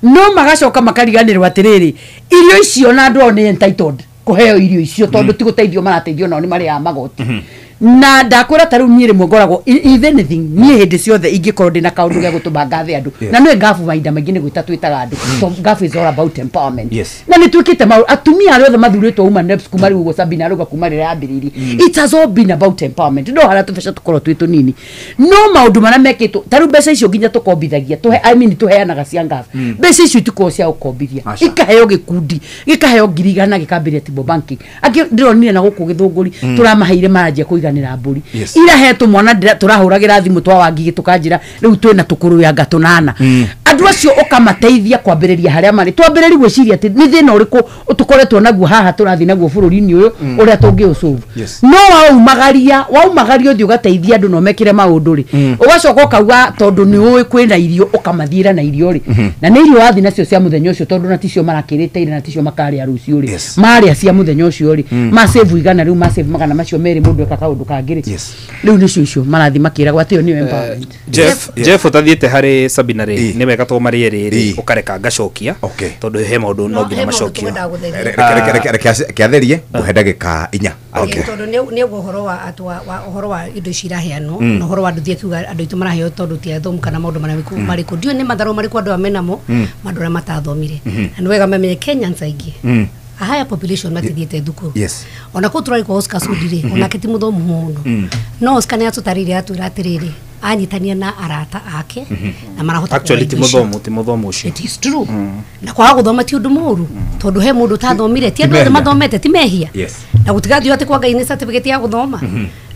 no magacoka makariganĩrwo atĩrĩrĩ irio icio na andũ nĩ entitled kũheo irio icio tondũ ti gũteithio marateithio nao nĩ marĩaga magoti na ndakwĩra ta rĩu niĩ rĩmwe ngoragwo if anything niĩ hĩndĩ ciothe ingĩkorwo ndĩ na kaũndũ gĩa gũtũma ngathe andũ na nĩ ngabu mahinda maingĩ nĩ gwĩta twĩtaga andũ so ngabu is all about empowerment na nĩ twĩkĩte atumia arĩa othe mathurĩtwo uma NEPS kuma rĩu ũguo Sabina arauga kuma rĩrĩa yambĩrĩirie it has all been about empowerment no harĩa tũbeca tũkorwo twĩ tũnini no maũndũ marĩa mekĩtwo ta rĩu mbeca icio nginya tũkombithagia tũheanaga cia ngabu mbeca icio itikorwo cia gũkombithia ikaheo gĩkundi gĩkaheo 100 gĩkambĩrĩria Tibo Banking angĩ ndĩronire na gũkũ Gĩthũngũri tũramaheire maranjia kũiganĩra mbũri irahetwo mwana tũrahũragĩra thimũ twa Wangigĩ tũkanjĩra rĩu twĩna tũkũrũ ya ngatonana andũ acio ũkamateithia kwambĩrĩria harĩa marĩ twambĩrĩrie gwĩciria atĩ nĩ thĩna ũrĩkũ tũkoretwo naguo haha tũrathiĩ naguo bũrũri-inĩ ũyũ ũrĩa tũngĩũsolve no waumagaria ũthiĩ ũgateithia andũ no mekĩre maũndũ rĩ ũgacoka ũkauga tondũ nĩ ũĩ kwĩna irio ũkamathiĩra na irio rĩ na nĩ irio wathiĩ nacio cia mũthenya ũcio tondũ na ticio marakĩrĩte na ticio makarĩa rũciũ rĩ marĩa cia mũthenya ũcio rĩ masave igana rĩu masave magana macio merĩ mũndũ eka kaũndũ kangĩ rĩ rĩu nĩcio icio marathiĩ makĩragwo atĩ nĩ empowerment Jeff ũtathiĩte harĩ Sabina rĩ nĩ wega tũmarĩe rĩrĩ ũkareka ngacokia tondũ he maũndũ no nginya macokio kĩatherie ngũhe ndagĩka 4 tondũ nĩ ũhoro wa indo ciraheanwo na ũhoro wa nduthi akiuga andũ aitũ maraheo tondũ ti athomu kana maũndũ marĩkũ ndiũ nĩ matharũ marĩkũ andũ amenamo maũndũ arĩa matathomire na nĩ wega mamenye Kenyans aingĩ a higher population matithiĩte thukuru ona kũ tũrarĩ kwa Oscar Sudi rĩ onake ti mũthomu mũno no Oscar nĩ atũtarĩire atwĩra atĩrĩrĩ anyitania na arata ake na marahota actually ti mũthomu ũcio it is true na kwaga gũthoma ti ũndũ mũru tondũ he mũndũ tathomire ti andũ othe mathomete ti mehia na gũtigathio atĩ kwa Ngai nĩ certificate ya gũthoma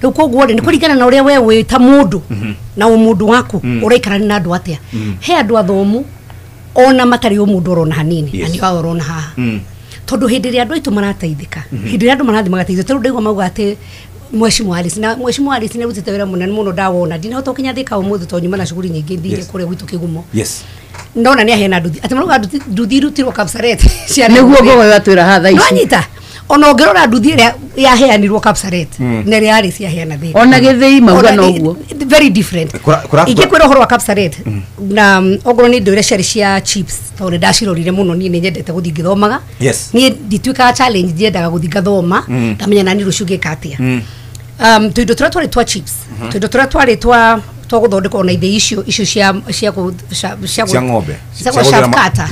rĩu koguo nĩ kũringana na ũrĩa we wĩ ta mũndũ na mũndũ waku ũraikarania na andũ atĩa he andũ athomu ona matarĩ mũndũ ũrona hanini na nĩ wao ũrona haha tondũ hĩndĩ ĩrĩa andũ aitũ marateithĩka hĩndĩ ĩrĩa andũ marathiĩ magateithio tondũ ndaigua mauga atĩ Mheshimiwa Alice na Mheshimiwa Alice nä rutite wä ra må nene må no ndawona ndinahota gå kinya thä ka å må thä to nyuma na cuguri nyingä thire kå rä a gwitå kä gumo yes ndona nä aheana nduthi atä marauga nduthi irutirwo Kapsaret nä guo ngå gatwä ra hatha ici anyita ona å ngä rora nduthi ä rä a yaheanirwo Kapsaret na ä rä a Alice yaheana thä ona gä thä i mauga noguo very different ingä kwä ra å horo wa Kapsaret na okorwo nä ndå ä rä ciarä cia chips tondå nä ndacirorire må no niä nä nyendete gå thiä ngä thomaga niä ndituä kaga challenge ndiendaga gå thiä ngathoma ndamenya nani rå ciå ngä ka atä a tå indo tå rä a twarä twa chips tå indo tå rä a twarä twa gå thondeka ona ithä icio cia ng'ombe shafkata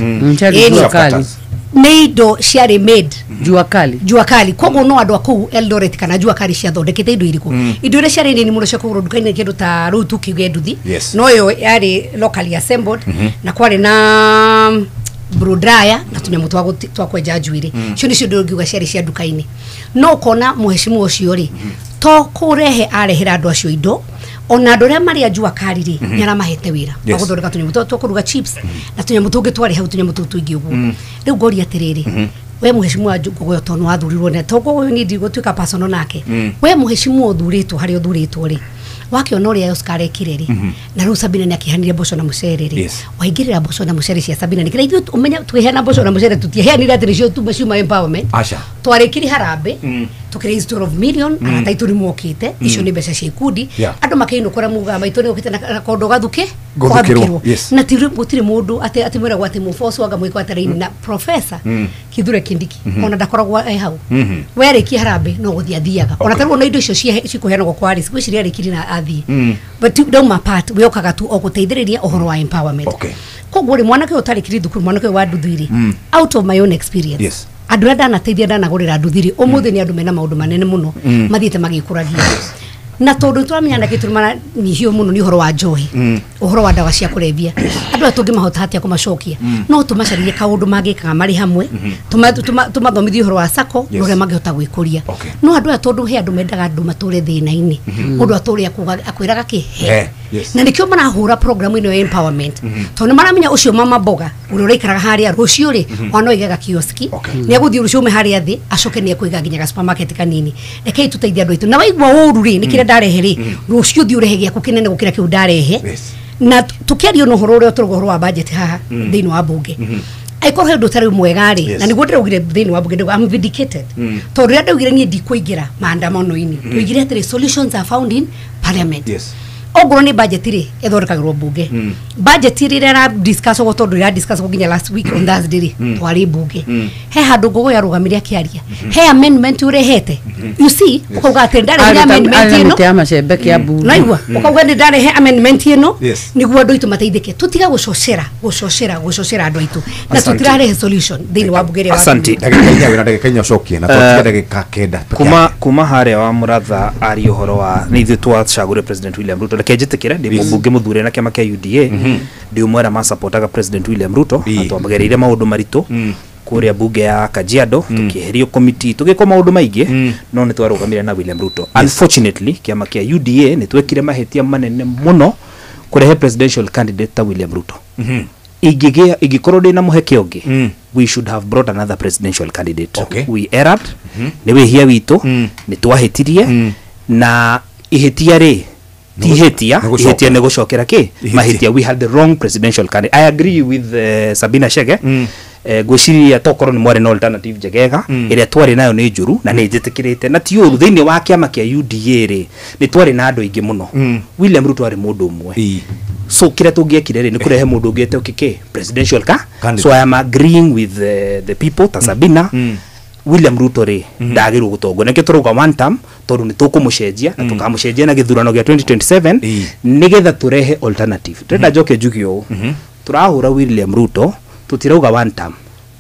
nä indo ciarä made jua kali koguo no andå a kũu Eldoret kana jua kali ciathondekete indo irĩkũ indo iria ciarĩ nini mũno cia kũgũrwo nduka-inĩ kĩndũ ta rĩu tukiuge nduthi no yo yarĩ locally assembled na kwarĩ na blow dryer na tunyamũ twa kwenja njuĩrĩ icio nĩcio indo ngiuga ciarĩ cia nduka-inĩ no ũkona mũhecimu ũcio rĩ to kũrehe arehera andũ acio indo ona andå arä a marä a njua kari rä nä aramahete wä ra wa gå thondeka tå nyamå twa kå ruga chips na tå nyamå tå ngä twarä hau tå nyamå tå tå ingä å guo rä u ngoria atä rä rä we må hecimu wa ngogoyo tondå nä wathurirwo ne to ngogoyo nä ndigå tuä ka personal nake we må hecimu å thurä two harä a å thurä two rä wakiona å rä a Oscar ekire rä na rä u Sabina nä akĩheanire mboco na mũcere rĩ waingä rä ra mboco na mũcere cia Sabina nä kä ra ithuĩ ũmenya twĩheana mboco na mũcere tũtiaheanire atä nä cio tume ciuma empowerment twarä kä ri harambä tå kä raise 12 million arata itå nä mokĩte icio nä mbeca cia ikundi andå makäinå kora muga maitå nä åkĩte na kondo gathukä na gũtirĩ mũndũ atä mwä ragwo atä mũboco anga mwä kwatä na professor Kithure Kindiki ona ndakoragwo hau werä kie harambä no gå thiä athiaga ona tarwo na indo icio cikũheanagwo kwa Alice gwĩciria arä kiri na athiĩ but ndauma part we okaga tu o gũteithĩrĩria ũhoro wa empowerment koguo rĩ mwanake ũyũ ũtarĩ kiri thukuru mwanake ũyũ wa nduthi rĩ out of my own experience andå arä a ndanateithia ndanagå rä ra nduthi rĩ å må thä nä andå mena maå ndå manene må no mathiä magä kå ragia na tondå tå ramenya na kä tå maranyihio må no nä å horo wa njohi å horo wa ndawa cia kå rebia andå a tå ngä mahota hatä a kå macokia no tå macaririe kaå ndå mangä kaga marä hamwe tå mathomithie å horo wa sako na å rä a mangä hota gwä kå ria no andå aya tondå he andå mendaga andå matå re thä na-inä må ndå atå rä akwä raga kä he na nä kä o marahå ra programu ä no ya empowerment tondå nä maramenya å cio mama mboga å rä a å raikaraga harä a rå cio rä ona igaga kioski nä agå thiä rå cio me harä a thä acoke nä akwä ga nginyaga supermarket kanini rekei tå teithie andå aitå na waigua å ru rä nä kä rä a ndarehe rä rå cio thiä å rehe gä aku kä nene gå kä ra kä u ndarehe na tå kä ario na å horo å rä a tå rå horo wa budget haha thä inä wa mbunge aikorwo he ndå tarä mwega rä na nä guo ndä raugire thä inä wa mbunge I'm vindicated tondå rä a ndaugire niä ndikå ingä ra maandamano-inä tåigire atä rä solutions are found in parliament ongorwo nä budget rä ethondekagärwo mbunge budget rä rä ra discussagwo tondå ä discussagwo nginya last week on Thursday rä twarä mbunge he handå ngågå ya rå gamä re akä aria he amendment å rehete you see ukauga atä ndarehe amendment ä no macembe kä ambu naigua ukauga nä ndarehe amendment ä no nä guo andå aitå mateithä ke tå tiga gå cocera andå aitå na tå tirarehe solution thä inä wa mbunge rä kuma harä a wa må ratha ari å horo wa nä ithuä twacagå re President William Ruto kenjite kire ndi mbunge muthure na kiama kia UDA ndi umwera ma supportaga President William Ruto atwambagereire maundu maritu kuria bunge ya Kajiado tukiherio committee tugiko maundu maingi no ni twarugamire na William Ruto unfortunately kiama kia UDA ni twekire mahetia manene muno kurehe presidential candidate ta William Ruto igikorwo ndina muheke ungi we should have brought another presidential candidate we erred ni wihia witu ni twahetirie na ihetia ri ihetia ne gucokera ki mahetia we had the wrong presidential candidate I agree with Sabina Chege gwiciria tokorwo ni mware na alternative njegega iria twari nayo ni njuru na ni njitikirite na ti uru thiini wa kiama kia UDA ri ni twari na andu aingi muno William Ruto ari mundu umwe so kira tungiekire ri ni kurehe mundu ungete ukike presidential so I am agreeing with the people ta Sabina William Ruto ri ndagirwo gutongo neke turuga one term tondu ni tukumucenjia na tukamucenjia na githurano gia 2027 nigetha turehe alternative turenda njoke njugio turahura William Ruto tutirauga one term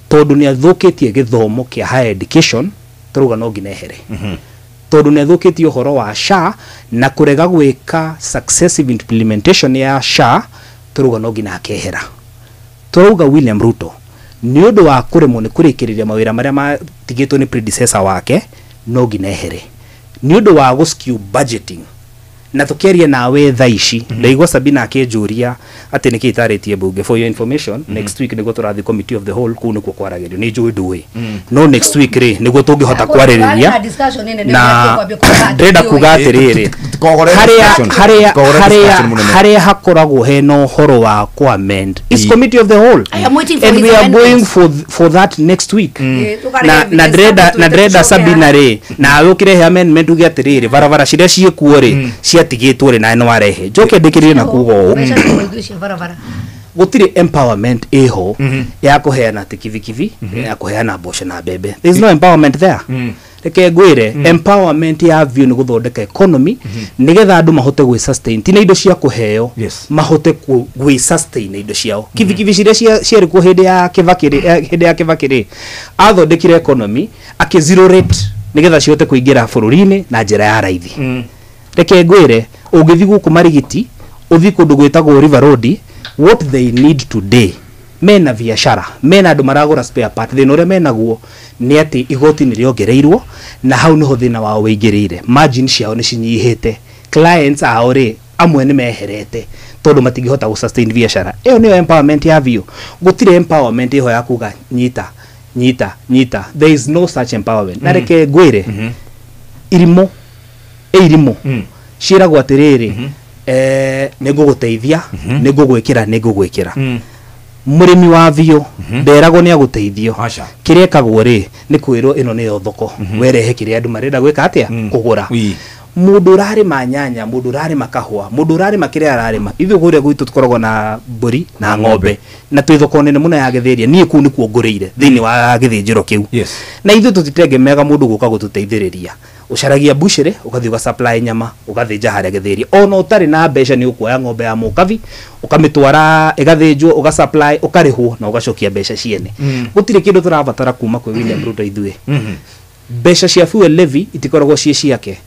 tondu ni athukitie githomo kia higher education turuga no nginehere tondu ni athukitie uhoro wa SHA na kurega gwika successive implementation ya SHA turuga no ngina akehera turuga William Ruto ni undu wa kuremwo ni kurikiriria mawira maria matigitwo ni predecessor wake no nginehere ni undu wa guskew budgeting na tukeria nawe thaici ndaigwa Sabina akinjuria ati niki itaritie bunge for your information next week niguo turathi committee of the whole kunu kwa kwaragirio ni njui ndui no next week ri niguo tungihota kwaririria na ndenda kuga atiriri haria hakoragwo hena uhoro wa ku amend is committee of the whole and we are going for that next week na ndenda Sabina ri na ukire he amendment ugi atiriri barabara ciria ciekuo ri ciatigitwo ri na no arehe njoke ndikirire na kugo gutire empowerment eho ya kuheana tikivikivi ya kuheana mboco na bebe there is no empowerment there reke ngwire empowerment ya view ni guthondeka economy nigetha andu mahote gwi sustain tina indo cia kuheo mahote gwi sustain indo ciao kivikivi ciria ciari ku hindi ya kivakiri athondekire economy ake zero rate nigetha cihote kuingira bururi-ini na njira ya raithi reke ngwire ungithi guku marigiti uthi kundu gwitagwo River Road what they need today mena biashara mena andu maragura spare part thina uria menaguo ni ati igoti ni riongereirwo na hau niho thina wao wingirire margin ciao ni cinyihite clients ao ri amwe ni meherete tondu matingihota gu sustain biashara iyo niyo empowerment ya view gutire empowerment iho ya kuga nyita there is no such empowerment na reke ngwire irimo ciragwo atiriri niguguteithia nigugwikira murimi wa vio nderagwo ni aguteithio kiria ekagwo ri ni kwirwo ino niyo thoko werehe kiria andu marenda gwika atia kugura mundu urarima nyanya mundu urarima kahua mundu urarima kiria ararima ithu guria gwitu tukoragwo na mburi na ng'ombe na twi thoko nene muno ya Githiria nie ku ni kuongoreire thini wa githinjiro kiu na ithu tutitegemeaga mundu guka gututeithiriria ucaragia bushire ukathi uga supply nyama ukathinja haria Githiria ono utari na mbeca ni ukuoya ng'ombe ya mukavi ukamitwara igathinjwo uga supply ukarihwo na ugacokia mbeca ciene gutire kindu turabatara kuma kwi William Ruto ithuĩ mbeca cia fuel levy itikoragwo ciake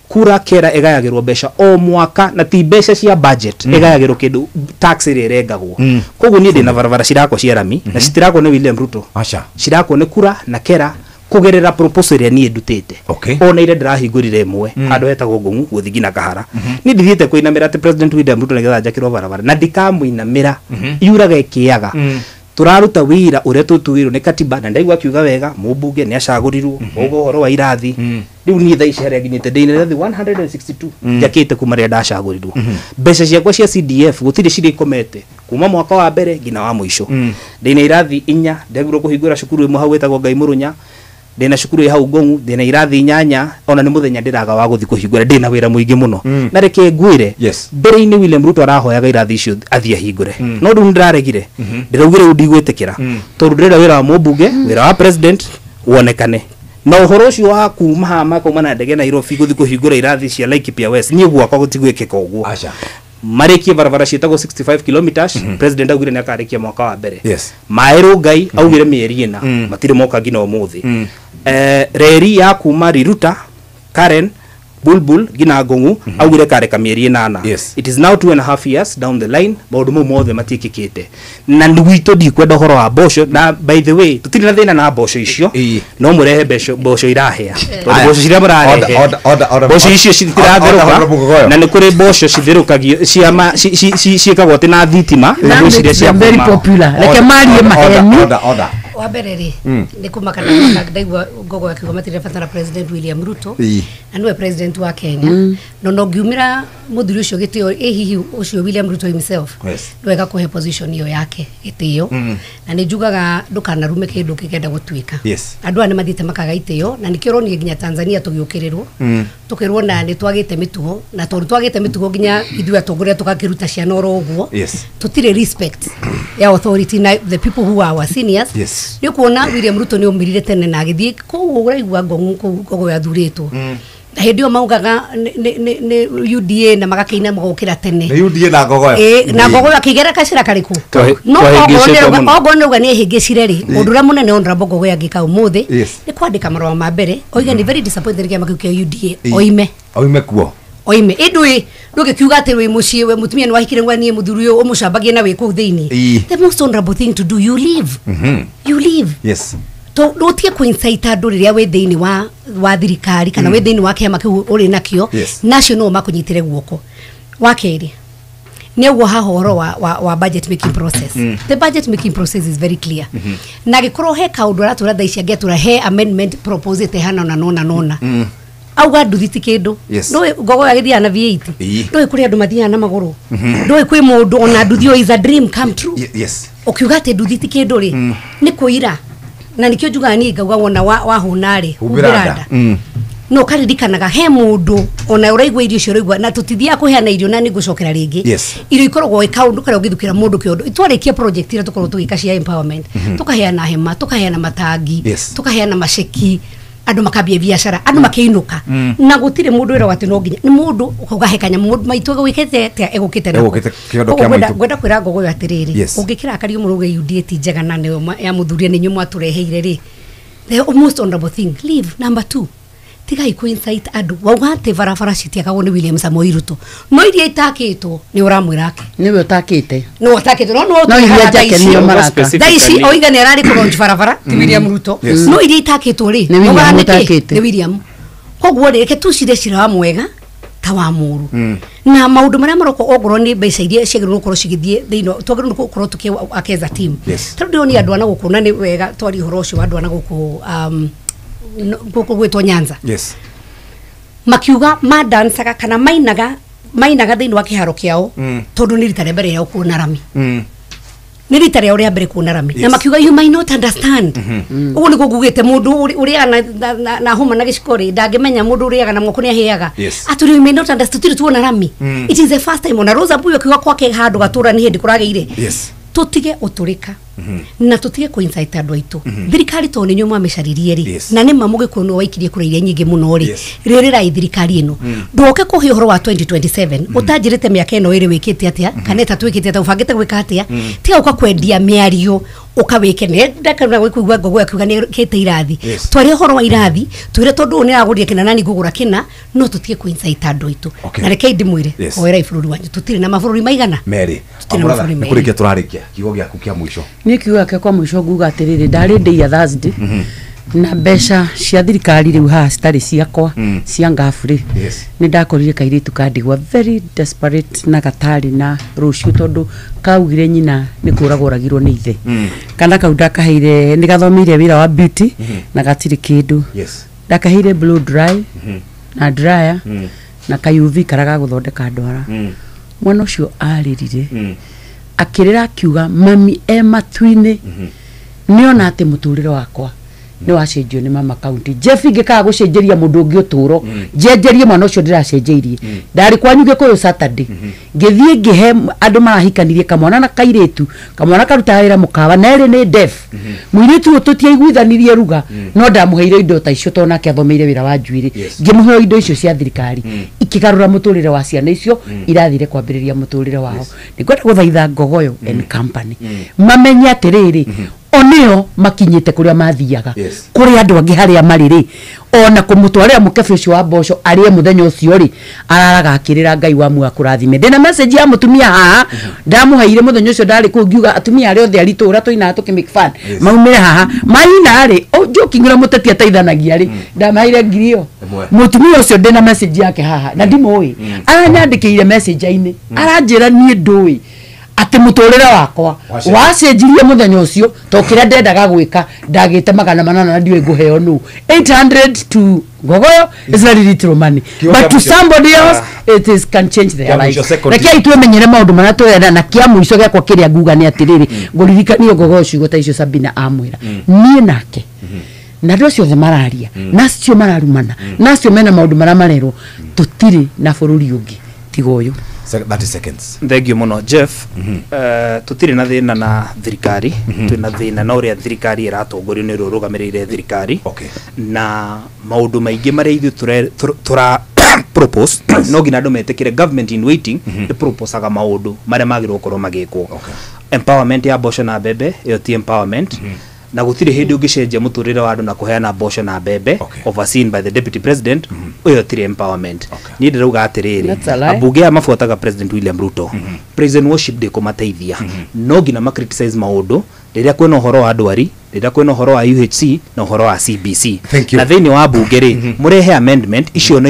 kura kera egayagirwo mbeca o mwaka na ti mbeca cia budget egayagirwo kindu tax ire regagwo koguo ni ndina barabara cirako cia rami na citirako ni William Ruto cirako ni kura na kera kugerera proposal ya nie ndutete ona ire ndirahingurire imwe andu etagwo Ng'ung'u guthigina Kahara ni ndithiete kuinamira ati President William Ruto nigetha njakirwo barabara na ndikamuinamira iuraga ikiaga turaruta wira uria tutuwirwo ni katiba na ndaigwa kiuga wega mubunge ni acagurirwo ugo horo wa irathi riu ni tha icere nginyite ndine irathi 162 jakite kuma ria ndacagurirwo mbeca ciakwa cia CDF gutire ciri komete kuma mwaka wa mbere ngina wa muico ndine irathi 4 ndagirwo kuhingura cukuru imwe hau wetagwo Ngai Murunya ndina cukuru hau Ng'ung'u ndina irathi 8 ona ni muthenya ndiraga wa guthi kuhingura ndina wira muingi muno na reke ngwire mbere-ini William Ruto arahoyaga irathi icio athia hingure no ndu ndiraregire ndiraugire undigwitikira tondu ndira wira wa mubunge wira wa president wonekane na uhoro ucio wa kuma hama kuma na ndege Nairobi guthi kuhingura irathi cia Laikipia West ni gwakwa gutigwikika uguo marikie barabara cietagwo 65 kilometers president augire ni akarikia mwaka wa mbere Maero Ngai augire mieri ina matire moka ngina umuthi reri ya kuma Riruta Karen Bulbul ngina Ng'ung'u augire kareka mieri 8 it is now 2.5 years down the line maundu mo mothe matikikite na ndugwito ndikwenda horo wa mboco na by the way tutiri na thina na mboco icio no murehe mboco irahea mboco ciria murarehe mboco icio citiratheruka na ni kuri mboco cithirukagio ciama ciikagwo ati na thitima na ciria cia very popular reke marie maheni wa mbere ri ni kumakana ndaigwa Ngogo akiuga matire fatara President William Ruto na niwe president wa Kenya no ngiumira muthuri ucio gitio hihi ucio William Ruto himself wega kuhe position iyo yake gitio na ni njugaga ndukanarume kindu kigenda gutwika andu ani mathite makaga itio na nikio roni nginya Tanzania tugiukirirwo tukirwo na ni twagite mitugo na tondu twagite mitugo nginya ithu atongoria tukakiruta ciana oro uguo tutire respect ya authority na the people who are our seniors ni kuona William Ruto ni umirire tene na agithie ku uraigwa Ngogo yathuritwo na hindio maugaga ni UDA na magakeina magokira tene ni UDA na Ngogo na Ngogo akigera kacira kariku no ogo no gani hingicire ri undura munene Honorable Ngogo yagika umuthi ni kwandika marwa ma mbere oiga ni very disappointed kia makiukia UDA oime kuo oime idui nduge kiuga ati we mucie we mutumia ni wahikire ngwani muthuri uyu umucambagie na we ku thiini the most honorable thing to do you leave to ndotie kuinsight andu riria we thiini wa thirikari kana we thiini wa kiama kiu uri nakio nacio no makunyitire guoko wa keri neguo hahoro wa budget making process the budget making process is very clear na gikoro he kaundu aratura thaici angetura he amendment propose te hana na nona auga nduthiti kindu ndoe gogo agithia na V8 ndoe kuri andu mathia na maguru ndoe kwi mundu ona nduthio is a dream come true ukiuga te nduthiti kindu ri ni kuira na nikio juga ni ngauga wona wahunari ubiranda no karirikanaga he mundu ona uraigwa irio cio uraigwa na tutithia kuheana irio na nigucokera ringi irio ikoragwo ikaundu kare ugithukira mundu kiondo itwarikia project ira tukorwo tugika cia empowerment tukaheana hema tukaheana matangi tukaheana masheki andu makambia biashara andu makiinuka na gutire mundu wira wati no nginya ni mundu ukagahekanya mundu maitwe gwikete te egukite na kiondo kia maitu gwenda kwira gogo atiriri ungikira akari umuruge UDT njega na ne ya muthuria ni nyumu atureheire ri the most honorable thing leave number 2 tiga iko insight adu wauga barabara citiakagwo ni William Samoei Ruto no iria itakitwo ni uramwira ake niwe utakite no utakite no iria jake niyo maraka daici oiga ni arari ku barabara ti William Ruto no iria itakitwo ri ni William kogwo reke tucire cira mwega ta wa muru na maundu maria maroko ogoro ni mbeca iria ciagirwo gukoro cigithie thiino twagirwo gukoro tuki akeza team tondu ni andu ana gukuna ni wega twari horo ucio andu ana guku guku gwetwo Nyanza makiuga madansaga kana mainaga thiini wa kiharo kiao tondu ni rita mbere ya kuona rami ni rita ria uria mbere kuona rami na makiuga you might not understand ugu ni kugugite mundu uria na homa na gicikori ndangimenya mundu uria na mwako ni ahiaga aturi you might not understand tuona rami it is the first time ona Rosa Mbuyo kiuga kwake handu gatura ni hindi kurageire tutige uturika na tutige ku insight andu aitu thirikari to ni nyuma mecaririe ri na ni mamuge kuno waikirie kura iria nyingi muno ri ririra thirikari ino ndoke kuhe horo wa 2027 utajirite miaka ino iri wikite atia kaneta twikite atia ubangite gwika atia tiga uka kwendia miario ukawike ne ndakana gwikuigwa gogo akiuga ni kite irathi twari horo wa irathi twire tondu ni agurire kina nani gugura kina no tutige ku insight andu aitu na reke ndimwire oera ifururi wanyu tutire na mafururi maigana Mary kurikia turarikia kigo gyaku kia mwisho ni kiuga yake kwa mwisho nguga atiriri ndari ndei ya Thursday na mbeca cia thirikari riu ha citari ciakwa cia ngafuri ni ndakorire kairitu kandigwa very desperate na gatari na ruciu tondu kaugire nyina ni kuragoragirwo ni ithe kana kau ndakaheire ni gathomire wira wa beauty na gatiri kindu ndakaheire blow dry na dryer na kayuvi karaga guthondeka ndwara mwana ucio aririre akirira akiuga mami matwine niona ati muturire wakwa ni wacenjio ni mama county Jeff ingika gucenjeria mundu ungi uturo njenjerie mwana ucio ndiracenjeirie ndari kwanyu gikuyu Saturday ngithie ngihe andu marahikanirie kamwana na kairitu kamwana karuta wira mukawa nere ni deaf mwiritu tutiaiguithanirie ruga no ndamuheire indo ta icio tona kiathomeire wira wa njuiri ngimuhe indo icio cia thirikari ikigarura muturire wa ciana icio irathire kwambiriria muturire wao nikwenda guthaitha Ngogoyo and company mamenye atiriri oneo makinyite kuria mathiaga kuri andu angi haria mariri ona kumutwarira mukefe ucio wa mboco arie muthenya ucio ri araraga akirira Ngai wa mu akurathime ndina message ya mutumia haha ndamuhaire muthenya ucio ndari kungiuga atumia ari othe aritura toina tukimake fun maumire haha maina ri jokingira muteti ataithanagia ri ndamaire ngirio mutumia ucio ndina message yake haha na ndimoi aranyandikire message aini aranjira nie ndui ati muturire wakwa wacenjirie muthenya ucio tokira ndendaga gwika ndagite 800 na ndiwe nguheo nu 800 to Ngogoyo is very little money but to somebody else it is can change their life reke itwe menyere maundu mana twenda na kia muico gakwa kiria nguga ni atiriri nguririkania Ngogoyo ciugo ta icio Sabina amwira nie nake na ndio cio mararia nacio mararumana nacio mena maundu mara marero tutiri na bururi ungi tigoyo 30 seconds. Thank you muno Jeff. Tutire na thina na thirikari, twina thina na uria thirikari iratongorio ni rurugamirire thirikari. Na maundu maingi mari ithu tura propose no gina ndo metekire government in waiting the propose aga maundu mari magirwo korwo magikwo. Empowerment ya mboco na bebe yo ti empowerment. Na gutire hindi ungicenjia muturire wa andu na kuheana mboco na bebe overseen by the deputy president uyo tire empowerment ni ndirauga atiriri abunge ya mafuataga president William Ruto president worship de kumateithia no gina ma criticize maundu riria kwena uhoro wa andwari rĩrĩa kwĩna ũhoro wa UHC na ũhoro wa CBC Thank you. na thĩinĩ wa bunge rĩ mũrehe amendment icio no